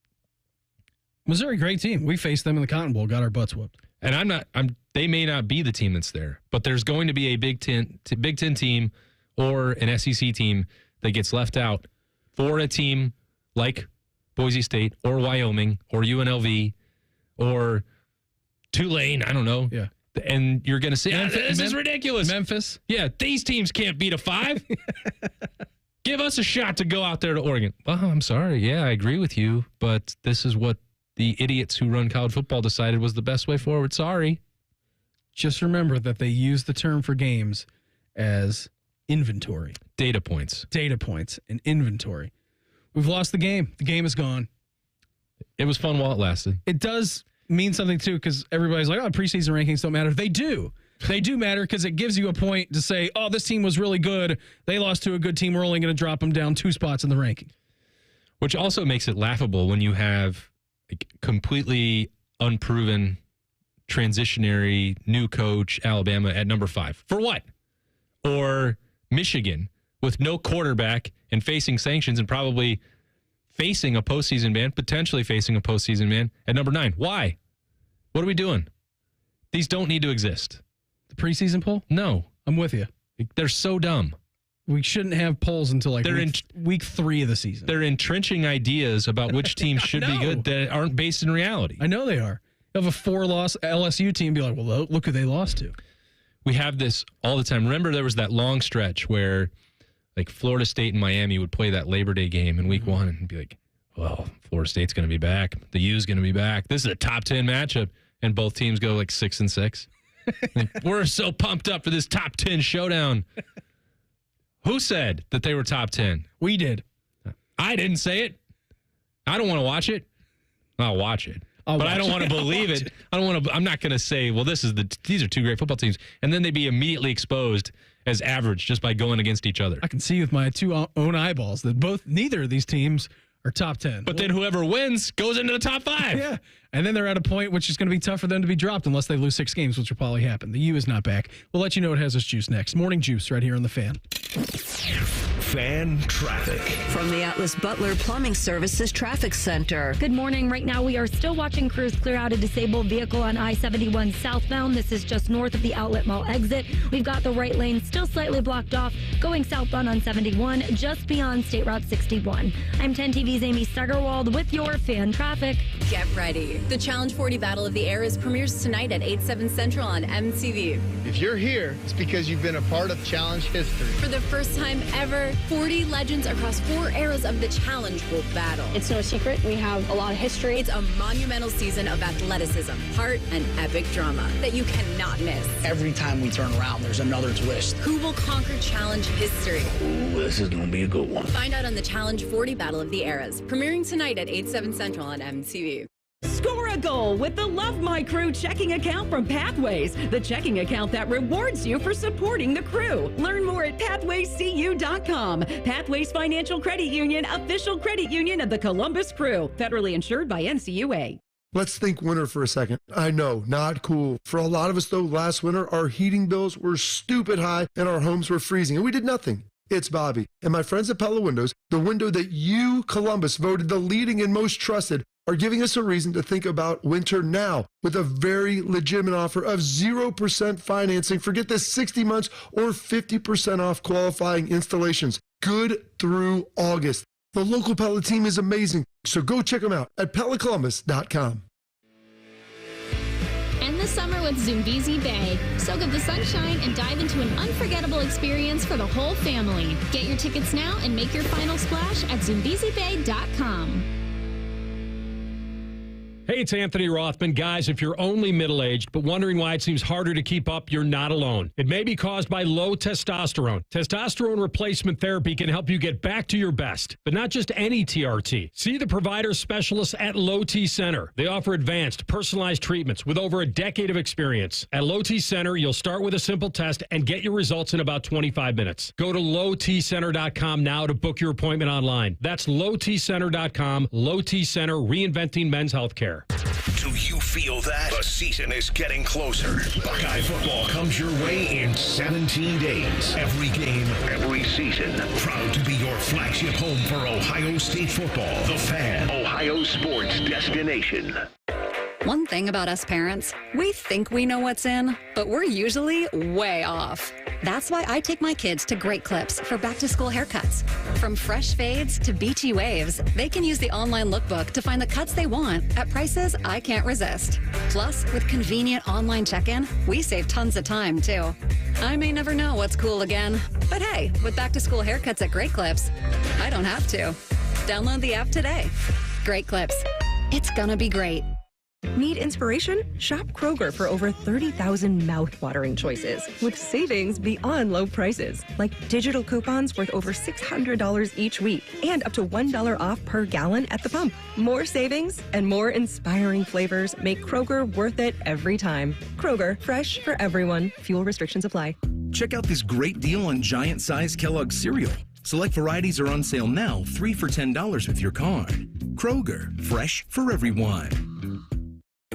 Missouri, great team. We faced them in the Cotton Bowl, got our butts whooped. And they may not be the team that's there, but there's going to be a Big Ten team or an SEC team that gets left out for a team like Boise State or Wyoming or UNLV or Tulane. I don't know. Yeah. And you're going to say, this is ridiculous. Memphis. Yeah, these teams can't beat a 5. Give us a shot to go out there to Oregon. Well, I'm sorry. Yeah, I agree with you, but this is what the idiots who run college football decided was the best way forward. Sorry. Just remember that they use the term for games as inventory. Data points. Data points and inventory. We've lost the game. The game is gone. It was fun while it lasted. It does mean something, too, because everybody's like, preseason rankings don't matter. They do. They do matter because it gives you a point to say, this team was really good. They lost to a good team. We're only going to drop them down 2 spots in the ranking. Which also makes it laughable when you have completely unproven, transitionary new coach, Alabama at number 5. For what? Or Michigan with no quarterback and facing sanctions and probably facing a postseason ban, potentially facing a postseason ban at number 9. Why? What are we doing? These don't need to exist. The preseason poll? No. I'm with you. They're so dumb. We shouldn't have polls until week 3 of the season. They're entrenching ideas about which teams should be good that aren't based in reality. I know they are. You have a 4-loss LSU team, be like, well, look who they lost to. We have this all the time. Remember, there was that long stretch where like Florida State and Miami would play that Labor Day game in week 1 and be like, well, Florida State's going to be back. The U's going to be back. This is a top 10 matchup. And both teams go like 6-6. Like, we're so pumped up for this top 10 showdown. Who said that they were top 10? We did. I didn't say it. I don't want to watch it. I'll watch it. But I don't want to believe it. I'm not going to say, well, these are 2 great football teams. And then they'd be immediately exposed as average just by going against each other. I can see with my two own eyeballs that neither of these teams are top 10. But then whoever wins goes into the top 5. Yeah. And then they're at a point which is going to be tough for them to be dropped unless they lose 6 games, which will probably happen. The U is not back. We'll let you know what has us juice next. Morning Juice right here on The Fan. Fan traffic. From the Atlas Butler Plumbing Services Traffic Center. Good morning. Right now, we are still watching crews clear out a disabled vehicle on I-71 southbound. This is just north of the Outlet Mall exit. We've got the right lane still slightly blocked off, going southbound on 71, just beyond State Route 61. I'm 10 TV's Amy Steigerwald with your fan traffic. Get ready. The Challenge 40 Battle of the Eras premieres tonight at 8/7 Central on MTV. If you're here, it's because you've been a part of Challenge history. For the first time ever, 40 legends across 4 eras of the Challenge will battle. It's no secret. We have a lot of history. It's a monumental season of athleticism, heart, and epic drama that you cannot miss. Every time we turn around, there's another twist. Who will conquer Challenge history? Ooh, this is going to be a good one. Find out on the Challenge 40 Battle of the Eras, premiering tonight at 8/7 Central on MTV. Score a goal with the Love My Crew checking account from Pathways, the checking account that rewards you for supporting the crew. Learn more at pathwayscu.com. Pathways Financial Credit Union, official credit union of the Columbus Crew, federally insured by NCUA. Let's think winter for a second. I know, not cool. For a lot of us, though, last winter, our heating bills were stupid high and our homes were freezing, and we did nothing. It's Bobby and my friends at Pella Windows, the window that you, Columbus, voted the leading and most trusted, are giving us a reason to think about winter now with a very legitimate offer of 0% financing for, get this, 60 months or 50% off qualifying installations. Good through August. The local Pella team is amazing, so go check them out at PellaColumbus.com. End the summer with Zumbizi Bay. Soak up the sunshine and dive into an unforgettable experience for the whole family. Get your tickets now and make your final splash at ZumbiziBay.com. Hey, it's Anthony Rothman. Guys, if you're only middle-aged but wondering why it seems harder to keep up, you're not alone. It may be caused by low testosterone. Testosterone replacement therapy can help you get back to your best, but not just any TRT. See the provider specialists at Low T Center. They offer advanced, personalized treatments with over a decade of experience. At Low T Center, you'll start with a simple test and get your results in about 25 minutes. Go to lowtcenter.com now to book your appointment online. That's lowtcenter.com. Low T Center, reinventing men's healthcare. Do you feel that? The season is getting closer. Buckeye football comes your way in 17 days. Every game, every season. Proud to be your flagship home for Ohio State football. The Fan, Ohio sports destination. One thing about us parents, we think we know what's in, but we're usually way off. That's why I take my kids to Great Clips for back-to-school haircuts. From fresh fades to beachy waves, they can use the online lookbook to find the cuts they want at prices I can't resist. Plus, with convenient online check-in, we save tons of time, too. I may never know what's cool again, but hey, with back-to-school haircuts at Great Clips, I don't have to. Download the app today. Great Clips. It's gonna be great. Need inspiration? Shop Kroger for over 30,000 mouth-watering choices with savings beyond low prices, like digital coupons worth over $600 each week and up to $1 off per gallon at the pump. More savings and more inspiring flavors make Kroger worth it every time. Kroger, fresh for everyone. Fuel restrictions apply. Check out this great deal on giant-sized Kellogg's cereal. Select varieties are on sale now, 3 for $10 with your card. Kroger, fresh for everyone.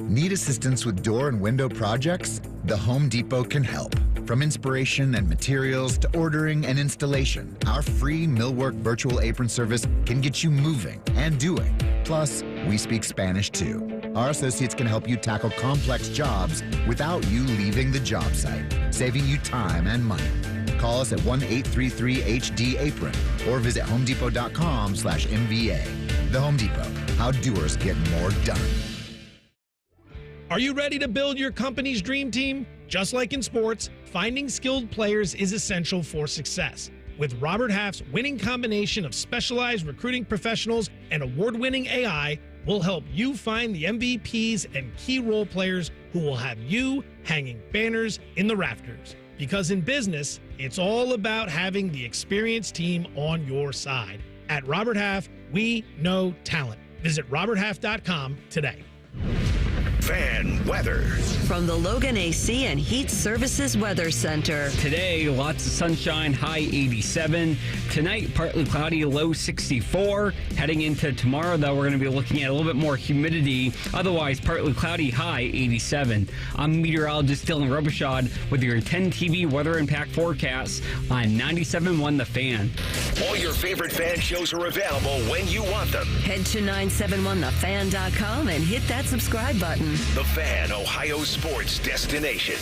Need assistance with door and window projects? The Home Depot can help. From inspiration and materials to ordering and installation, our free Millwork virtual apron service can get you moving and doing. Plus, we speak Spanish too. Our associates can help you tackle complex jobs without you leaving the job site, saving you time and money. Call us at 1-833-HD-APRON or visit homedepot.com/MVA. The Home Depot, how doers get more done. Are you ready to build your company's dream team? Just like in sports, finding skilled players is essential for success. With Robert Half's winning combination of specialized recruiting professionals and award-winning AI, we'll help you find the MVPs and key role players who will have you hanging banners in the rafters. Because in business, it's all about having the experienced team on your side. At Robert Half, we know talent. Visit roberthalf.com today. Fan weather. From the Logan AC and Heat Services Weather Center. Today, lots of sunshine, high 87. Tonight, partly cloudy, low 64. Heading into tomorrow, though, we're going to be looking at a little bit more humidity. Otherwise, partly cloudy, high 87. I'm meteorologist Dylan Robichaud with your 10 TV weather impact forecast on 97.1 The Fan. All your favorite fan shows are available when you want them. Head to 971thefan.com and hit that subscribe button. The Fan, Ohio sports destination.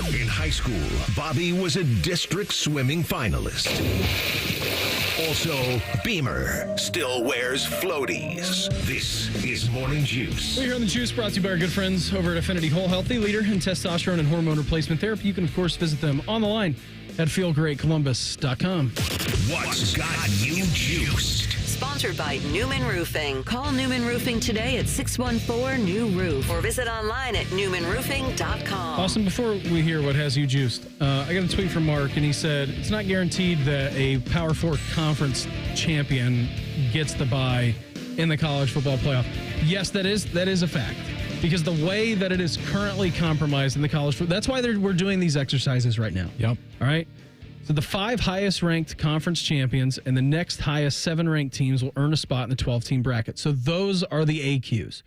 In high school, Bobby was a district swimming finalist. Also, Beamer still wears floaties. This is Morning Juice. We're here on The Juice, brought to you by our good friends over at Affinity Whole Healthy, leader in testosterone and hormone replacement therapy. You can, of course, visit them on the line at feelgreatcolumbus.com. What's got you juiced? Sponsored by Newman Roofing. Call Newman Roofing today at 614-NEW-ROOF or visit online at newmanroofing.com. Awesome. Before we hear what has you juiced, I got a tweet from Mark, and he said, it's not guaranteed that a Power 4 conference champion gets the bye in the college football playoff. Yes, that is a fact. Because the way that it is currently compromised in the college football, that's why we're doing these exercises right now. Yep. All right? So the 5 highest ranked conference champions and the next highest 7 ranked teams will earn a spot in the 12-team bracket. So those are the AQs.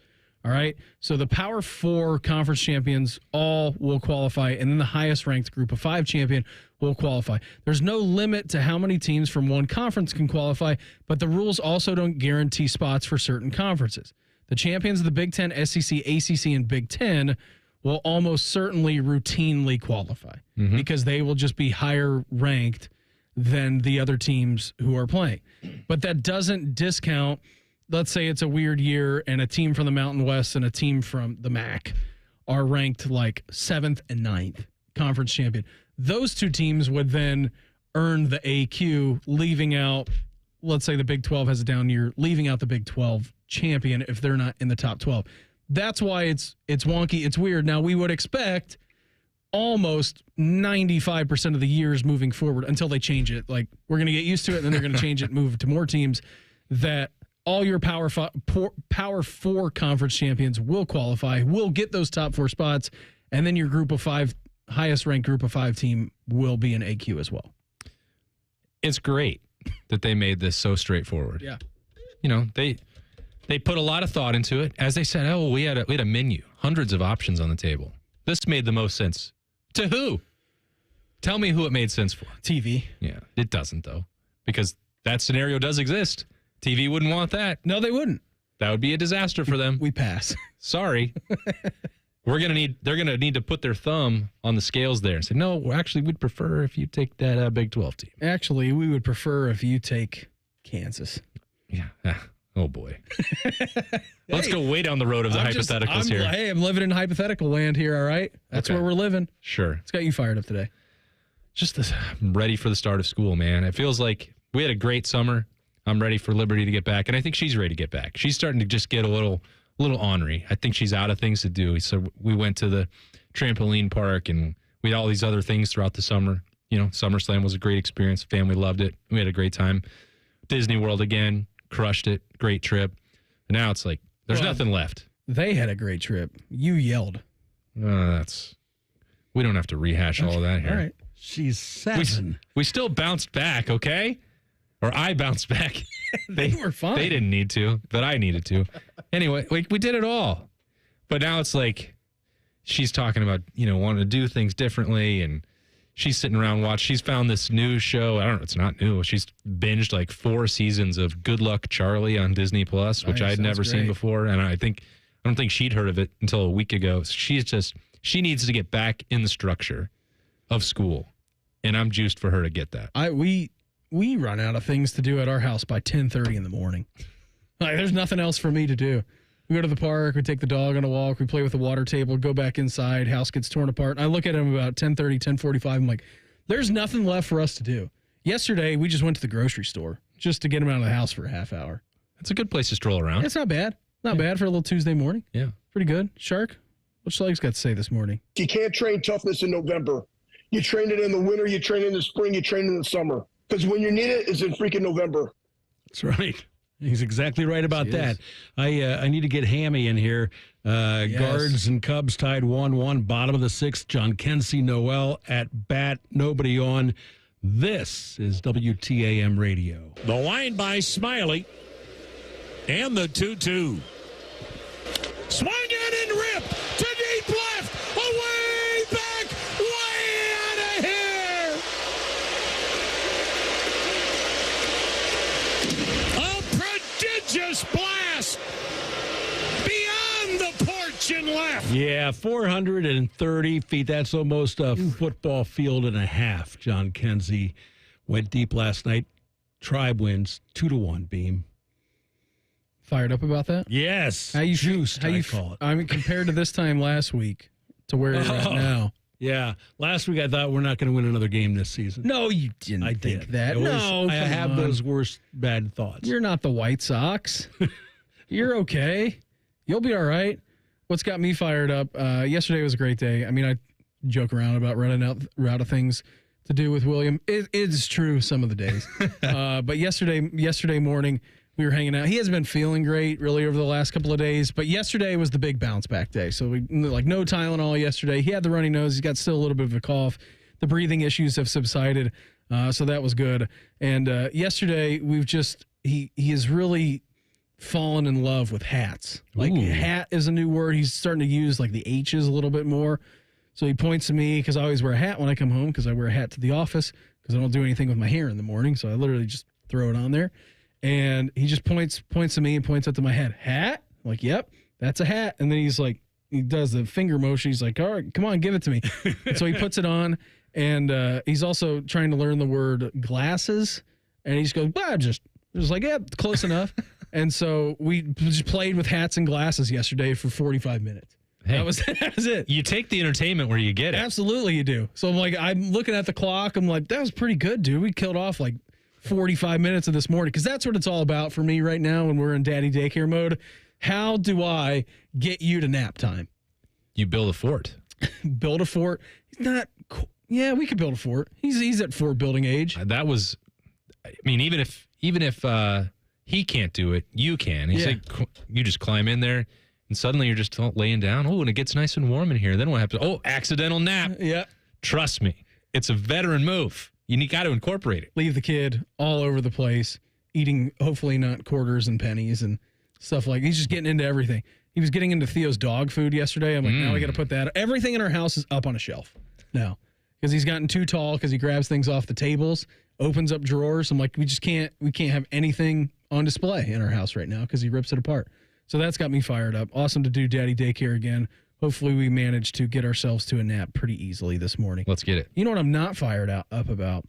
All right. So the Power 4 conference champions all will qualify, and then the highest ranked group of 5 champion will qualify. There's no limit to how many teams from one conference can qualify, but the rules also don't guarantee spots for certain conferences. The champions of the Big Ten, SEC, ACC, and Big Ten will almost certainly routinely qualify because they will just be higher ranked than the other teams who are playing. But that doesn't discount, let's say it's a weird year and a team from the Mountain West and a team from the MAC are ranked like 7th and 9th conference champion. Those 2 teams would then earn the AQ, leaving out, let's say the Big 12 has a down year, leaving out the Big 12 champion if they're not in the top 12. That's why it's wonky. It's weird. Now, we would expect almost 95% of the years moving forward until they change it. Like, we're going to get used to it, and then they're going to change it, move to more teams, that all your Power 4 conference champions will qualify, will get those top 4 spots, and then your group of 5, highest ranked group of 5 team will be an AQ as well. It's great that they made this so straightforward. Yeah. You know, they put a lot of thought into it. As they said, we had a menu, hundreds of options on the table. This made the most sense. To who? Tell me who it made sense for. TV. Yeah, it doesn't, though, because that scenario does exist. TV wouldn't want that. No, they wouldn't. That would be a disaster for them. We pass. Sorry. They're going to need to put their thumb on the scales there and say, no, actually, we'd prefer if you take that Big 12 team. Actually, we would prefer if you take Kansas. Yeah. Oh, boy. Let's go way down the road of the hypotheticals here. Hey, I'm living in hypothetical land here, all right? That's where we're living. Sure. It's got you fired up today. I'm ready for the start of school, man. It feels like we had a great summer. I'm ready for Liberty to get back, and I think she's ready to get back. She's starting to just get a little ornery. I think she's out of things to do. So we went to the trampoline park, and we had all these other things throughout the summer. You know, SummerSlam was a great experience. Family loved it. We had a great time. Disney World again. Crushed it. Great trip. And now it's like there's nothing left. They had a great trip. You yelled. We don't have to rehash all of that here. All right. She's 7. We still bounced back, okay? Or I bounced back. They were fine. They didn't need to, but I needed to. Anyway, we did it all. But now it's like she's talking about, wanting to do things differently, and she's sitting around watching. She's found this new show. I don't know. It's not new. She's binged like 4 seasons of Good Luck Charlie on Disney Plus, which I had never seen before. And I don't think she'd heard of it until a week ago. She needs to get back in the structure of school. And I'm juiced for her to get that. We run out of things to do at our house by 10:30 in the morning. Like, there's nothing else for me to do. We go to the park, we take the dog on a walk, we play with the water table, go back inside, house gets torn apart. And I look at him about 10:30, 10:45. I'm like, there's nothing left for us to do. Yesterday, we just went to the grocery store just to get him out of the house for a half hour. It's a good place to stroll around. It's not bad. Not bad for a little Tuesday morning. Yeah. Pretty good. Shark, what Schleg's got to say this morning? You can't train toughness in November. You train it in the winter, you train it in the spring, you train it in the summer. Because when you need it is in freaking November. That's right. He's exactly right about that. I need to get Hammy in here. Guards and Cubs tied 1-1, bottom of the sixth. John Kensey Noel at bat, nobody on. This is WTAM Radio. The line by Smiley and the 2-2. Swung in and ripped to deep left, away back, way out of here. A prodigious blast beyond the porch and left. Yeah, 430 feet. That's almost a football field and a half. John Kensey went deep last night. Tribe wins 2-1, Beam. Fired up about that? Yes. How you juiced, how you call it. I mean, compared to this time last week to where you're at now. Yeah. Last week I thought we're not going to win another game this season. No, you didn't think that. I have those worst bad thoughts. You're not the White Sox. You're okay. You'll be all right. What's got me fired up? Yesterday was a great day. I mean, I joke around about running out of things to do with William. It is true some of the days. But yesterday morning, we were hanging out. He hasn't been feeling great really over the last couple of days, but yesterday was the big bounce back day. So we no Tylenol yesterday. He had the runny nose. He's got still a little bit of a cough. The breathing issues have subsided, so that was good. And yesterday he has really fallen in love with hats. Like hat is a new word. He's starting to use like the H's a little bit more. So he points to me because I always wear a hat when I come home because I wear a hat to the office because I don't do anything with my hair in the morning. So I literally just throw it on there. And he just points to me and points up to my head. Hat? I'm like, yep, that's a hat. And then he's like, he does the finger motion. He's like, all right, come on, give it to me. And so he puts it on, and he's also trying to learn the word glasses. And he just goes, just like, yeah, close enough. And so we just played with hats and glasses yesterday for 45 minutes. Hey, that was it. You take the entertainment where you get it. Absolutely, you do. So I'm looking at the clock. I'm like, that was pretty good, dude. We killed off like 45 minutes of this morning because that's what it's all about for me right now when we're in daddy daycare mode. How do I get you to nap time? You build a fort. Build a fort. He's not. Yeah, we could build a fort. He's at fort building age. That was. I mean, even if he can't do it, you can. He's like, you just climb in there, and suddenly you're just laying down. Oh, and it gets nice and warm in here. Then what happens? Oh, accidental nap. Yeah. Trust me, it's a veteran move. You got to incorporate it. Leave the kid all over the place, eating hopefully not quarters and pennies and stuff like. He's just getting into everything. He was getting into Theo's dog food yesterday. I'm like, now I got to put that. Everything in our house is up on a shelf now because he's gotten too tall because he grabs things off the tables, opens up drawers. I'm like, we can't have anything on display in our house right now because he rips it apart. So that's got me fired up. Awesome to do daddy daycare again. Hopefully we manage to get ourselves to a nap pretty easily this morning. Let's get it. You know what I'm not fired up about?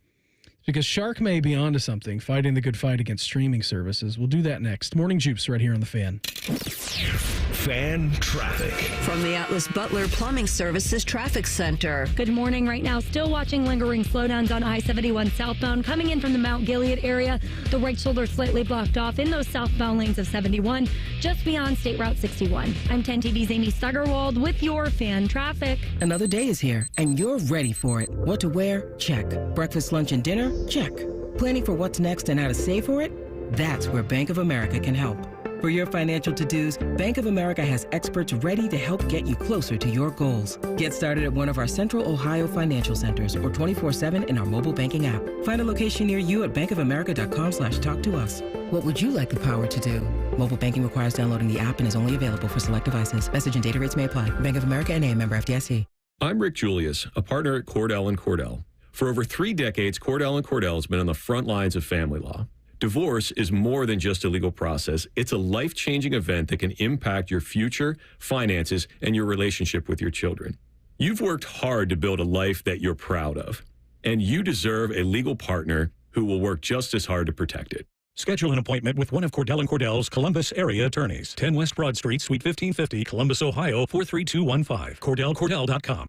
Because Shark may be onto something, fighting the good fight against streaming services. We'll do that next. Morning Juice right here on The Fan. Fan traffic. From the Atlas Butler Plumbing Services Traffic Center. Good morning. Right now, still watching lingering slowdowns on I-71 southbound. Coming in from the Mount Gilead area, the right shoulder slightly blocked off in those southbound lanes of 71, just beyond State Route 61. I'm 10 TV's Amy Stuggerwald with your fan traffic. Another day is here, and you're ready for it. What to wear? Check. Breakfast, lunch, and dinner? Check. Planning for what's next and how to save for it? That's where Bank of America can help. For your financial to-dos, Bank of America has experts ready to help get you closer to your goals. Get started at one of our Central Ohio financial centers or 24/7 in our mobile banking app. Find a location near you at bankofamerica.com/talktous. What would you like the power to do? Mobile banking requires downloading the app and is only available for select devices. Message and data rates may apply. Bank of America N.A., member FDIC. I'm Rick Julius, a partner at Cordell & Cordell. For over 3 decades, Cordell & Cordell has been on the front lines of family law. Divorce is more than just a legal process. It's a life-changing event that can impact your future, finances, and your relationship with your children. You've worked hard to build a life that you're proud of, and you deserve a legal partner who will work just as hard to protect it. Schedule an appointment with one of Cordell & Cordell's Columbus area attorneys. 10 West Broad Street, Suite 1550, Columbus, Ohio, 43215. CordellCordell.com.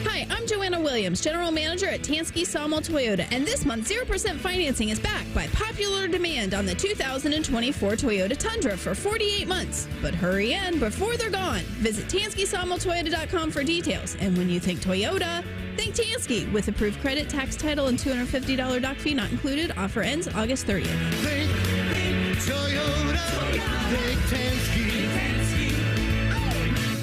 Hi, I'm Joanna Williams, General Manager at Tansky Sawmill Toyota, and this month 0% financing is backed by popular demand on the 2024 Toyota Tundra for 48 months. But hurry in before they're gone. Visit TanskySawmillToyota.com for details. And when you think Toyota, Think Tansky with approved credit, tax title, and $250 doc fee not included. Offer ends August 30th. Think Toyota. Think Tansky.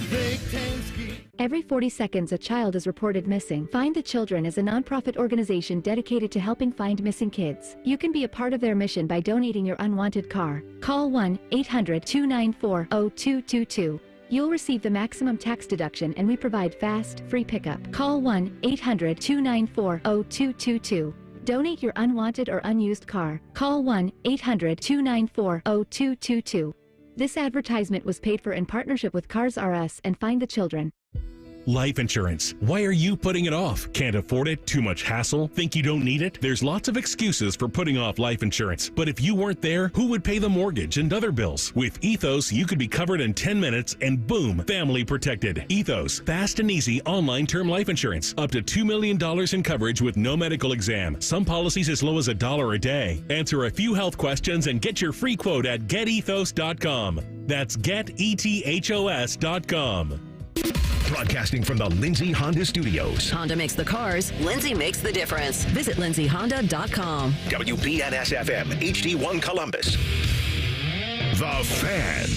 Think Tansky. Every 40 seconds, a child is reported missing. Find the Children is a nonprofit organization dedicated to helping find missing kids. You can be a part of their mission by donating your unwanted car. Call 1-800-294-0222. You'll receive the maximum tax deduction, and we provide fast, free pickup. Call 1-800-294-0222. Donate your unwanted or unused car. Call 1-800-294-0222. This advertisement was paid for in partnership with Cars R Us and Find the Children. Life insurance. Why are you putting it off? Can't afford it? Too much hassle? Think you don't need it? There's lots of excuses for putting off life insurance. But if you weren't there, who would pay the mortgage and other bills? With Ethos, you could be covered in 10 minutes and boom, family protected. Ethos, fast and easy online term life insurance. Up to $2 million in coverage with no medical exam. Some policies as low as $1 a day. Answer a few health questions and get your free quote at getethos.com. That's getethos.com. Broadcasting from the Lindsay Honda Studios. Honda makes the cars. Lindsay makes the difference. Visit lindsayhonda.com. WBNS-FM, HD1 Columbus. The Fan.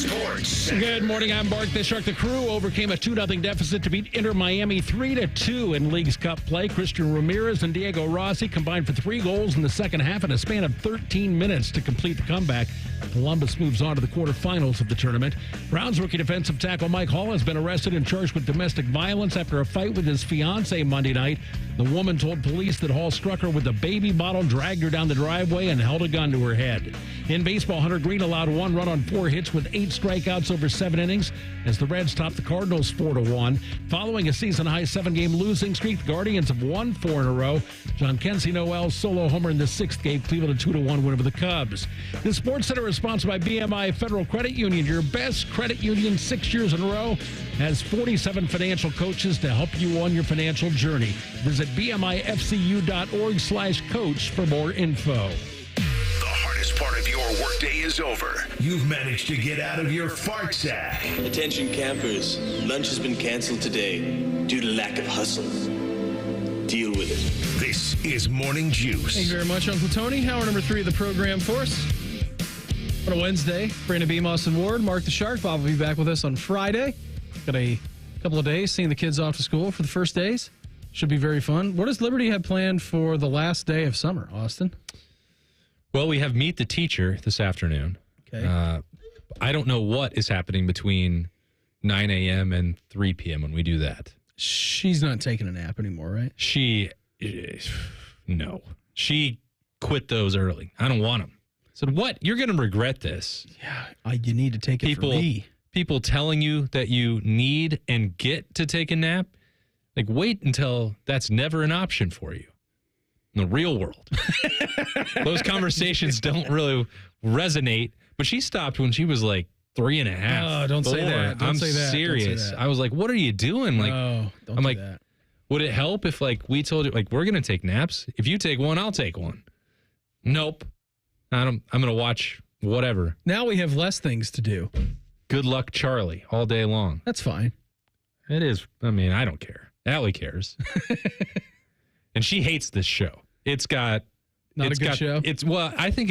Sports. Good morning. I'm Bart Bishark. The Crew overcame a 2-0 deficit to beat Inter Miami 3-2 in League's Cup play. Christian Ramirez and Diego Rossi combined for 3 goals in the second half in a span of 13 minutes to complete the comeback. Columbus moves on to the quarterfinals of the tournament. Browns rookie defensive tackle Mike Hall has been arrested and charged with domestic violence after a fight with his fiancee Monday night. The woman told police that Hall struck her with a baby bottle, dragged her down the driveway, and held a gun to her head. In baseball, Hunter Green allowed 1 run on 4 hits with 8 strikeouts over 7 innings as the Reds topped the Cardinals 4-1. Following a season-high 7-game losing streak, the Guardians have won 4 in a row. John Kensey Noel's solo homer in the 6th gave Cleveland a 2-1 win over the Cubs. The Sports Center is sponsored by BMI Federal Credit Union, your best credit union 6 years in a row, has 47 financial coaches to help you on your financial journey. Visit bmifcu.org/coach for more info. Part of your workday is over. You've managed to get out of your fart sack. Attention campers, lunch has been canceled today due to lack of hustle. Deal with it. This is Morning Juice. Thank you very much, Uncle Tony. Hour number 3 of the program for us. On a Wednesday, Brandon B. Moss and Ward, Mark the Shark. Bob will be back with us on Friday. Got a couple of days seeing the kids off to school for the first days. Should be very fun. What does Liberty have planned for the last day of summer, Austin? Well, we have Meet the Teacher this afternoon. Okay. I don't know what is happening between 9 a.m. and 3 p.m. when we do that. She's not taking a nap anymore, right? No. She quit those early. I don't want them. I said, what? You're going to regret this. Yeah, you need to take it from me. People telling you that you need and get to take a nap, like wait until that's never an option for you. In the real world. Those conversations don't really resonate. But she stopped when she was like 3.5. Oh, don't say that. Don't I'm say that. serious. Don't say that. I was like, what are you doing? Like, no, don't I'm do like, that. Would it help if like we told you like we're gonna take naps? If you take one, I'll take one. Nope. I'm gonna watch whatever. Now we have less things to do. Good luck, Charlie, all day long. That's fine. It is. I mean, I don't care. Allie cares. And she hates this show. It's got not a good show. I think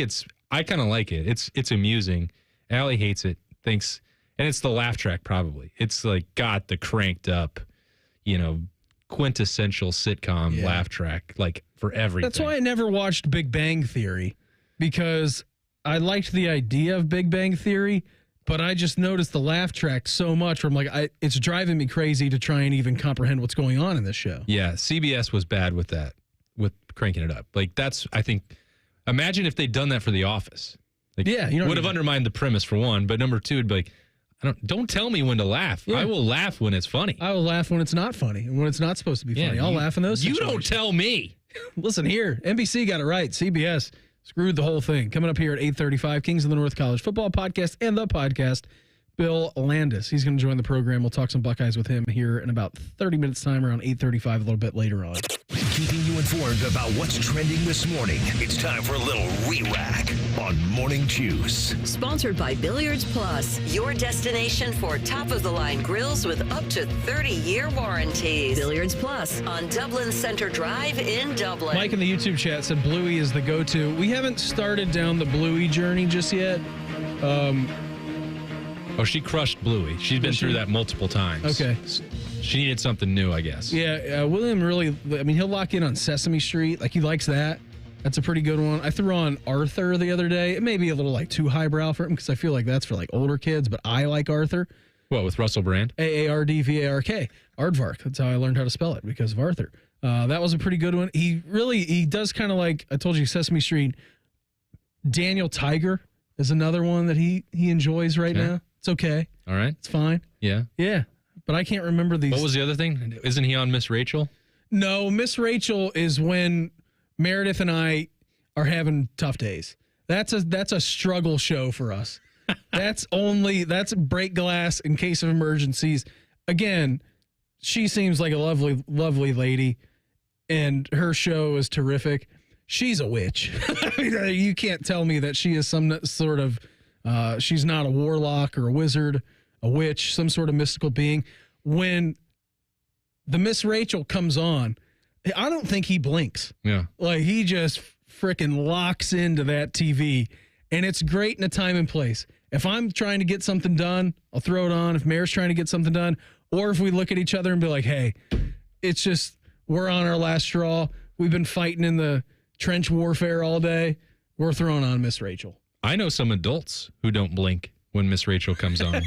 I kind of like it. It's amusing. Allie hates it. Thinks, and it's the laugh track probably. It's like got the cranked up, quintessential sitcom laugh track like for everything. That's why I never watched Big Bang Theory, because I liked the idea of Big Bang Theory, but I just noticed the laugh track so much where I'm like, it's driving me crazy to try and even comprehend what's going on in this show. Yeah, CBS was bad with that. With cranking it up. Like that's, I think, imagine if they'd done that for The Office. Like, yeah, would have undermined the premise for one, but number 2, it'd be like, don't tell me when to laugh. Yeah. I will laugh when it's funny. I will laugh when it's not funny and when it's not supposed to be funny. I'll laugh in those situations. You don't tell me. Listen here, NBC got it right. CBS screwed the whole thing. Coming up here at 8:35, Kings of the North College Football Podcast and the podcast Bill Landis. He's going to join the program. We'll talk some Buckeyes with him here in about 30 minutes time, around 8:35, a little bit later on. Keeping you informed about what's trending this morning. It's time for a little re-rack on Morning Juice. Sponsored by Billiards Plus, your destination for top-of-the-line grills with up to 30-year warranties. Billiards Plus on Dublin Center Drive in Dublin. Mike in the YouTube chat said Bluey is the go-to. We haven't started down the Bluey journey just yet. She crushed Bluey. She's been through that multiple times. Okay. She needed something new, I guess. Yeah, William really, he'll lock in on Sesame Street. Like, he likes that. That's a pretty good one. I threw on Arthur the other day. It may be a little, too highbrow for him because I feel like that's for, older kids, but I like Arthur. What, with Russell Brand? Aardvark. Aardvark. That's how I learned how to spell it, because of Arthur. That was a pretty good one. He does kind of like, I told you, Sesame Street. Daniel Tiger is another one that he enjoys right now. It's okay. All right. It's fine. Yeah. Yeah. But I can't remember these. What was the other thing? Isn't he on Miss Rachel? No, Miss Rachel is when Meredith and I are having tough days. That's a struggle show for us. That's break glass in case of emergencies. Again, she seems like a lovely, lovely lady, and her show is terrific. She's a witch. You can't tell me that she is some sort of, she's not a warlock or a wizard, a witch, some sort of mystical being. When the Miss Rachel comes on, I don't think he blinks. Yeah. He just freaking locks into that TV, and it's great in a time and place. If I'm trying to get something done, I'll throw it on. If Mayor's trying to get something done, or if we look at each other and be like, hey, it's just, we're on our last straw. We've been fighting in the trench warfare all day. We're throwing on Miss Rachel. I know some adults who don't blink when Miss Rachel comes on.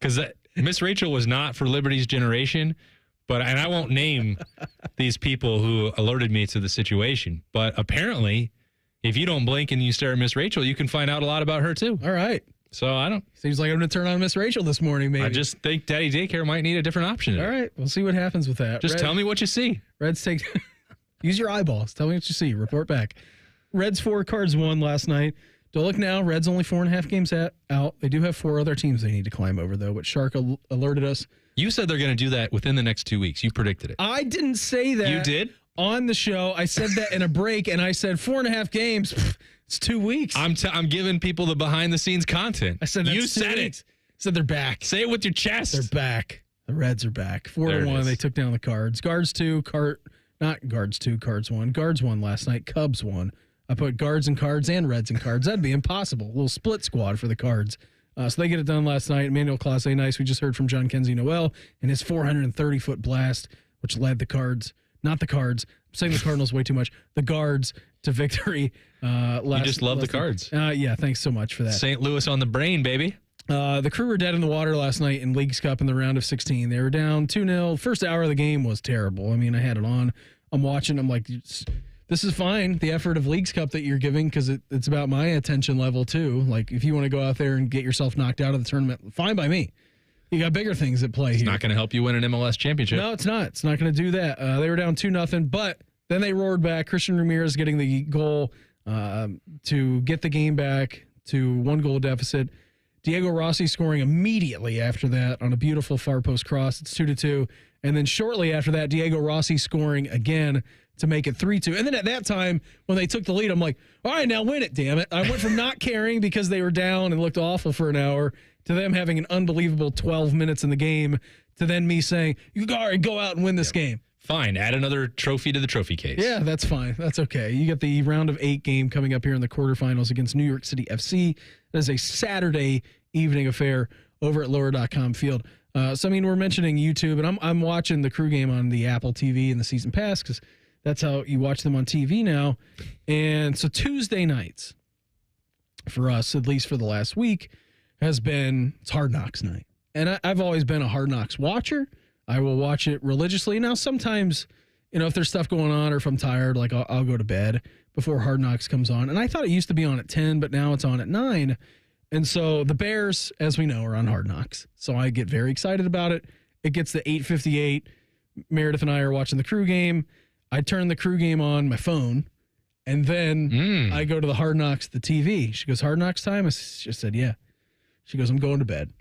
Because Miss Rachel was not for Liberty's generation, and I won't name these people who alerted me to the situation, but apparently, if you don't blink and you stare at Miss Rachel, you can find out a lot about her too. All right. So I don't. Seems like I'm going to turn on Miss Rachel this morning, maybe. I just think Daddy Daycare might need a different option. All right. We'll see what happens with that. Just tell me what you see. Reds take. Use your eyeballs. Tell me what you see. Report back. Reds 4, Cards 1 last night. Don't look now. Reds only 4.5 games out. They do have 4 other teams they need to climb over, though, but Shark alerted us. You said they're going to do that within the next 2 weeks. You predicted it. I didn't say that. You did? On the show. I said that in a break, and I said 4.5 games. It's 2 weeks. I'm giving people the behind-the-scenes content. I said that's you said weeks. it. I said they're back. Say it with your chest. They're back. The Reds are back. 4-1. They took down the Cards. Guards 2, not Guards 2, Cards 1. Guards 1 last night. Cubs 1. I put Guards and Cards and Reds and Cards. That'd be impossible. A little split squad for the Cards. So they get it done last night. Emmanuel Clase, nice. We just heard from John Kenzie Noel in his 430-foot blast, which led the Cards, not the Cards. I'm saying the Cardinals way too much. The Guards to victory. You just love the Cards. Yeah, thanks so much for that. St. Louis on the brain, baby. The Crew were dead in the water last night in Leagues Cup in the round of 16. They were down 2-0. First hour of the game was terrible. I mean, I had it on. I'm watching. I'm like, this is fine, the effort of Leagues Cup that you're giving, because it's about my attention level, too. Like, if you want to go out there and get yourself knocked out of the tournament, fine by me. You got bigger things at play here. It's not going to help you win an MLS championship. No, it's not. It's not going to do that. They were down 2-0, but then they roared back. Christian Ramirez getting the goal to get the game back to 1-goal deficit. Diego Rossi scoring immediately after that on a beautiful far post cross. It's 2-2. And then shortly after that, Diego Rossi scoring again to make it 3-2. And then at that time, when they took the lead, I'm like, all right, now win it, damn it. I went from not caring because they were down and looked awful for an hour to them having an unbelievable 12 minutes in the game to then me saying, you gotta go out and win this game. Fine. Add another trophy to the trophy case. Yeah, that's fine. That's okay. You got the round of 8 game coming up here in the quarterfinals against New York City FC. That is a Saturday evening affair over at lower.com field. So, I mean, we're mentioning YouTube, and I'm watching the Crew game on the Apple TV and the Season Pass because that's how you watch them on TV now. And so Tuesday nights, for us, at least for the last week, it's Hard Knocks night. And I've always been a Hard Knocks watcher. I will watch it religiously. Now, sometimes, if there's stuff going on or if I'm tired, like I'll go to bed before Hard Knocks comes on. And I thought it used to be on at 10, but now it's on at 9. And so the Bears, as we know, are on Hard Knocks. So I get very excited about it. It gets to 8:58. Meredith and I are watching the Crew game. I turn the Crew game on my phone, and then I go to the Hard Knocks, the TV. She goes, Hard Knocks time? I just said, yeah. She goes, I'm going to bed.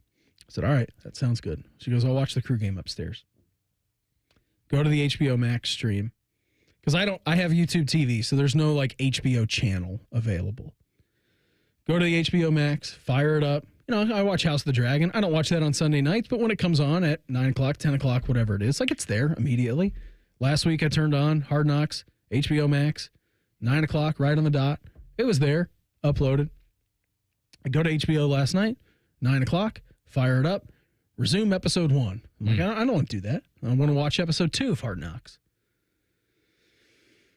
I said, all right, that sounds good. She goes, I'll watch the Crew game upstairs. Go to the HBO Max stream. Because I have YouTube TV, so there's no like HBO channel available. Go to the HBO Max, fire it up. You know, I watch House of the Dragon. I don't watch that on Sunday nights, but when it comes on at 9 o'clock, 10 o'clock, whatever it is, like it's there immediately. Last week I turned on Hard Knocks, HBO Max, 9 o'clock, right on the dot. It was there, uploaded. I go to HBO last night, 9 o'clock, fire it up, resume episode 1. I'm like, I don't want to do that. I want to watch episode 2 of Hard Knocks.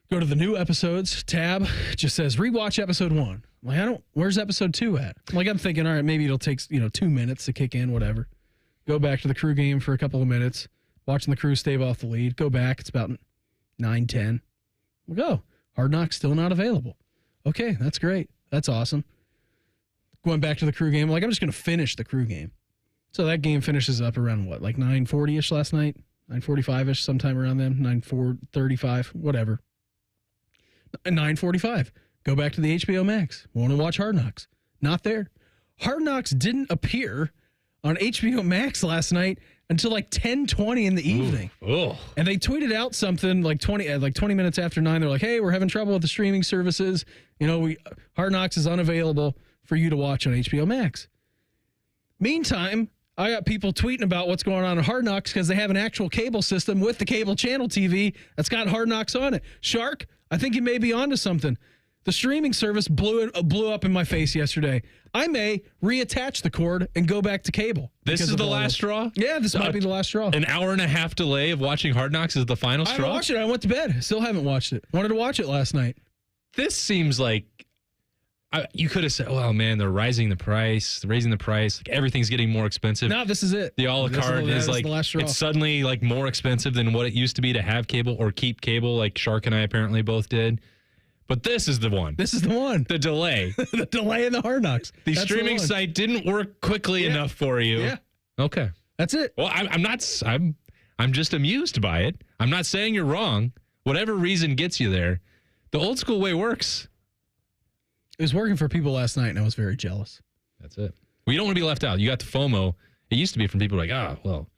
Go to the new episodes tab. It just says rewatch episode 1. I'm like, where's episode 2 at? I'm thinking, all right, maybe it'll take, 2 minutes to kick in, whatever. Go back to the Crew game for a couple of minutes. Watching the Crew stave off the lead. Go back. It's about 9:10. We go. Hard Knocks still not available. Okay, that's great. That's awesome. Going back to the Crew game. I'm just going to finish the Crew game. So that game finishes up around what, like 9:40-ish last night? 9:45-ish, sometime around then. 9:35, whatever. 9:45. Go back to the HBO Max. Want to watch Hard Knocks. Not there. Hard Knocks didn't appear on HBO Max last night until like 10:20 in the evening. And they tweeted out something like 20 minutes after 9. They're like, hey, we're having trouble with the streaming services. Hard Knocks is unavailable for you to watch on HBO Max. Meantime, I got people tweeting about what's going on in Hard Knocks because they have an actual cable system with the cable channel TV that's got Hard Knocks on it. Shark, I think you may be onto something. The streaming service blew up in my face yesterday. I may reattach the cord and go back to cable. This is the last straw? Yeah, this might be the last straw. An hour and a half delay of watching Hard Knocks is the final straw? I watched it. I went to bed. Still haven't watched it. Wanted to watch it last night. This seems like you could have said, well, man, they're raising the price. Like everything's getting more expensive. No, this is it. The a la carte is like, it's suddenly like more expensive than what it used to be to have cable or keep cable, like Shark and I apparently both did. But this is the one. This is the one. The delay. The delay in the Hard Knocks. The streaming site didn't work quickly enough for you. Yeah. Okay. That's it. Well, I'm just amused by it. I'm not saying you're wrong. Whatever reason gets you there, the old school way works. It was working for people last night, and I was very jealous. That's it. Well, you don't want to be left out. You got the FOMO. It used to be from people like, well,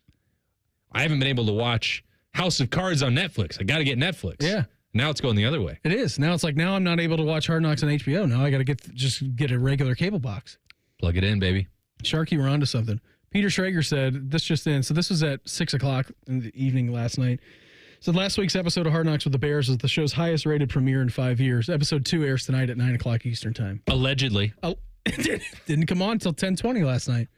I haven't been able to watch House of Cards on Netflix. I got to get Netflix. Yeah. Now it's going the other way. It is. Now it's like, now I'm not able to watch Hard Knocks on HBO. Now I got to just get a regular cable box. Plug it in, baby. Sharky, we're on to something. Peter Schrager said, this just in. So this was at 6 o'clock in the evening last night. So last week's episode of Hard Knocks with the Bears is the show's highest rated premiere in 5 years. Episode 2 airs tonight at 9 o'clock Eastern time. Allegedly. It didn't come on until 10:20 last night.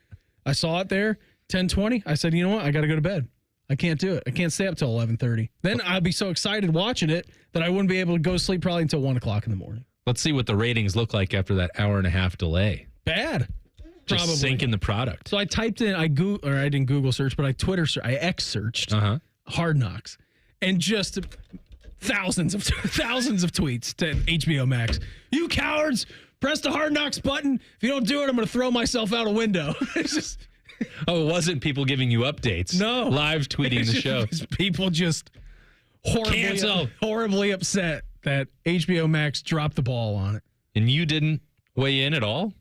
I saw it there, 10:20. I said, you know what? I got to go to bed. I can't do it. I can't stay up till 11:30. Then I'd be so excited watching it that I wouldn't be able to go to sleep probably until 1 o'clock in the morning. Let's see what the ratings look like after that hour and a half delay. Bad. Just Probably. sinking the product. So I typed in, I didn't Google search, but I X searched Hard Knocks, and just thousands of tweets to HBO Max. You cowards! Press the Hard Knocks button. If you don't do it, I'm going to throw myself out a window. It's just. Oh, it wasn't people giving you updates. No. Live tweeting the show. People just horribly upset that HBO Max dropped the ball on it. And you didn't weigh in at all?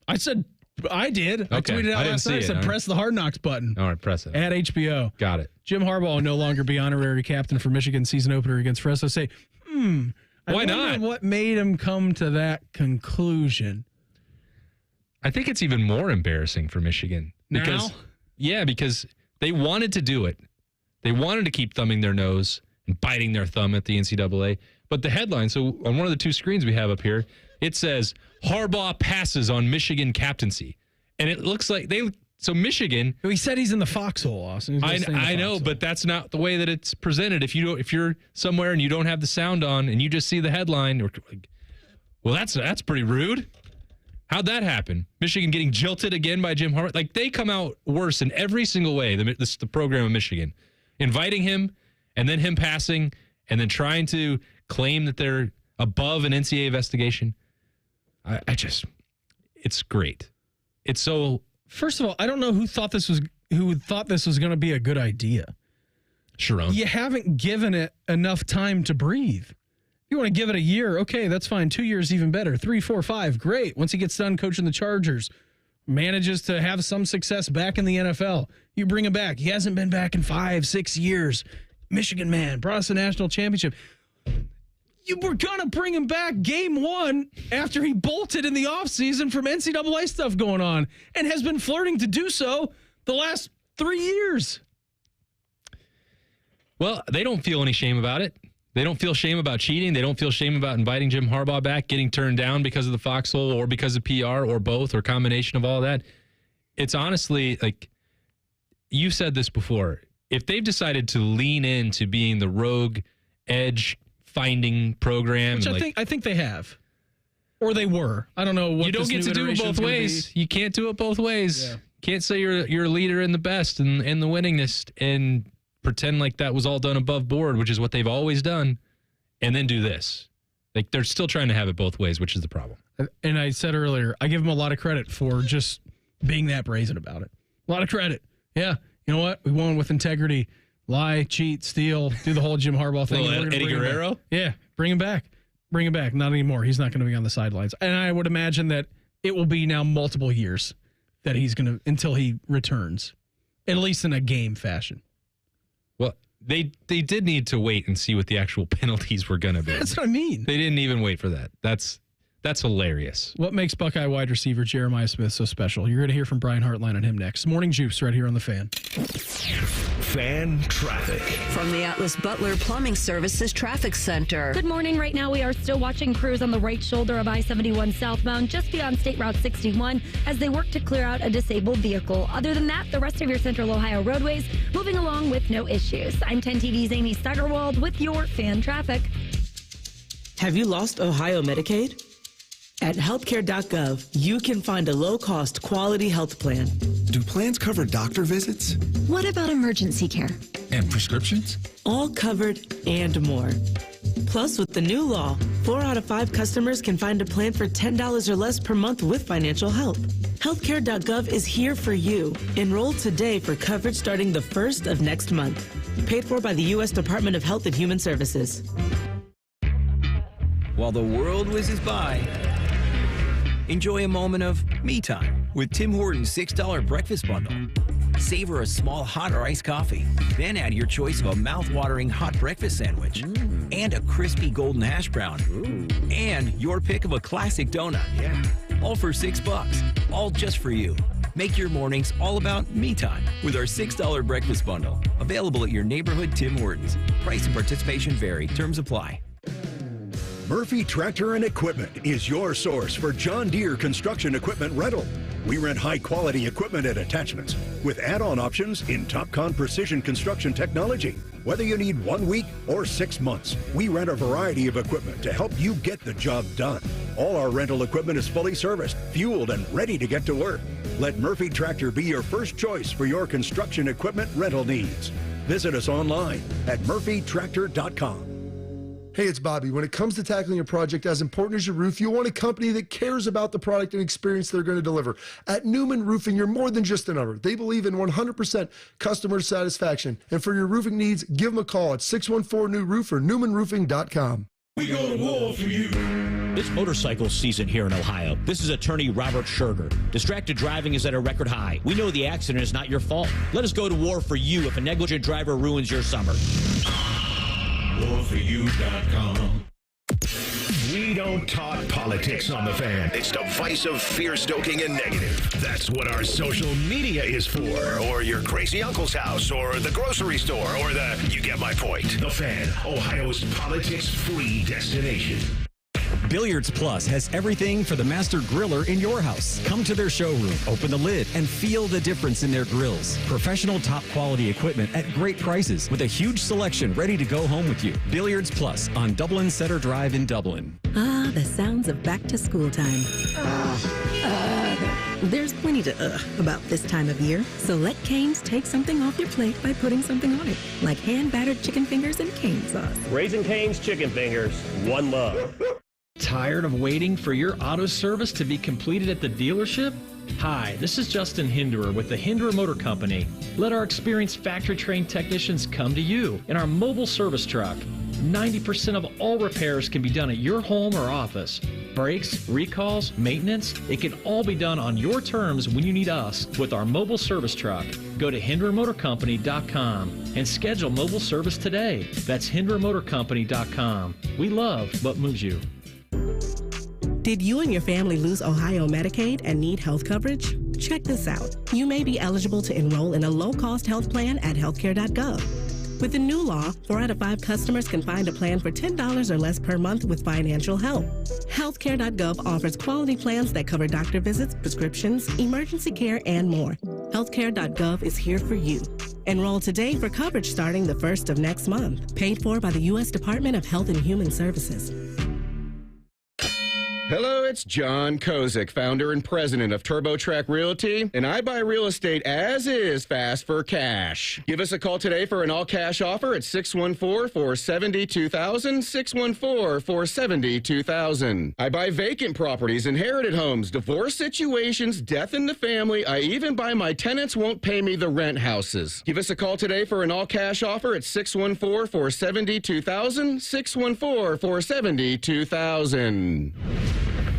I said I did. Okay. I tweeted out last night. I said press the Hard Knocks button. All right, press it. At HBO. Got it. Jim Harbaugh will no longer be honorary captain for Michigan season opener against Fresno State. Why not? What made him come to that conclusion? I think it's even more embarrassing for Michigan. Because they wanted to do it. They wanted to keep thumbing their nose and biting their thumb at the NCAA. But the headline, so on one of the two screens we have up here, it says, Harbaugh passes on Michigan captaincy. And it looks like so Michigan. He said he's in the foxhole, Austin. I know, but that's not the way that it's presented. If you're somewhere and you don't have the sound on and you just see the headline, well, that's pretty rude. How'd that happen? Michigan getting jilted again by Jim Harbaugh? Like, they come out worse in every single way, the program of Michigan. Inviting him, and then him passing, and then trying to claim that they're above an NCAA investigation. It's great. It's so... First of all, I don't know who thought this was going to be a good idea. Sharon. You haven't given it enough time to breathe. You want to give it a year, okay, that's fine. 2 years, even better. 3, 4, 5, great. Once he gets done coaching the Chargers, manages to have some success back in the NFL. You bring him back. He hasn't been back in 5-6 years. Michigan man, brought us a national championship. You were going to bring him back game one after he bolted in the offseason from NCAA stuff going on and has been flirting to do so the last 3 years. Well, they don't feel any shame about it. They don't feel shame about cheating. They don't feel shame about inviting Jim Harbaugh back, getting turned down because of the foxhole or because of PR or both or combination of all that. It's honestly, like, you said this before. If they've decided to lean into being the rogue edge finding program, which I think they have, or they were. I don't know what you don't get to do it both ways. You can't do it both ways. Yeah. Can't say you're a leader and the best and the winningest and pretend like that was all done above board, which is what they've always done, and then do this. Like, they're still trying to have it both ways, which is the problem. And I said earlier, I give them a lot of credit for just being that brazen about it. A lot of credit. Yeah. You know what? We won with integrity. Lie, cheat, steal, do the whole Jim Harbaugh thing. Eddie Guerrero? Yeah. Bring him back. Bring him back. Not anymore. He's not going to be on the sidelines. And I would imagine that it will be now multiple years that he's going to, until he returns, at least in a game fashion. Well, they did need to wait and see what the actual penalties were going to be. That's what I mean. They didn't even wait for that. That's hilarious. What makes Buckeye wide receiver Jeremiah Smith so special? You're going to hear from Brian Hartline on him next. Morning Juice right here on The Fan. Fan traffic. From the Atlas Butler Plumbing Services Traffic Center. Good morning. Right now, we are still watching crews on the right shoulder of I-71 southbound, just beyond State Route 61, as they work to clear out a disabled vehicle. Other than that, the rest of your Central Ohio roadways moving along with no issues. I'm 10 TV's Amy Steigerwald with your Fan Traffic. Have you lost Ohio Medicaid? At healthcare.gov, you can find a low-cost, quality health plan. Do plans cover doctor visits? What about emergency care? And prescriptions? All covered and more. Plus, with the new law, 4 out of 5 customers can find a plan for $10 or less per month with financial help. Healthcare.gov is here for you. Enroll today for coverage starting the 1st of next month. Paid for by the U.S. Department of Health and Human Services. While the world whizzes by, enjoy a moment of me time with Tim Hortons $6 breakfast bundle. Savor a small hot or iced coffee, then add your choice of a mouth-watering hot breakfast sandwich and a crispy golden hash brown and your pick of a classic donut. Yeah. All for $6, all just for you. Make your mornings all about me time with our $6 breakfast bundle. Available at your neighborhood Tim Hortons. Price and participation vary. Terms apply. Murphy Tractor and Equipment is your source for John Deere construction equipment rental. We rent high-quality equipment and attachments with add-on options in TopCon precision construction technology. Whether you need 1 week or 6 months, we rent a variety of equipment to help you get the job done. All our rental equipment is fully serviced, fueled, and ready to get to work. Let Murphy Tractor be your first choice for your construction equipment rental needs. Visit us online at murphytractor.com. Hey, it's Bobby. When it comes to tackling a project as important as your roof, you want a company that cares about the product and experience they're going to deliver. At Newman Roofing, you're more than just a number. They believe in 100% customer satisfaction. And for your roofing needs, give them a call at 614-NEW-ROOF or newmanroofing.com. We go to war for you. It's motorcycle season here in Ohio. This is attorney Robert Scherger. Distracted driving is at a record high. We know the accident is not your fault. Let us go to war for you if a negligent driver ruins your summer. WarForYou.com. We don't talk politics on The Fan. It's divisive, fear-stoking, and negative. That's what our social media is for. Or your crazy uncle's house, or the grocery store, or you get my point. The Fan, Ohio's politics-free destination. Billiards Plus has everything for the master griller in your house. Come to their showroom, open the lid, and feel the difference in their grills. Professional top quality equipment at great prices with a huge selection ready to go home with you. Billiards Plus on Dublin Center Drive in Dublin. Ah, the sounds of back to school time. There's plenty to about this time of year, so let Cane's take something off your plate by putting something on it, like hand-battered chicken fingers and cane sauce. Raising Cane's Chicken Fingers, one love. Tired of waiting for your auto service to be completed at the dealership? Hi, this is Justin Hinderer with the Hinderer Motor Company. Let our experienced factory-trained technicians come to you in our mobile service truck. 90% of all repairs can be done at your home or office. Brakes, recalls, maintenance, it can all be done on your terms when you need us with our mobile service truck. Go to HinderMotorCompany.com and schedule mobile service today. That's HinderMotorCompany.com. We love what moves you. Did you and your family lose Ohio Medicaid and need health coverage? Check this out. You may be eligible to enroll in a low-cost health plan at healthcare.gov. With the new law, 4 out of 5 customers can find a plan for $10 or less per month with financial help. Healthcare.gov offers quality plans that cover doctor visits, prescriptions, emergency care, and more. Healthcare.gov is here for you. Enroll today for coverage starting the 1st of next month. Paid for by the U.S. Department of Health and Human Services. Hello, it's John Kozik, founder and president of TurboTrack Realty, and I buy real estate as is fast for cash. Give us a call today for an all-cash offer at 614-470-2000, 614-470-2000. I buy vacant properties, inherited homes, divorce situations, death in the family. I even buy my tenants won't pay me the rent houses. Give us a call today for an all-cash offer at 614-470-2000, 614-470-2000.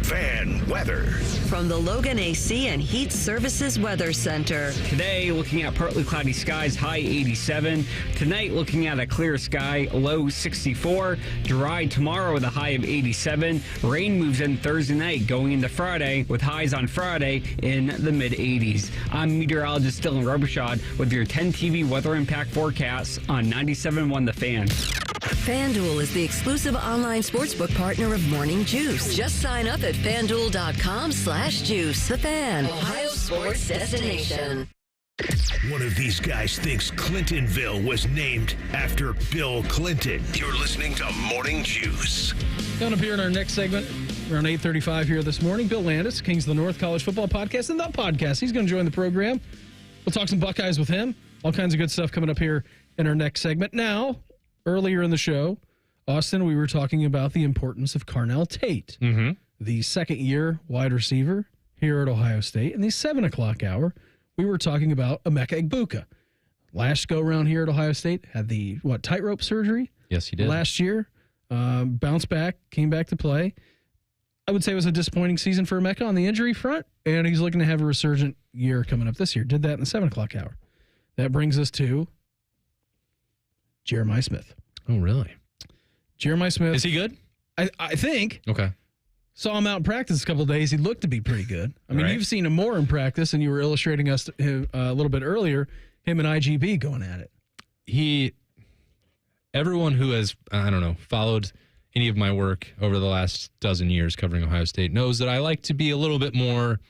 Fan weather. From the Logan AC and Heat Services Weather Center. Today, looking at partly cloudy skies, high 87. Tonight, looking at a clear sky, low 64. Dry tomorrow with a high of 87. Rain moves in Thursday night, going into Friday, with highs on Friday in the mid-80s. I'm meteorologist Dylan Robichaud with your 10 TV weather impact forecasts on 97.1 The Fan. FanDuel is the exclusive online sportsbook partner of Morning Juice. Just sign up at FanDuel.com/juice. The Fan, Ohio sports destination. One of these guys thinks Clintonville was named after Bill Clinton. You're listening to Morning Juice. Coming up here in our next segment, around 8:35 here this morning, Bill Landis, Kings of the North College Football Podcast, and The Podcast. He's going to join the program. We'll talk some Buckeyes with him. All kinds of good stuff coming up here in our next segment. Now, earlier in the show, Austin, we were talking about the importance of Carnell Tate, the second-year wide receiver here at Ohio State. In the 7 o'clock hour, we were talking about Emeka Egbuka. Last go-around here at Ohio State, had the, tightrope surgery? Yes, he did. Last year, bounced back, came back to play. I would say it was a disappointing season for Emeka on the injury front, and he's looking to have a resurgent year coming up this year. Did that in the 7 o'clock hour. That brings us to Jeremiah Smith. Oh, really? Jeremiah Smith. Is he good? I think. Okay. Saw him out in practice a couple of days. He looked to be pretty good. I mean, You've seen him more in practice, and you were illustrating us a little bit earlier, him and IGB going at it. Everyone who has, followed any of my work over the last dozen years covering Ohio State knows that I like to be a little bit more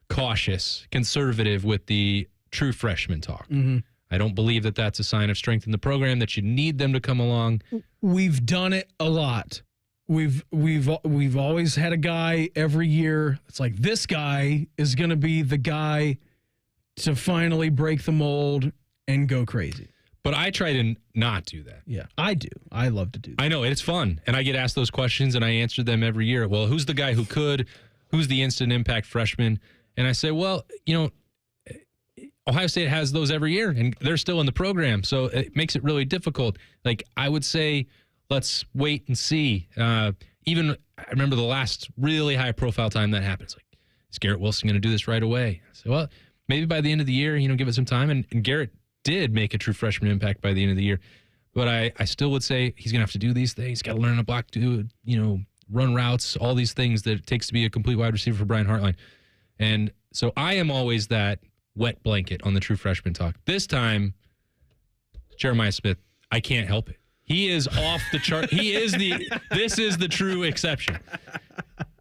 cautious, conservative with the true freshman talk. Mm-hmm. I don't believe that that's a sign of strength in the program, that you need them to come along. We've done it a lot. We've always had a guy every year. It's like, this guy is going to be the guy to finally break the mold and go crazy. But I try to not do that. Yeah, I do. I love to do that. I know, it's fun. And I get asked those questions, and I answer them every year. Well, who's the guy who could? Who's the instant impact freshman? And I say, well, Ohio State has those every year, and they're still in the program, so it makes it really difficult. Like, I would say, let's wait and see. Even, I remember the last really high-profile time that happened. It's like, is Garrett Wilson going to do this right away? So, well, maybe by the end of the year, give it some time. And Garrett did make a true freshman impact by the end of the year. But I still would say he's going to have to do these things. He's got to learn to block, run routes, all these things that it takes to be a complete wide receiver for Brian Hartline. And so I am always that wet blanket on the true freshman talk. This time, Jeremiah Smith, I can't help it. He is off the chart. This is the true exception.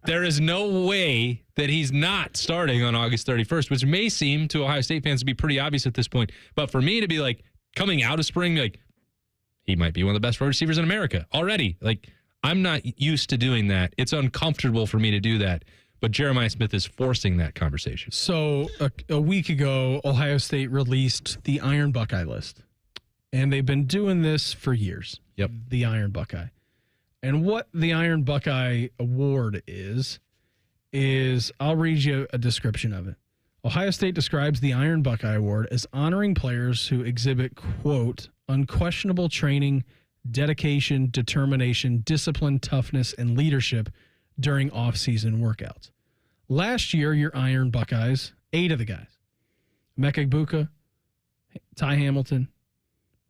There is no way that he's not starting on August 31st, which may seem to Ohio State fans to be pretty obvious at this point. But for me to be like, coming out of spring, like, he might be one of the best wide receivers in America already. Like, I'm not used to doing that. It's uncomfortable for me to do that. But Jeremiah Smith is forcing that conversation. So a week ago, Ohio State released the Iron Buckeye list. And they've been doing this for years. Yep. The Iron Buckeye. And what the Iron Buckeye Award is I'll read you a description of it. Ohio State describes the Iron Buckeye Award as honoring players who exhibit, quote, unquestionable training, dedication, determination, discipline, toughness, and leadership during off-season workouts. Last year, your Iron Buckeyes, 8 of the guys, Emeka Egbuka, Ty Hamilton,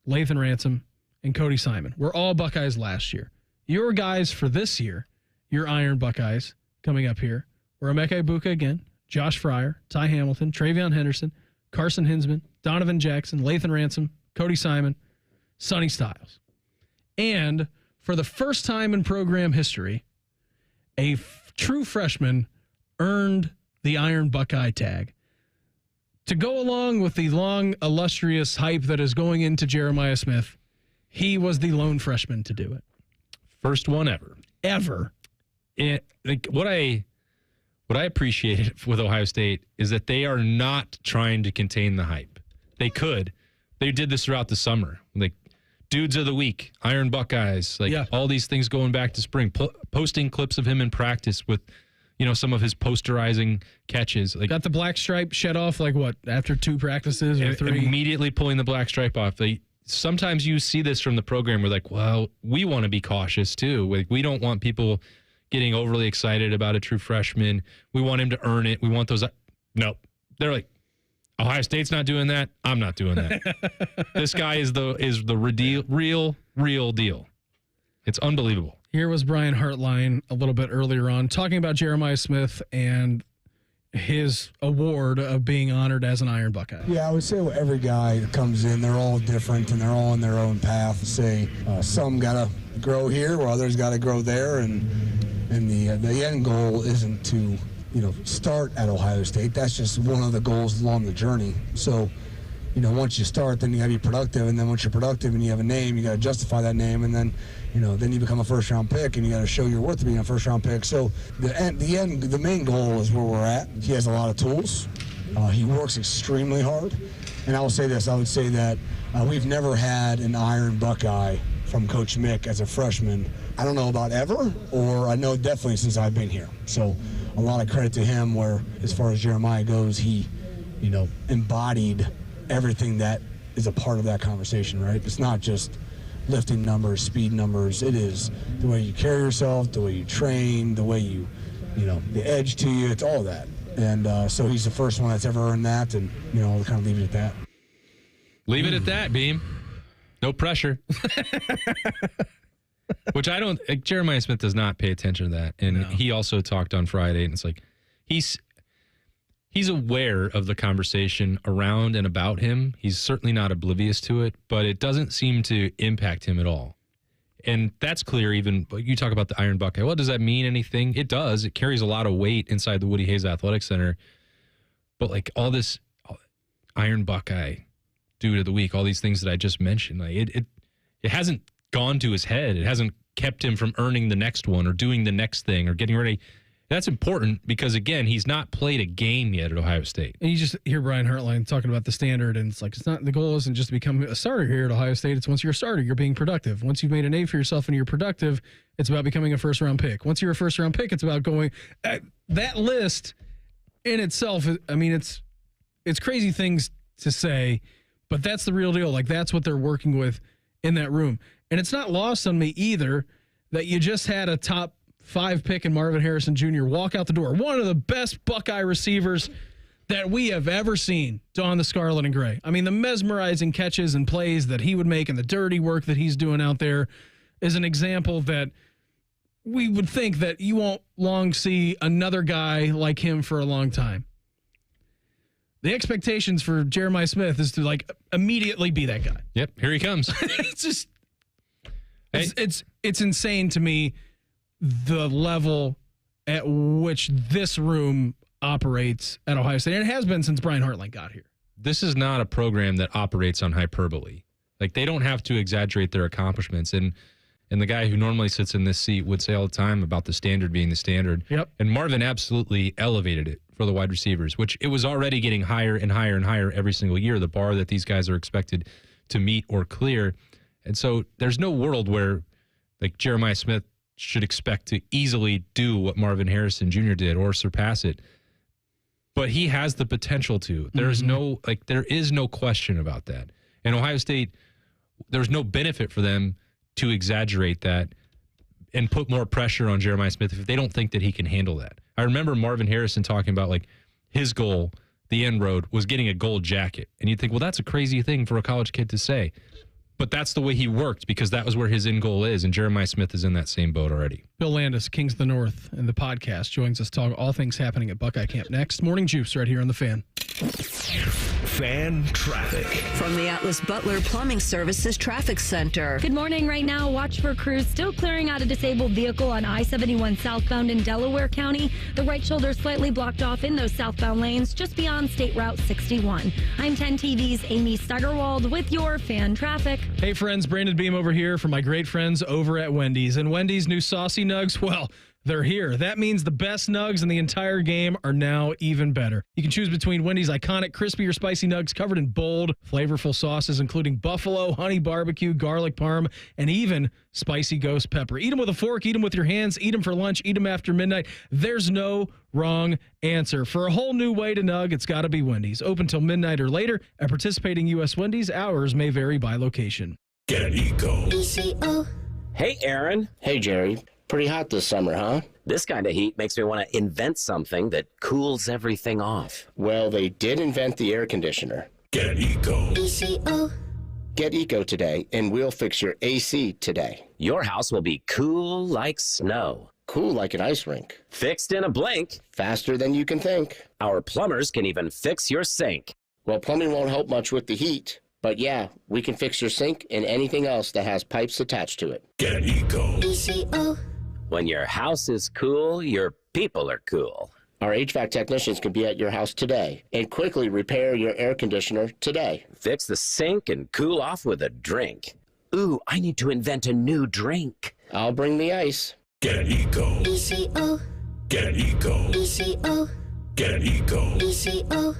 Lathan Ransom, and Cody Simon were all Buckeyes last year. Your guys for this year, your Iron Buckeyes coming up here, were Emeka Egbuka again, Josh Fryer, Ty Hamilton, Travion Henderson, Carson Hinsman, Donovan Jackson, Lathan Ransom, Cody Simon, Sonny Styles. And for the first time in program history, a true freshman earned the Iron Buckeye tag. To go along with the long, illustrious hype that is going into Jeremiah Smith, he was the lone freshman to do it. First one ever. Ever. What I appreciate with Ohio State is that they are not trying to contain the hype. They could. They did this throughout the summer. Like, Dudes of the Week, Iron Buckeyes, all these things going back to spring, posting clips of him in practice with, some of his posterizing catches. Got the black stripe shed off, after 2 practices or 3? Immediately pulling the black stripe off. Sometimes you see this from the program. We're like, well, we want to be cautious too. We don't want people getting overly excited about a true freshman. We want him to earn it. We want those. No, they're like, Ohio State's not doing that. I'm not doing that. This guy is the real deal. It's unbelievable. Here was Brian Hartline a little bit earlier on talking about Jeremiah Smith and his award of being honored as an Iron Buckeye. Yeah, I would say every guy that comes in, they're all different and they're all on their own path. Some got to grow here while others got to grow there. And the end goal isn't to start at Ohio State. That's just one of the goals along the journey. So, once you start, then you got to be productive. And then once you're productive and you have a name, you got to justify that name. And then, then you become a first-round pick and you got to show your worth to being a first-round pick. So the main goal is where we're at. He has a lot of tools. He works extremely hard. And I will say this. I would say that we've never had an Iron Buckeye from Coach Mick as a freshman. I don't know about ever, or I know definitely since I've been here. So a lot of credit to him where, as far as Jeremiah goes, he, embodied everything that is a part of that conversation, right? It's not just lifting numbers, speed numbers. It is the way you carry yourself, the way you train, the way you, the edge to you. It's all that. And so he's the first one that's ever earned that, and, we'll kind of leave it at that. Leave it at that, Beam. No pressure. Which Jeremiah Smith does not pay attention to that. And he also talked on Friday, and it's like he's aware of the conversation around and about him. He's certainly not oblivious to it, but it doesn't seem to impact him at all. And that's clear. Even you talk about the Iron Buckeye. Well, does that mean anything? It does. It carries a lot of weight inside the Woody Hayes Athletic Center. But all this Iron Buckeye, Dude of the Week, all these things that I just mentioned, it hasn't gone to his head. It hasn't kept him from earning the next one or doing the next thing or getting ready. That's important because, again, he's not played a game yet at Ohio State. And you just hear Brian Hartline talking about the standard, and it's not, the goal isn't just to become a starter here at Ohio State. It's once you're a starter, you're being productive. Once you've made a name for yourself and you're productive, it's about becoming a first-round pick. Once you're a first-round pick, it's about going that list in itself. It's crazy things to say, but that's the real deal. That's what they're working with in that room. And it's not lost on me either that you just had a top 5 pick in Marvin Harrison Jr. walk out the door. One of the best Buckeye receivers that we have ever seen don the scarlet and gray. I mean, the mesmerizing catches and plays that he would make and the dirty work that he's doing out there is an example that we would think that you won't long see another guy like him for a long time. The expectations for Jeremiah Smith is to immediately be that guy. Yep, here he comes. It's just it's insane to me the level at which this room operates at Ohio State. And it has been since Brian Hartline got here. This is not a program that operates on hyperbole. They don't have to exaggerate their accomplishments. And the guy who normally sits in this seat would say all the time about the standard being the standard. Yep. And Marvin absolutely elevated it for the wide receivers, which it was already getting higher and higher and higher every single year, the bar that these guys are expected to meet or clear. And so there's no world where Jeremiah Smith should expect to easily do what Marvin Harrison Jr. did or surpass it. But he has the potential to. There's there is no question about that. And Ohio State, there's no benefit for them to exaggerate that and put more pressure on Jeremiah Smith if they don't think that he can handle that. I remember Marvin Harrison talking about like his goal, the end road, was getting a gold jacket. And you'd think, well, that's a crazy thing for a college kid to say. But that's the way he worked because that was where his end goal is. And Jeremiah Smith is in that same boat already. Bill Landis, Kings of the North, and the podcast joins us to talk all things happening at Buckeye Camp next. Morning Juice right here on The Fan. Fan traffic. From the Atlas Butler Plumbing Services Traffic Center. Good morning. Right now, watch for crews still clearing out a disabled vehicle on I-71 southbound in Delaware County. The right shoulder slightly blocked off in those southbound lanes just beyond State Route 61. I'm 10 TV's Amy Steigerwald with your fan traffic. Hey friends, Brandon Beam over here from my great friends over at Wendy's. And Wendy's new saucy nugs, well, they're here. That means the best nugs in the entire game are now even better. You can choose between Wendy's iconic crispy or spicy nugs covered in bold, flavorful sauces, including buffalo, honey barbecue, garlic parm, and even spicy ghost pepper. Eat them with a fork, eat them with your hands, eat them for lunch, eat them after midnight. There's no wrong answer. For a whole new way to nug, it's got to be Wendy's. Open till midnight or later. At participating U.S. Wendy's, hours may vary by location. Get Eco. ECO. Hey, Aaron. Hey, Jerry. Pretty hot this summer, huh? This kind of heat makes me want to invent something that cools everything off. Well, they did invent the air conditioner. Get Eco. ECO. Get Eco today, and we'll fix your AC today. Your house will be cool like snow. Cool like an ice rink. Fixed in a blink. Faster than you can think. Our plumbers can even fix your sink. Well, plumbing won't help much with the heat. But yeah, we can fix your sink and anything else that has pipes attached to it. Get Eco. ECO. When your house is cool, your people are cool. Our HVAC technicians can be at your house today and quickly repair your air conditioner today. Fix the sink and cool off with a drink. Ooh, I need to invent a new drink. I'll bring the ice. Get Eco. ECO. Get Eco. ECO. Get Eco. ECO.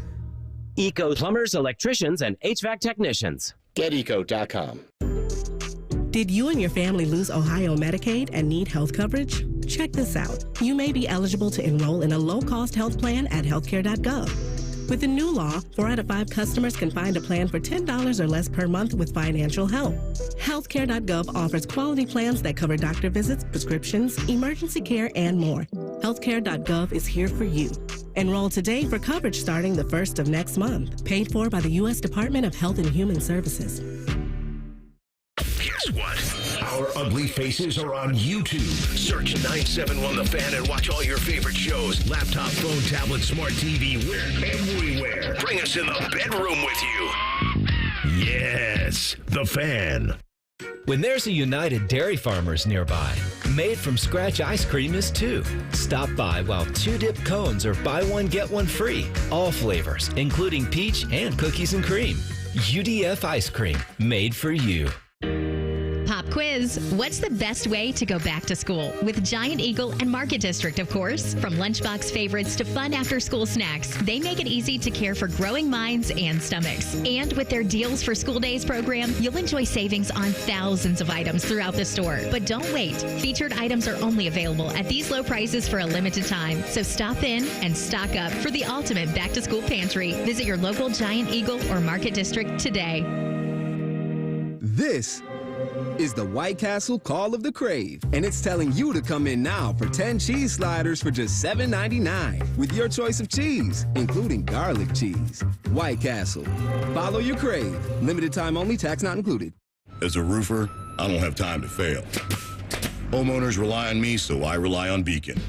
Eco plumbers, electricians, and HVAC technicians. GetEco.com. Did you and your family lose Ohio Medicaid and need health coverage? Check this out. You may be eligible to enroll in a low-cost health plan at healthcare.gov. With the new law, 4 out of 5 customers can find a plan for $10 or less per month with financial help. Healthcare.gov offers quality plans that cover doctor visits, prescriptions, emergency care, and more. Healthcare.gov is here for you. Enroll today for coverage starting the 1st of next month. Paid for by the U.S. Department of Health and Human Services. Guess what? Our ugly faces are on YouTube. Search 971 The Fan and watch all your favorite shows. Laptop, phone, tablet, smart TV, we're everywhere. Bring us in the bedroom with you. Yes, The Fan. When there's a United Dairy Farmers nearby, made from scratch ice cream is too. Stop by while 2 dip cones are buy one, get one free. All flavors, including peach and cookies and cream. UDF ice cream, made for you. Pop quiz. What's the best way to go back to school? With Giant Eagle and Market District, of course. From lunchbox favorites to fun after-school snacks, they make it easy to care for growing minds and stomachs. And with their Deals for School Days program, you'll enjoy savings on thousands of items throughout the store. But don't wait. Featured items are only available at these low prices for a limited time. So stop in and stock up for the ultimate back-to-school pantry. Visit your local Giant Eagle or Market District today. This is the White Castle Call of the Crave, and it's telling you to come in now for 10 cheese sliders for just $7.99 with your choice of cheese, including garlic cheese. White Castle. Follow your crave. Limited time only, tax not included. As a roofer, I don't have time to fail. Homeowners rely on me, so I rely on Beacon.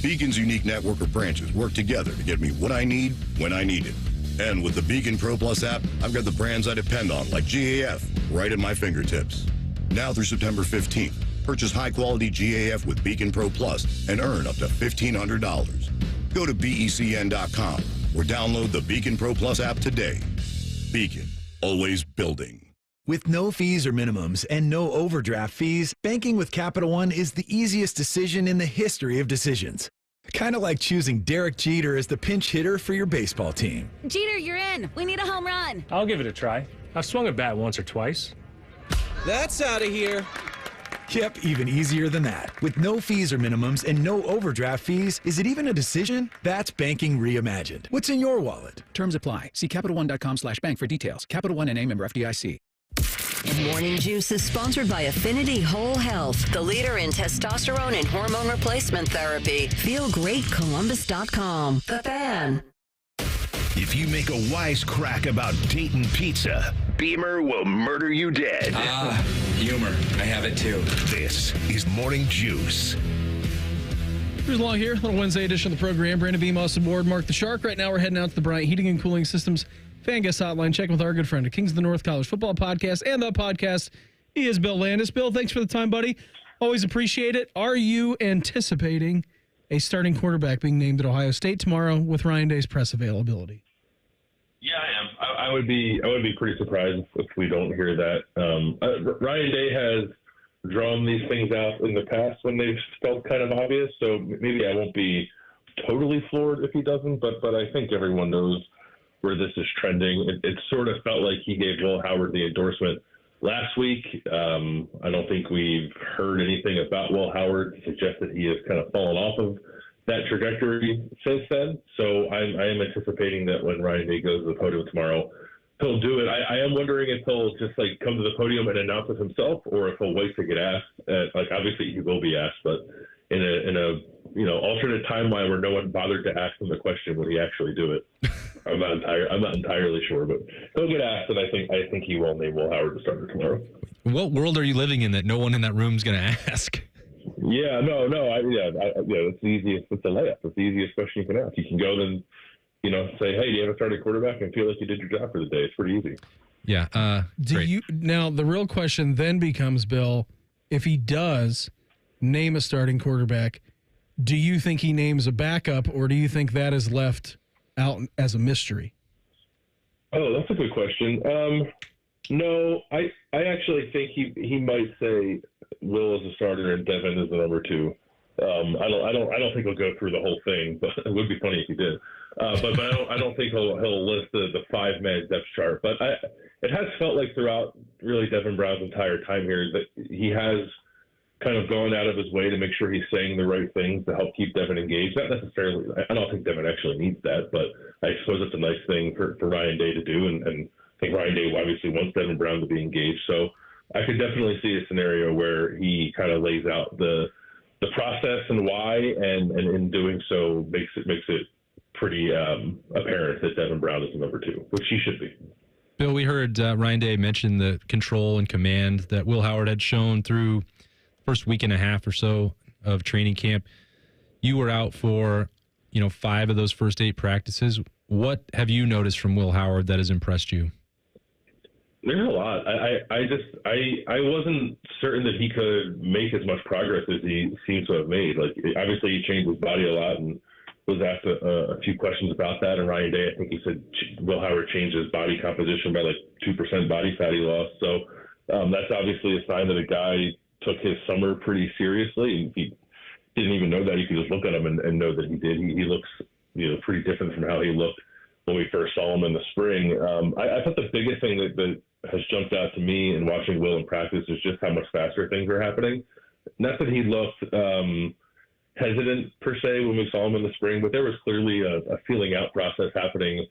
Beacon's unique network of branches work together to get me what I need when I need it. And with the Beacon Pro Plus app, I've got the brands I depend on, like GAF, right at my fingertips. Now through September 15th, purchase high-quality GAF with Beacon Pro Plus and earn up to $1,500. Go to BECN.com or download the Beacon Pro Plus app today. Beacon, always building. With no fees or minimums and no overdraft fees, banking with Capital One is the easiest decision in the history of decisions. Kind of like choosing Derek Jeter as the pinch hitter for your baseball team. Jeter, you're in. We need a home run. I'll give it a try. I've swung a bat once or twice. That's out of here. Yep, even easier than that. With no fees or minimums and no overdraft fees, is it even a decision? That's banking reimagined. What's in your wallet? Terms apply. See CapitalOne.com/bank for details. Capital One NA, member FDIC. Morning Juice is sponsored by Affinity Whole Health, the leader in testosterone and hormone replacement therapy. FeelGreatColumbus.com. The Fan. If you make a wisecrack about Dayton pizza, Beamer will murder you dead. Humor. I have it too. This is Morning Juice. Here's Long here, little Wednesday edition of the program. Brandon Beam, Austin Ward, Mark the Shark. Right now we're heading out to the Bryant Heating and Cooling Systems Fan Guest Hotline. Check with our good friend, the Kings of the North College Football Podcast and the podcast. He is Bill Landis. Bill, thanks for the time, buddy. Always appreciate it. Are you anticipating a starting quarterback being named at Ohio State tomorrow with Ryan Day's press availability? Yeah, I am. I would be pretty surprised if we don't hear that. Ryan Day has drawn these things out in the past when they've felt kind of obvious, so maybe I won't be totally floored if he doesn't, but I think everyone knows where this is trending. It sort of felt like he gave Will Howard the endorsement last week. I don't think we've heard anything about Will Howard to suggest that he has kind of fallen off of that trajectory since then. So I am anticipating that when Ryan Day goes to the podium tomorrow, he'll do it. I am wondering if he'll just like come to the podium and announce it himself, or if he'll wait to get asked. Like obviously he will be asked, but in a alternate timeline where no one bothered to ask him the question, will he actually do it? I'm not entirely sure, but he'll get asked, and I think he will name Will Howard the starter tomorrow. What world are you living in that no one in that room is going to ask? Yeah, no, it's the easiest. It's a layup. It's the easiest question you can ask. You can go then, say, hey, do you have a starting quarterback, and feel like you did your job for the day. It's pretty easy. Yeah. Now the real question then becomes, Bill, if he does name a starting quarterback, do you think he names a backup, or do you think that is left out as a mystery? Oh, that's a good question. No, I actually think he might say Will is a starter and Devin is the number two. I don't think he'll go through the whole thing, but it would be funny if he did. But I don't think he'll list the 5-man depth chart. But it has felt like throughout really Devin Brown's entire time here that he has kind of gone out of his way to make sure he's saying the right things to help keep Devin engaged. Not necessarily, I don't think Devin actually needs that, but I suppose it's a nice thing for Ryan Day to do. And I think Ryan Day obviously wants Devin Brown to be engaged. So I could definitely see a scenario where he kind of lays out the process and why, and in doing so makes it pretty apparent that Devin Brown is the number two, which he should be. Bill, we heard Ryan Day mention the control and command that Will Howard had shown through first week and a half or so of training camp. You were out for, 5 of those first 8 practices. What have you noticed from Will Howard that has impressed you? There's a lot. I wasn't certain that he could make as much progress as he seems to have made. Like, obviously he changed his body a lot and was asked a few questions about that. And Ryan Day, I think he said Will Howard changed his body composition by like 2% body fat he lost. So that's obviously a sign that a guy took his summer pretty seriously. And he didn't even know that. You could just look at him and know that he did. He looks, pretty different from how he looked when we first saw him in the spring. I thought the biggest thing that has jumped out to me in watching Will in practice is just how much faster things are happening. Not that he looked hesitant per se when we saw him in the spring, but there was clearly a feeling out process happening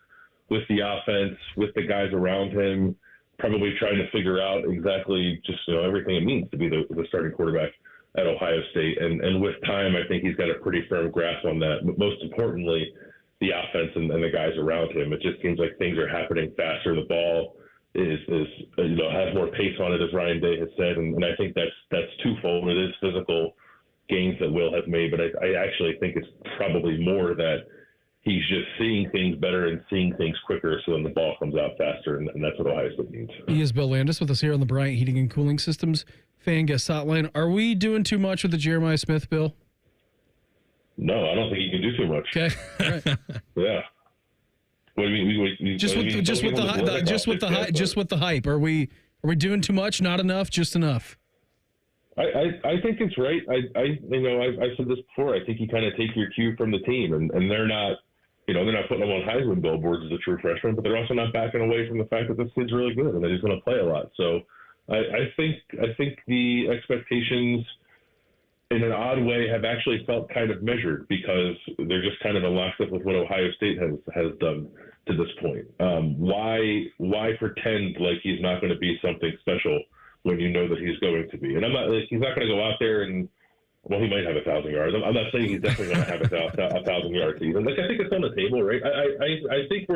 with the offense, with the guys around him, probably trying to figure out exactly just everything it means to be the starting quarterback at Ohio State. And with time, I think he's got a pretty firm grasp on that. But most importantly, the offense and the guys around him. It just seems like things are happening faster. The ball is has more pace on it, as Ryan Day has said, and I think that's twofold. It is physical gains that Will has made, but I actually think it's probably more that he's just seeing things better and seeing things quicker, so then the ball comes out faster, and that's what Ohio State needs. He is Bill Landis with us here on the Bryant Heating and Cooling Systems Fan Guest Hotline. Are we doing too much with the Jeremiah Smith, Bill? No, I don't think you can do too much. Okay, all right. Yeah. What do you mean? Just with the hype. Are we doing too much? Not enough? Just enough? I think it's right. I've said this before. I think you kind of take your cue from the team, and they're not, they're not putting him on Heisman billboards as a true freshman, but they're also not backing away from the fact that this kid's really good and that he's going to play a lot. So I think the expectations in an odd way, have actually felt kind of measured because they're just kind of in lockstep with what Ohio State has done to this point. Why pretend like he's not going to be something special when you know that he's going to be? And he's not going to go out there and, well, he might have 1,000 yards. I'm not saying he's definitely going to have a 1,000 yard season. Like, I think it's on the table, right? I think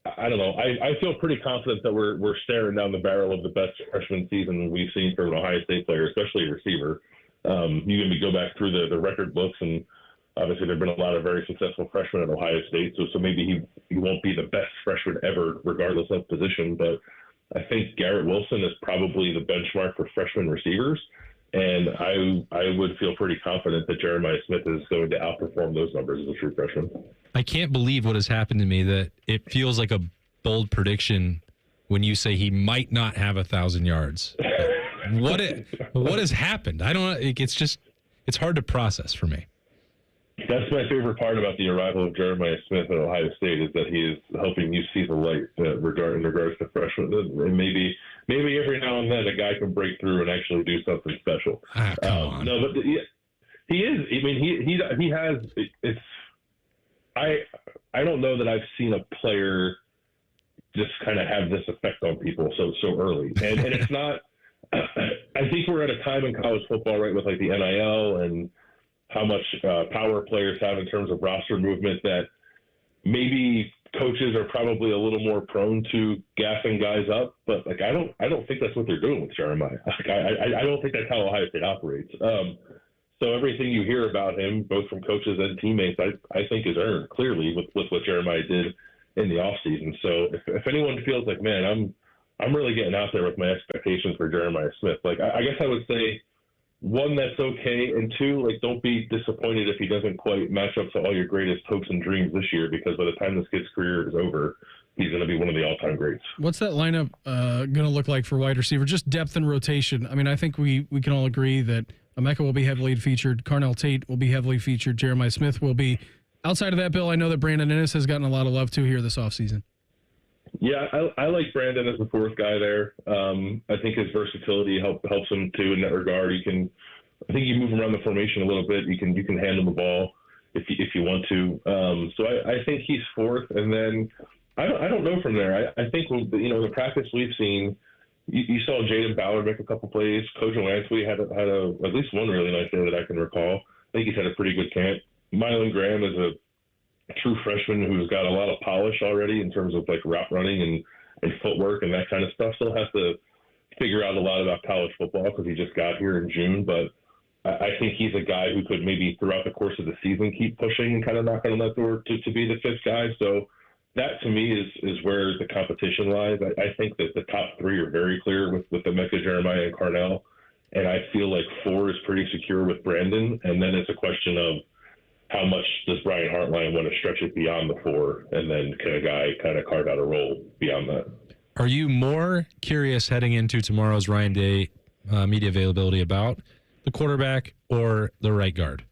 I don't know. I feel pretty confident that we're staring down the barrel of the best freshman season we've seen from an Ohio State player, especially a receiver. You can go back through the record books, and obviously there have been a lot of very successful freshmen at Ohio State. So maybe he won't be the best freshman ever, regardless of position. But I think Garrett Wilson is probably the benchmark for freshman receivers. And I would feel pretty confident that Jeremiah Smith is going to outperform those numbers as a true freshman. I can't believe what has happened to me, that it feels like a bold prediction when you say he might not have 1,000 yards. What has happened? I don't know. It's hard to process for me. That's my favorite part about the arrival of Jeremiah Smith at Ohio State, is that he is helping you see the light in regards to freshmen. And maybe every now and then a guy can break through and actually do something special. Come on. No, but he is. I mean, he has. It's. I don't know that I've seen a player just kind of have this effect on people so early, and it's not. I think we're at a time in college football, right, with like the NIL and how much power players have in terms of roster movement, that maybe coaches are probably a little more prone to gassing guys up. But like, I don't think that's what they're doing with Jeremiah. Like, I don't think that's how Ohio State operates. So everything you hear about him, both from coaches and teammates, I think is earned clearly with what Jeremiah did in the offseason. So if anyone feels like, man, I'm really getting out there with my expectations for Jeremiah Smith, like, I guess I would say, one, that's okay, and two, like, don't be disappointed if he doesn't quite match up to all your greatest hopes and dreams this year, because by the time this kid's career is over, he's going to be one of the all-time greats. What's that lineup going to look like for wide receiver? Just depth and rotation. I mean, I think we can all agree that Emeka will be heavily featured, Carnell Tate will be heavily featured, Jeremiah Smith will be. Outside of that, Bill, I know that Brandon Ennis has gotten a lot of love, too, here this offseason. Yeah, I like Brandon as the fourth guy there. I think his versatility helps him too in that regard. I think you move him around the formation a little bit. You can handle the ball if you want to. So I think he's fourth, and then I don't know from there. I think the practice we've seen, you saw Jaden Ballard make a couple plays. Kojo Antwi had at least one really nice day that I can recall. I think he's had a pretty good camp. Mylan Graham is a true freshman who's got a lot of polish already in terms of like route running and footwork and that kind of stuff. Still has to figure out a lot about college football because he just got here in June, but I think he's a guy who could maybe throughout the course of the season keep pushing and kind of knocking on that door to be the fifth guy. So that to me is where the competition lies. I think that the top three are very clear with Emeka, Jeremiah, and Carnell, and I feel like 4 is pretty secure with Brandon, and then it's a question of how much does Brian Hartline want to stretch it beyond the 4, and then can a guy kind of carve out a role beyond that? Are you more curious heading into tomorrow's Ryan Day media availability about the quarterback or the right guard?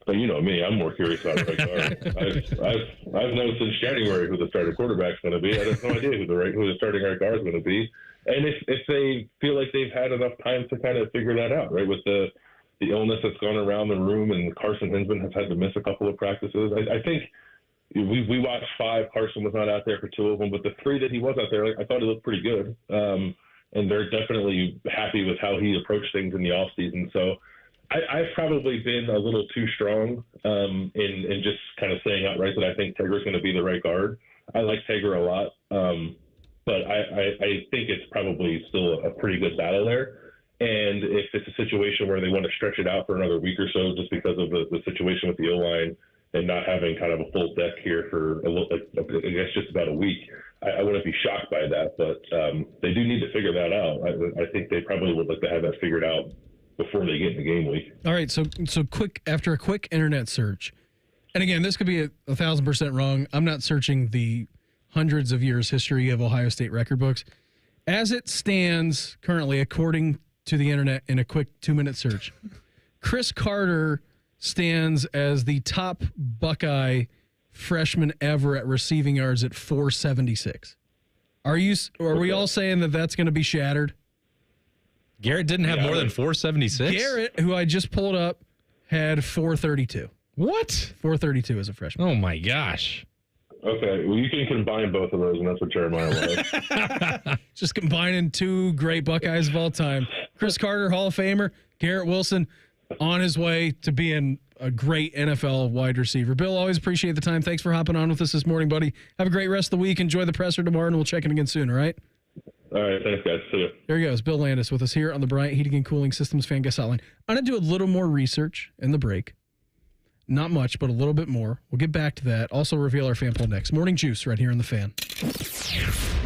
But you know me, I'm more curious about the right guard. I've known since January who the starting quarterback's going to be. I have no idea who the starting right guard is going to be. And if they feel like they've had enough time to kind of figure that out, right, with the illness that's gone around the room, and Carson Hinsman has had to miss a couple of practices. I think we watched 5. Carson was not out there for 2 of them, but the 3 that he was out there, I thought he looked pretty good. And they're definitely happy with how he approached things in the offseason. So I've probably been a little too strong in just kind of saying outright that I think Tegra's going to be the right guard. I like Tegra a lot, but I think it's probably still a pretty good battle there. And if it's a situation where they want to stretch it out for another week or so, just because of the situation with the O-line and not having kind of a full deck here for I guess just about a week, I wouldn't be shocked by that. But they do need to figure that out. I think they probably would like to have that figured out before they get in the game week. All right, so quick, after a quick internet search, and again, this could be 1,000% wrong. I'm not searching the hundreds of years history of Ohio State record books. As it stands currently, according to the internet in a quick 2-minute search, Chris Carter stands as the top Buckeye freshman ever at receiving yards at 476. Are we all saying that that's going to be shattered? Garrett didn't have more than 476? Garrett, who I just pulled up, had 432. What? 432 as a freshman. Oh, my gosh. Okay, well, you can combine both of those, and that's what Jeremiah was. Just combining two great Buckeyes of all time. Chris Carter, Hall of Famer. Garrett Wilson on his way to being a great NFL wide receiver. Bill, always appreciate the time. Thanks for hopping on with us this morning, buddy. Have a great rest of the week. Enjoy the presser tomorrow, and we'll check in again soon, all right? All right, thanks, guys. See you. There he goes. Bill Landis with us here on the Bryant Heating and Cooling Systems Fan Guest Hotline. I'm going to do a little more research in the break. Not much, but a little bit more. We'll get back to that. Also reveal our fan poll next. Morning Juice right here in the Fan.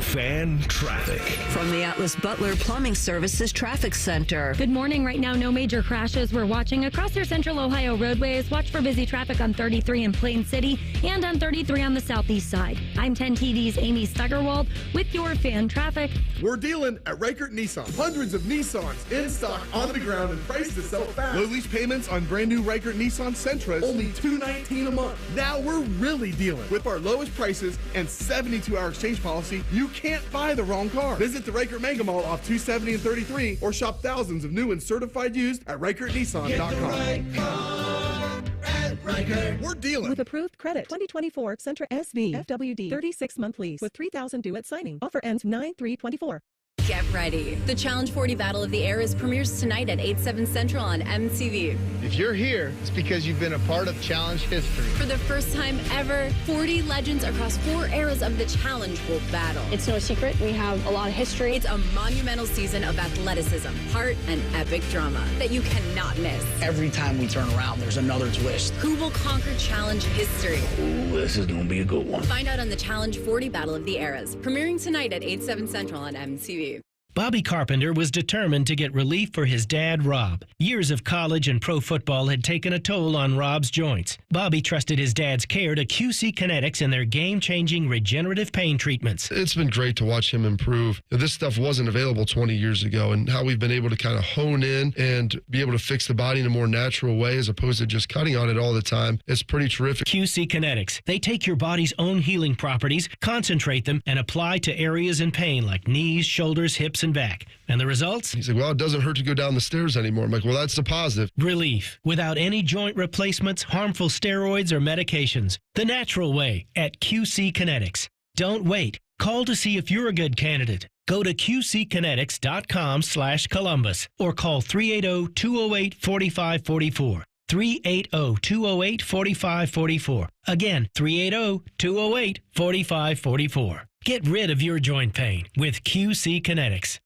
Fan traffic. From the Atlas Butler Plumbing Services Traffic Center. Good morning. Right now, no major crashes. We're watching across your central Ohio roadways. Watch for busy traffic on 33 in Plain City and on 33 on the southeast side. I'm 10 TV's Amy Steigerwald with your fan traffic. We're dealing at Reichert Nissan. Hundreds of Nissans in stock, on the ground, and priced to sell fast. Low lease payments on brand new Reichert Nissan Sentras, only $219 a month. Now we're really dealing. With our lowest prices and 72-hour exchange policy, you can't buy the wrong car. Visit the Reichert Mega Mall off 270 and 33 or shop thousands of new and certified used at ReichertNissan.com. We're dealing. With approved credit. 2024 Sentra SV FWD 36-month lease with $3,000 due at signing. Offer ends 9/3/24. Get ready. The Challenge 40 Battle of the Eras premieres tonight at 8/7 Central on MTV. If you're here, it's because you've been a part of Challenge history. For the first time ever, 40 legends across 4 eras of the Challenge will battle. It's no secret. We have a lot of history. It's a monumental season of athleticism, heart, and epic drama that you cannot miss. Every time we turn around, there's another twist. Who will conquer Challenge history? Ooh, this is going to be a good one. Find out on the Challenge 40 Battle of the Eras, premiering tonight at 8/7 Central on MTV. Bobby Carpenter was determined to get relief for his dad, Rob. Years of college and pro football had taken a toll on Rob's joints. Bobby trusted his dad's care to QC Kinetics and their game-changing regenerative pain treatments. It's been great to watch him improve. This stuff wasn't available 20 years ago, and how we've been able to kind of hone in and be able to fix the body in a more natural way as opposed to just cutting on it all the time. It's pretty terrific. QC Kinetics. They take your body's own healing properties, concentrate them, and apply to areas in pain like knees, shoulders, hips, and back. And the results? He's like, well, it doesn't hurt to go down the stairs anymore. I'm like, well, that's the positive. Relief without any joint replacements, harmful steroids, or medications. The natural way at QC Kinetics. Don't wait. Call to see if you're a good candidate. Go to qckinetics.com/Columbus or call 380-208-4544. 380-208-4544. Again, 380-208-4544. Get rid of your joint pain with QC Kinetics.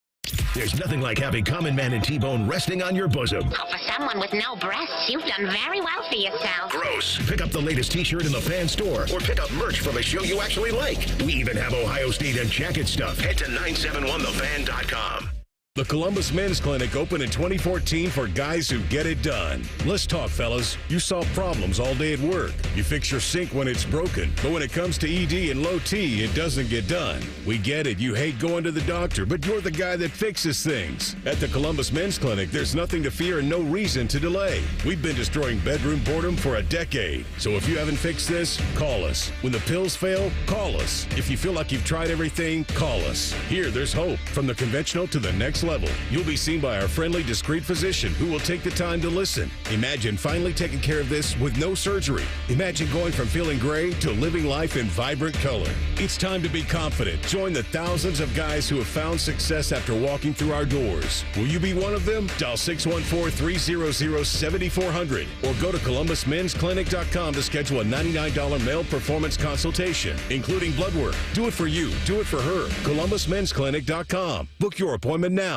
There's nothing like having Common Man and T-Bone resting on your bosom. For someone with no breasts, you've done very well for yourself. Gross. Pick up the latest T-shirt in the Fan store or pick up merch from a show you actually like. We even have Ohio State and jacket stuff. Head to 971thefan.com. The Columbus Men's Clinic opened in 2014 for guys who get it done. Let's talk, fellas. You solve problems all day at work. You fix your sink when it's broken. But when it comes to ED and low T, it doesn't get done. We get it. You hate going to the doctor, but you're the guy that fixes things. At the Columbus Men's Clinic, there's nothing to fear and no reason to delay. We've been destroying bedroom boredom for a decade. So if you haven't fixed this, call us. When the pills fail, call us. If you feel like you've tried everything, call us. Here, there's hope. From the conventional to the next level. You'll be seen by our friendly, discreet physician who will take the time to listen. Imagine finally taking care of this with no surgery. Imagine going from feeling gray to living life in vibrant color. It's time to be confident. Join the thousands of guys who have found success after walking through our doors. Will you be one of them? Dial 614-300-7400 or go to ColumbusMen'sClinic.com to schedule a $99 male performance consultation, including blood work. Do it for you. Do it for her. ColumbusMen'sClinic.com. Book your appointment now.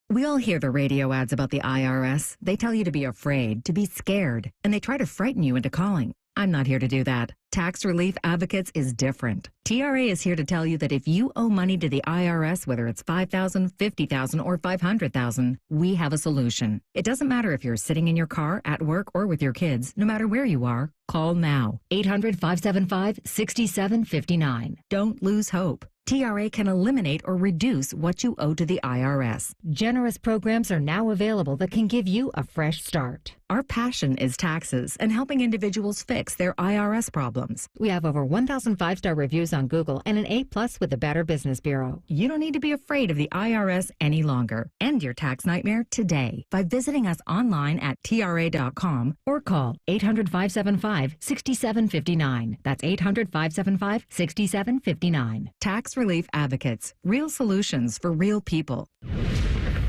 We all hear the radio ads about the IRS. They tell you to be afraid, to be scared, and they try to frighten you into calling. I'm not here to do that. Tax Relief Advocates is different. TRA is here to tell you that if you owe money to the IRS, whether it's $5,000, $50,000, or $500,000, we have a solution. It doesn't matter if you're sitting in your car, at work, or with your kids. No matter where you are, call now. 800-575-6759. Don't lose hope. TRA can eliminate or reduce what you owe to the IRS. Generous programs are now available that can give you a fresh start. Our passion is taxes and helping individuals fix their IRS problems. We have over 1,000 5-star reviews on Google and an A+ with the Better Business Bureau. You don't need to be afraid of the IRS any longer. End your tax nightmare today by visiting us online at TRA.com or call 800-575-6759. That's 800-575-6759. Tax Relief Advocates. Real solutions for real people.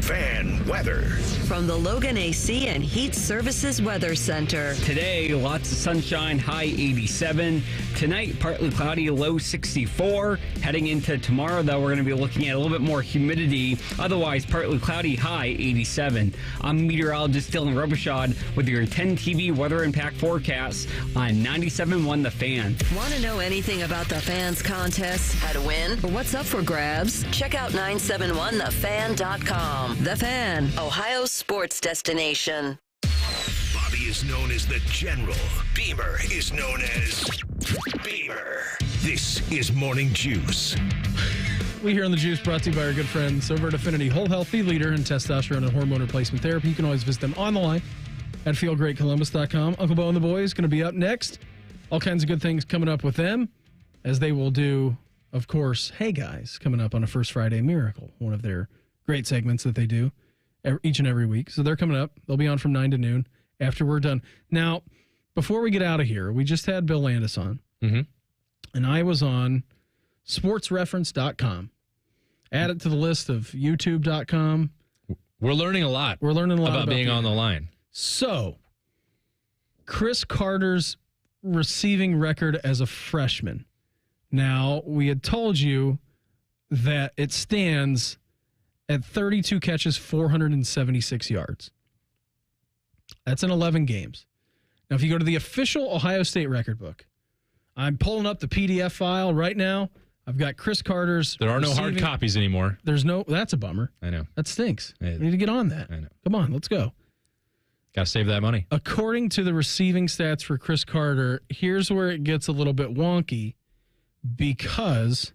Fan weather. From the Logan AC and Heat Services Weather Center. Today, lots of sunshine, high 87. Tonight, partly cloudy, low 64. Heading into tomorrow, though, we're going to be looking at a little bit more humidity. Otherwise, partly cloudy, high 87. I'm meteorologist Dylan Robichaud with your 10 TV weather impact forecast on 97.1 The Fan. Want to know anything about the Fans contest, how to win, or what's up for grabs? Check out 971thefan.com. The Fan, Ohio's sports destination. Bobby is known as the General. Beamer is known as Beamer. This is Morning Juice. We here on The Juice brought to you by our good friends over at Affinity, whole healthy leader in testosterone and hormone replacement therapy. You can always visit them on the line at feelgreatcolumbus.com. Uncle Bo and the boys going to be up next. All kinds of good things coming up with them, as they will do, of course, Hey Guys, coming up on a First Friday Miracle, one of their great segments that they do each and every week. So they're coming up. They'll be on from 9 to noon after we're done. Now, before we get out of here, we just had Bill Landis on. Mm-hmm. And I was on sportsreference.com. Add it to the list of youtube.com. We're learning a lot. We're learning a lot about being on the line. So, Chris Carter's receiving record as a freshman. Now, we had told you that it stands at 32 catches, 476 yards. That's in 11 games. Now, if you go to the official Ohio State record book, I'm pulling up the PDF file right now. I've got Chris Carter's. There are no hard copies anymore. That's a bummer. I know. That stinks. We need to get on that. I know. Come on, let's go. Got to save that money. According to the receiving stats for Chris Carter, here's where it gets a little bit wonky, because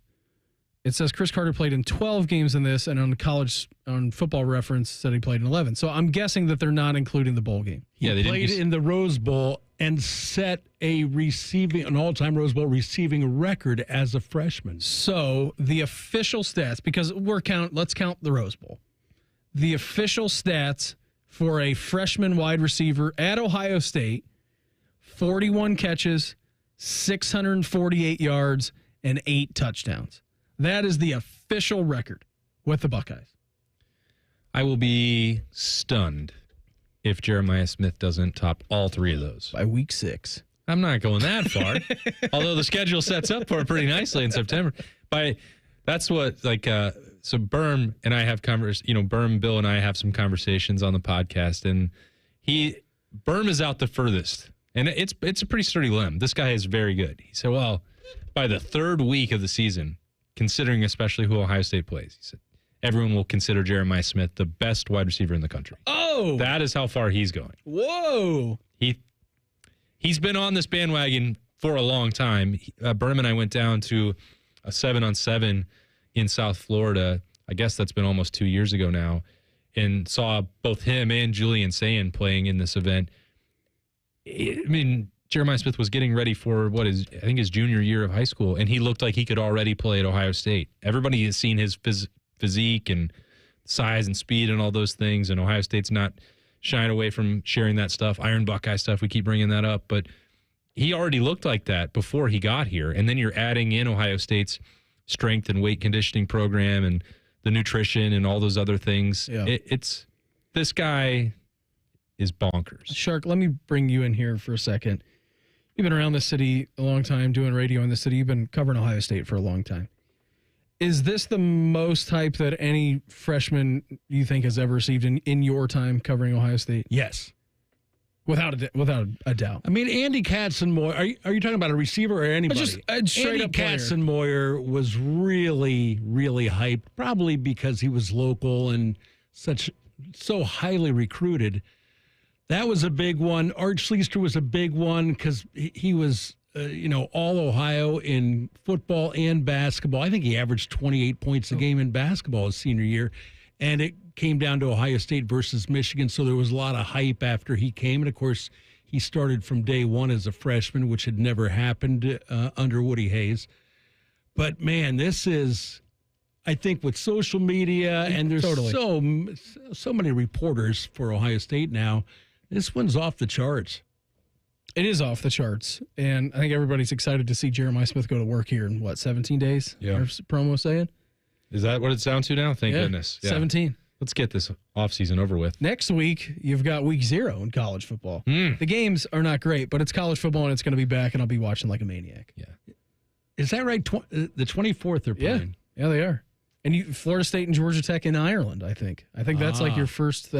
it says Chris Carter played in 12 games in this, and on Football Reference said he played in 11. So I'm guessing that they're not including the bowl game. He played in the Rose Bowl and set an all-time Rose Bowl receiving record as a freshman. So the official stats, because let's count the Rose Bowl. The official stats for a freshman wide receiver at Ohio State: 41 catches, 648 yards, and 8 touchdowns. That is the official record with the Buckeyes. I will be stunned if Jeremiah Smith doesn't top all 3 of those. By week 6. I'm not going that far. Although the schedule sets up for it pretty nicely in September. That's what, so Berm and I have Berm, Bill and I have some conversations on the podcast, and Berm is out the furthest. And it's a pretty sturdy limb. This guy is very good. He said, well, by the 3rd week of the season, considering especially who Ohio State plays, he said, everyone will consider Jeremiah Smith the best wide receiver in the country. Oh! That is how far he's going. Whoa! He's been on this bandwagon for a long time. Berm and I went down to a 7-on-7 in South Florida. I guess that's been almost 2 years ago now, and saw both him and Julian Sayin playing in this event. Jeremiah Smith was getting ready for his junior year of high school, and he looked like he could already play at Ohio State. Everybody has seen his physique and size and speed and all those things, and Ohio State's not shying away from sharing that stuff. Iron Buckeye stuff, we keep bringing that up, but he already looked like that before he got here. And then you're adding in Ohio State's strength and weight conditioning program and the nutrition and all those other things. Yeah. This guy is bonkers. Shark, let me bring you in here for a second. You've been around the city a long time, doing radio in the city. You've been covering Ohio State for a long time. Is this the most hype that any freshman you think has ever received in your time covering Ohio State? Yes. Without a doubt. I mean, Andy Katzenmoyer, are you talking about a receiver or anybody? Just a straight up player. Katzenmoyer was really, really hyped, probably because he was local and so highly recruited. That was a big one. Art Schleister was a big one because he was all Ohio in football and basketball. I think he averaged 28 points a game in basketball his senior year. And it came down to Ohio State versus Michigan, so there was a lot of hype after he came. And, of course, he started from day one as a freshman, which had never happened under Woody Hayes. But, man, this is, I think, with social media, and there's so many reporters for Ohio State now, this one's off the charts. It is off the charts, and I think everybody's excited to see Jeremiah Smith go to work here in, 17 days? Yeah. Our promo saying? Is that what it's down to now? Thank goodness. Yeah. 17. Let's get this offseason over with. Next week, you've got week 0 in college football. The games are not great, but it's college football, and it's going to be back, and I'll be watching like a maniac. Yeah. Is that right? The 24th they're playing. Yeah, they are. And Florida State and Georgia Tech in Ireland, I think. I think that's like your first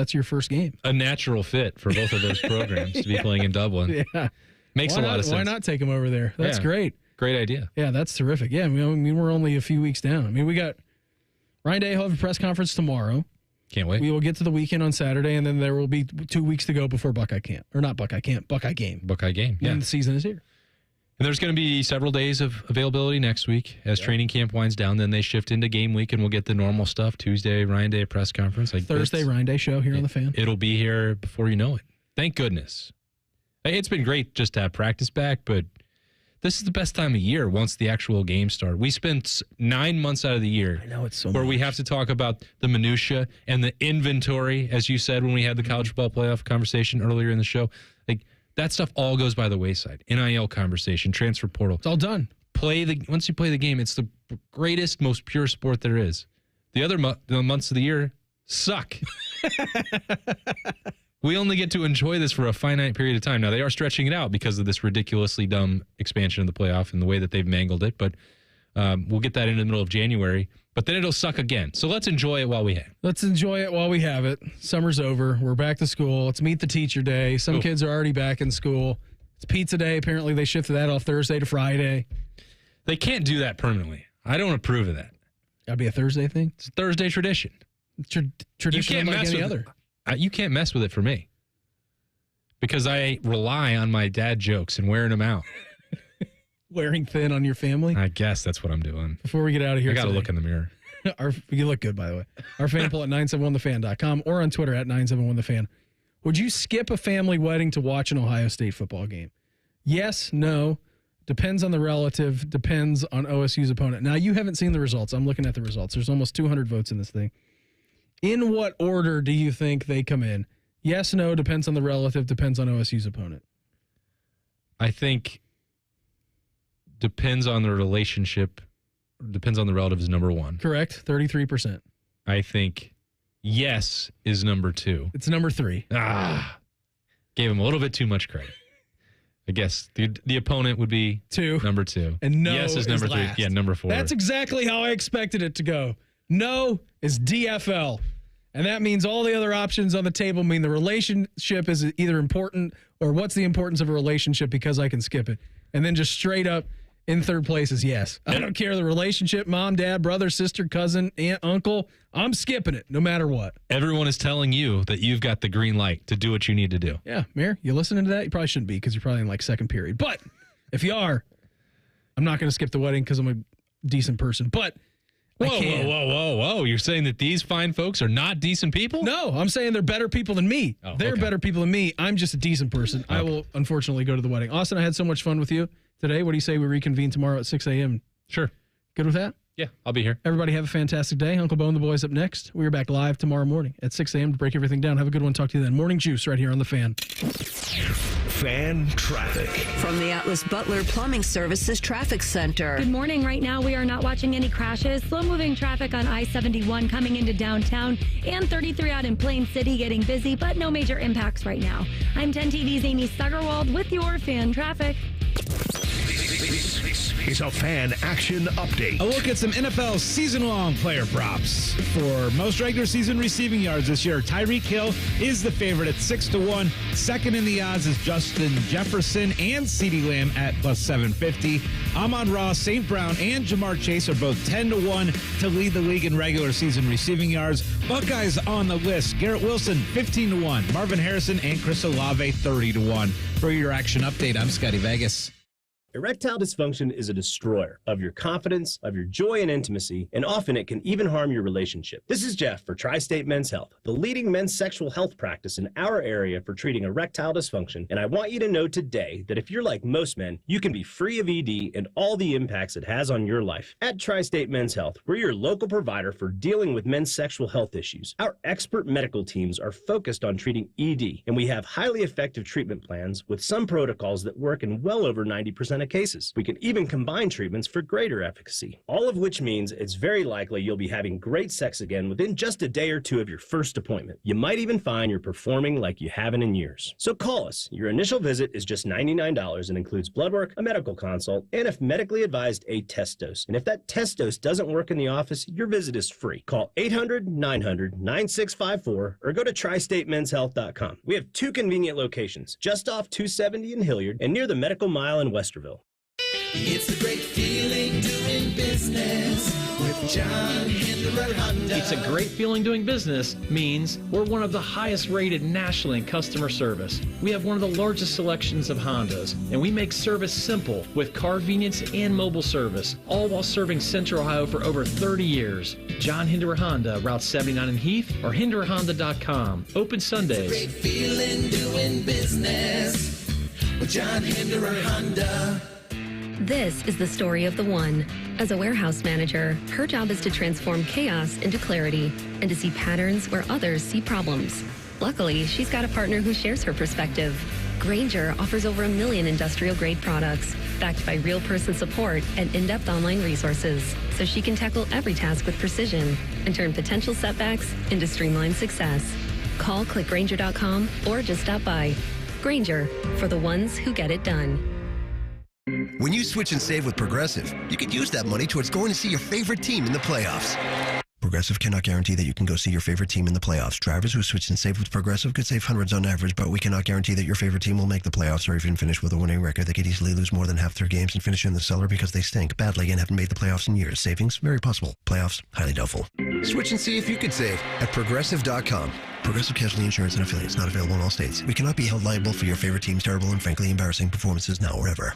game. A natural fit for both of those programs to be playing in Dublin. Yeah. Makes a lot of sense. Why not take them over there? That's great. Great idea. Yeah, that's terrific. Yeah, I mean, we're only a few weeks down. I mean, we got Ryan Day will have a press conference tomorrow. Can't wait. We will get to the weekend on Saturday, and then there will be 2 weeks to go before Buckeye camp. Or not Buckeye camp, Buckeye game. Buckeye game, yeah. And the season is here. And there's going to be several days of availability next week as training camp winds down. Then they shift into game week, and we'll get the normal stuff. Tuesday, Ryan Day press conference. Thursday, Ryan Day show here on the Fan. It'll be here before you know it. Thank goodness. It's been great just to have practice back, but this is the best time of year once the actual games start. We spent 9 months out of the year where we have to talk about the minutia and the inventory, as you said when we had the college football playoff conversation earlier in the show. Like that stuff all goes by the wayside. NIL conversation, transfer portal. It's all done. Once you play the game, it's the greatest, most pure sport there is. The other the months of the year suck. We only get to enjoy this for a finite period of time. Now, they are stretching it out because of this ridiculously dumb expansion of the playoff and the way that they've mangled it. But we'll get that in the middle of January. But then it'll suck again. So let's enjoy it while we have. Let's enjoy it while we have it. Summer's over. We're back to school. It's Meet the Teacher Day. Some kids are already back in school. It's Pizza Day. Apparently, they shifted that off Thursday to Friday. They can't do that permanently. I don't approve of that. That'd be a Thursday thing? It's a Thursday tradition. Tradition like any other. You can't mess with it for me because I rely on my dad jokes and wearing them out. Wearing thin on your family? I guess that's what I'm doing. Before we get out of here, I got to look in the mirror. You look good, by the way. Our fan poll at 971thefan.com or on Twitter at 971thefan. Would you skip a family wedding to watch an Ohio State football game? Yes, no. Depends on the relative. Depends on OSU's opponent. Now, you haven't seen the results. I'm looking at the results. There's almost 200 votes in this thing. In what order do you think they come in? Yes, no, depends on the relative, depends on OSU's opponent. I think depends on the relationship, depends on the relative is number 1. Correct, 33%. I think yes is number 2. It's number 3. Gave him a little bit too much credit. I guess the opponent would be 2. Number 2. And no yes is number 3. Last. Yeah, number 4. That's exactly how I expected it to go. No is DFL. And that means all the other options on the table mean the relationship is either important or what's the importance of a relationship because I can skip it. And then just straight up in third place is yes. I don't care the relationship, mom, dad, brother, sister, cousin, aunt, uncle. I'm skipping it no matter what. Everyone is telling you that you've got the green light to do what you need to do. Yeah, Mayor, you listening to that? You probably shouldn't be because you're probably in second period. But if you are, I'm not going to skip the wedding because I'm a decent person. But Whoa. You're saying that these fine folks are not decent people? No, I'm saying they're better people than me. They're better people than me. I'm just a decent person. Okay. I will, unfortunately, go to the wedding. Austin, I had so much fun with you today. What do you say we reconvene tomorrow at 6 a.m.? Sure. Good with that? Yeah, I'll be here. Everybody have a fantastic day. Uncle Bo and the boys up next. We are back live tomorrow morning at 6 a.m. to break everything down. Have a good one. Talk to you then. Morning Juice right here on The Fan. Fan traffic. From the Atlas Butler Plumbing Services Traffic Center. Good morning. Right now, we are not watching any crashes. Slow-moving traffic on I-71 coming into downtown and 33 out in Plain City getting busy, but no major impacts right now. I'm 10 TV's Amy Stuggerwald with your Fan Traffic. Is a Fan Action Update. A look at some NFL season-long player props. For most regular season receiving yards this year, Tyreek Hill is the favorite at 6-1. Second in the odds is Justin Jefferson and CeeDee Lamb at plus 750. Amon-Ra, St. Brown, and Jamar Chase are both 10-1 to lead the league in regular season receiving yards. Buckeyes on the list. Garrett Wilson, 15-1. Marvin Harrison and Chris Olave, 30-1. For your action update, I'm Scotty Vegas. Erectile dysfunction is a destroyer of your confidence, of your joy and intimacy, and often it can even harm your relationship. This is Jeff for Tri-State Men's Health, the leading men's sexual health practice in our area for treating erectile dysfunction. And I want you to know today that if you're like most men, you can be free of ED and all the impacts it has on your life. At Tri-State Men's Health, we're your local provider for dealing with men's sexual health issues. Our expert medical teams are focused on treating ED, and we have highly effective treatment plans with some protocols that work in well over 90% of cases. We can even combine treatments for greater efficacy, all of which means it's very likely you'll be having great sex again within just a day or two of your first appointment. You might even find you're performing like you haven't in years. So call us. Your initial visit is just $99 and includes blood work, a medical consult, and if medically advised, a test dose. And if that test dose doesn't work in the office, your visit is free. Call 800-900-9654 or go to tristatemenshealth.com. We have 2 convenient locations, just off 270 in Hilliard and near the Medical Mile in Westerville. It's a great feeling doing business with John Hinderer Honda. It's a great feeling doing business means we're one of the highest rated nationally in customer service. We have one of the largest selections of Hondas, and we make service simple with car convenience and mobile service, all while serving Central Ohio for over 30 years. John Hinderer Honda, Route 79 in Heath, or HindererHonda.com. Open Sundays. It's a great feeling doing business with John Hinderer Honda. This is the story of the one. As a warehouse manager, her job is to transform chaos into clarity and to see patterns where others see problems. Luckily, she's got a partner who shares her perspective. Grainger offers over 1 million industrial-grade products, backed by real person support and in-depth online resources, so she can tackle every task with precision and turn potential setbacks into streamlined success. Call clickgrainger.com or just stop by. Grainger, for the ones who get it done. When you switch and save with Progressive, you could use that money towards going to see your favorite team in the playoffs. Progressive cannot guarantee that you can go see your favorite team in the playoffs. Drivers who switch and save with Progressive could save hundreds on average, but we cannot guarantee that your favorite team will make the playoffs or even finish with a winning record. They could easily lose more than half their games and finish in the cellar because they stink badly and haven't made the playoffs in years. Savings? Very possible. Playoffs? Highly doubtful. Switch and see if you could save at Progressive.com. Progressive Casualty Insurance and Affiliates not available in all states. We cannot be held liable for your favorite team's terrible and frankly embarrassing performances now or ever.